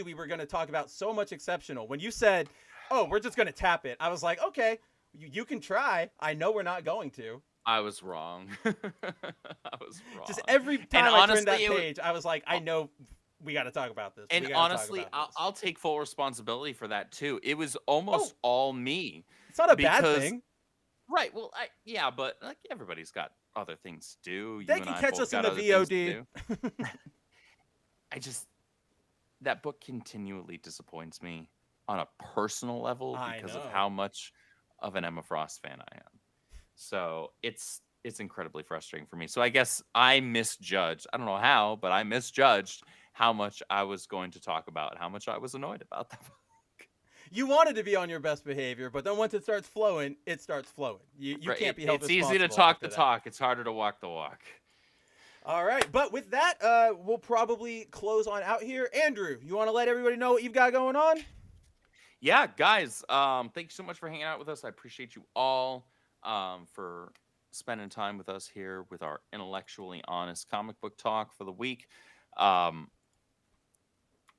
we were going to talk about so much exceptional. When you said, "Oh, we're just going to tap it," I was like, "Okay, you can try. I know we're not going to." I was wrong. I was wrong. Just every time I turned that page, I was like, "I know we got to talk about this." And honestly, I'll take full responsibility for that too. It was almost all me. It's not a bad thing. Right. Well, but like everybody's got other things to do. They can catch us in the VOD. That book continually disappoints me on a personal level because of how much of an Emma Frost fan I am. So it's incredibly frustrating for me. So I guess I misjudged. I don't know how, but I misjudged how much I was going to talk about, how much I was annoyed about that book. You wanted to be on your best behavior, but then once it starts flowing, it starts flowing. You can't be held responsible. It's easy to talk the talk. It's harder to walk the walk. All right. But with that, we'll probably close on out here. Andrew, you want to let everybody know what you've got going on? Yeah, guys. Thank you so much for hanging out with us. I appreciate you all for spending time with us here with our intellectually honest comic book talk for the week.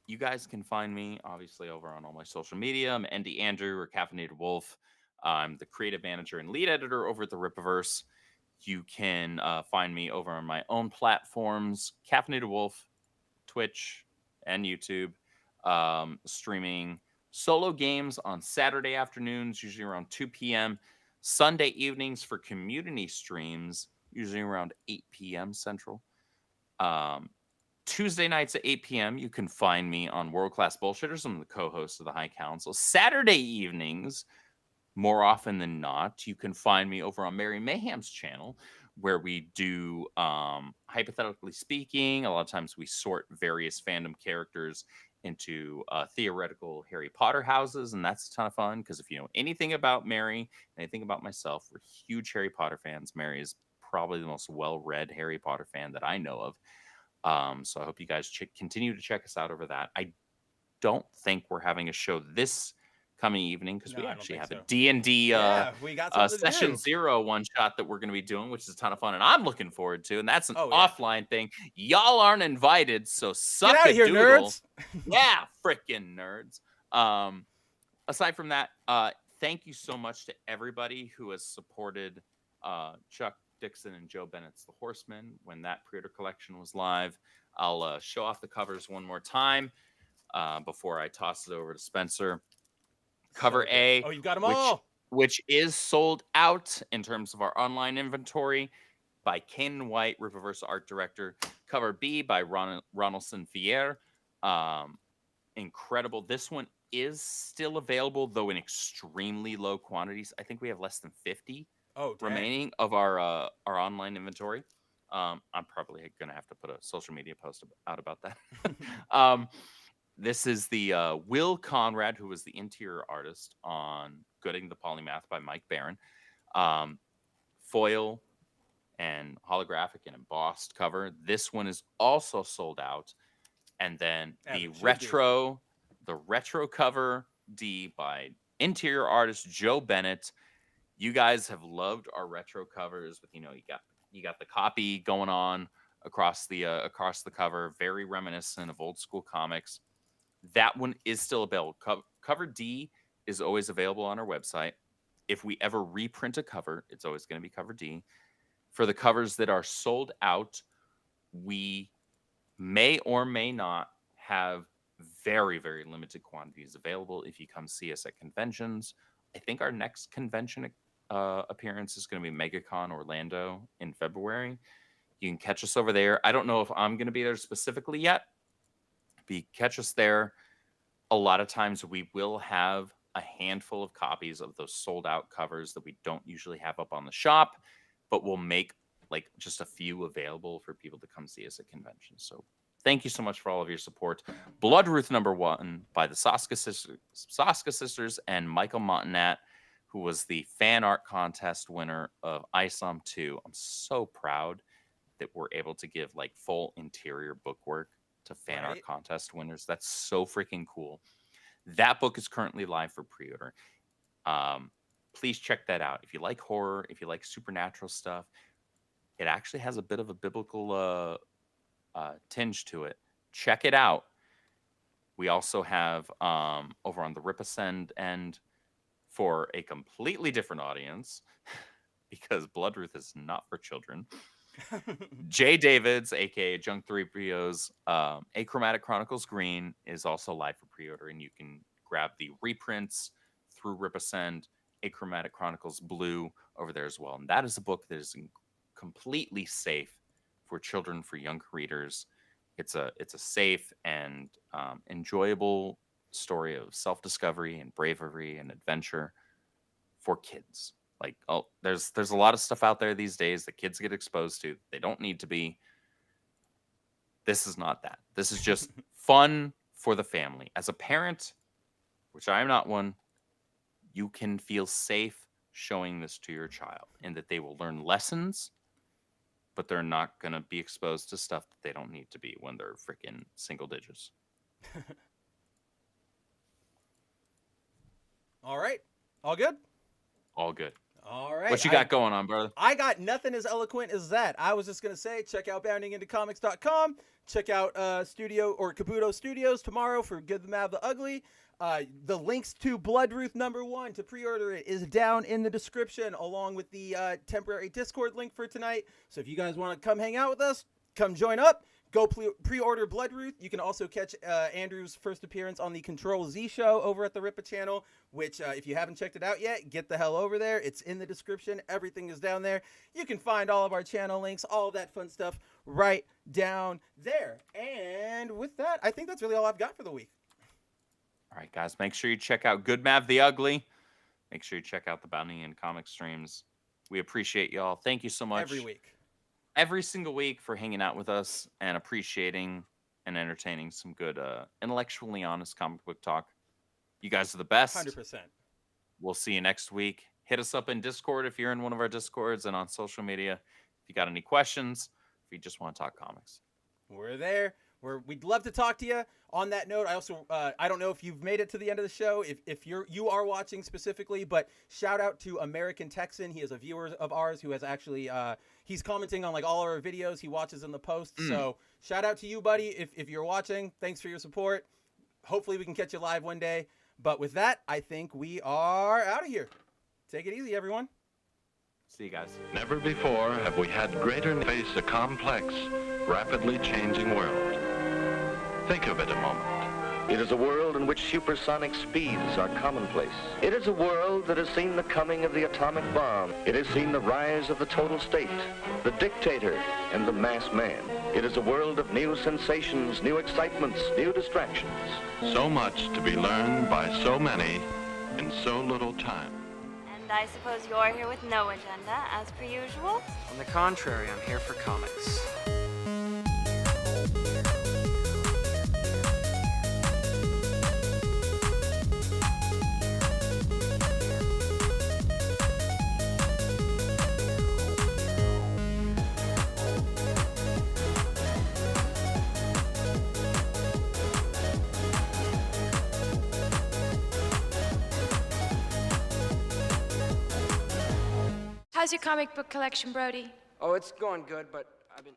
You guys can find me, obviously, over on all my social media. I'm Andy Andrew or Caffeinated Wolf. I'm the creative manager and lead editor over at the Rippaverse. You can find me over on my own platforms, Caffeinated Wolf, Twitch, and YouTube, streaming solo games on Saturday afternoons, usually around 2 p.m., Sunday evenings for community streams, usually around 8 p.m. Central. Tuesday nights at 8 p.m., you can find me on World Class Bullshitters. I'm the co-host of the High Council. Saturday evenings, more often than not, you can find me over on Mary Mayhem's channel, where we do, hypothetically speaking, a lot of times we sort various fandom characters into theoretical Harry Potter houses, and that's a ton of fun, because if you know anything about Mary, anything about myself, we're huge Harry Potter fans. Mary is probably the most well-read Harry Potter fan that I know of. So I hope you guys continue to check us out over that. I don't think we're having a show this coming evening because we actually have a D&D Session 0 one-shot that we're going to be doing, which is a ton of fun, and I'm looking forward to, and that's an offline thing. Y'all aren't invited, so suck Get out of here, nerds. Yeah, freaking nerds. Aside from that, thank you so much to everybody who has supported Chuck Dixon and Joe Bennett's The Horseman when that pre-order collection was live. I'll show off the covers one more time before I toss it over to Spencer. Cover A. Oh, you got them all. Which is sold out in terms of our online inventory by Kanan White, Rippaverse art director. Cover B by Ronaldson Fier. Incredible. This one is still available, though in extremely low quantities. I think we have less than 50 remaining of our online inventory. I'm probably going to have to put a social media post out about that. This is the Will Conrad, who was the interior artist on Gooding the Polymath by Mike Barron. Foil and holographic and embossed cover. This one is also sold out. And then the retro cover D by interior artist Joe Bennett. You guys have loved our retro covers with, you got the copy going on across the cover, very reminiscent of old school comics. That one is still available. Cover D is always available on our website. If we ever reprint a cover, it's always going to be cover D. For the covers that are sold out, we may or may not have very, very limited quantities available if you come see us at conventions. I think our next convention appearance is going to be MegaCon Orlando in February. You can catch us over there. I don't know if I'm going to be there specifically yet. Catch us there. A lot of times we will have a handful of copies of those sold out covers that we don't usually have up on the shop, but we'll make like just a few available for people to come see us at conventions. So thank you so much for all of your support. Bloodruth #1 by the Saska Sisters and Michael Montanat, who was the fan art contest winner of ISOM 2. I'm so proud that we're able to give like full interior bookwork to fan art contest winners. That's so freaking cool. That book is currently live for pre-order. please check that out. If you like horror, if you like supernatural stuff, it actually has a bit of a biblical tinge to it. Check it out. We also have over on the Rip Ascend end, for a completely different audience, because Bloodruth is not for children. Jay Davids, aka Junk 3PO's Achromatic Chronicles Green, is also live for pre-order, and you can grab the reprints through Rip Ascend, Achromatic Chronicles Blue over there as well. And that is a book that is completely safe for children, for young readers. It's a safe and enjoyable story of self-discovery and bravery and adventure for kids. Like, oh, there's a lot of stuff out there these days that kids get exposed to. They don't need to be. This is not that. This is just fun for the family. As a parent, which I am not one, you can feel safe showing this to your child, and that they will learn lessons, but they're not going to be exposed to stuff that they don't need to be when they're freaking single digits. All right. All good? All good. All right. What you got going on, brother? I got nothing as eloquent as that. I was just going to say, check out boundingintocomics.com. Check out Kabuto Studios tomorrow for Good, the Mad, the Ugly. The links to Bloodruth #1 to pre-order it is down in the description, along with the temporary Discord link for tonight. So if you guys want to come hang out with us, come join up. Go pre-order Bloodruth. You can also catch Andrew's first appearance on the Control Z show over at the Rippa channel, which if you haven't checked it out yet, get the hell over there. It's in the description. Everything is down there. You can find all of our channel links, all of that fun stuff right down there. And with that, I think that's really all I've got for the week. All right, guys, make sure you check out Good Mav the Ugly. Make sure you check out the Bounty and Comic streams. We appreciate y'all. Thank you so much. Every single week for hanging out with us and appreciating and entertaining some good, intellectually honest comic book talk. You guys are the best. 100%. We'll see you next week. Hit us up in Discord if you're in one of our Discords, and on social media if you got any questions, if you just want to talk comics. We're there. We'd love to talk to you. On that note, I also I don't know if you've made it to the end of the show, if you are watching specifically, but shout out to American Texan. He is a viewer of ours who has actually he's commenting on like all our videos. He watches in the post. So shout out to you, buddy, if you're watching. Thanks for your support. Hopefully we can catch you live one day. But with that, I think we are out of here. Take it easy, everyone. See you guys. Never before have we had greater face a complex, rapidly changing world. Think of it a moment. It is a world in which supersonic speeds are commonplace. It is a world that has seen the coming of the atomic bomb. It has seen the rise of the total state, the dictator, and the mass man. It is a world of new sensations, new excitements, new distractions. So much to be learned by so many in so little time. And I suppose you're here with no agenda, as per usual? On the contrary, I'm here for comics. How's your comic book collection, Brody? Oh, it's going good, but I've been...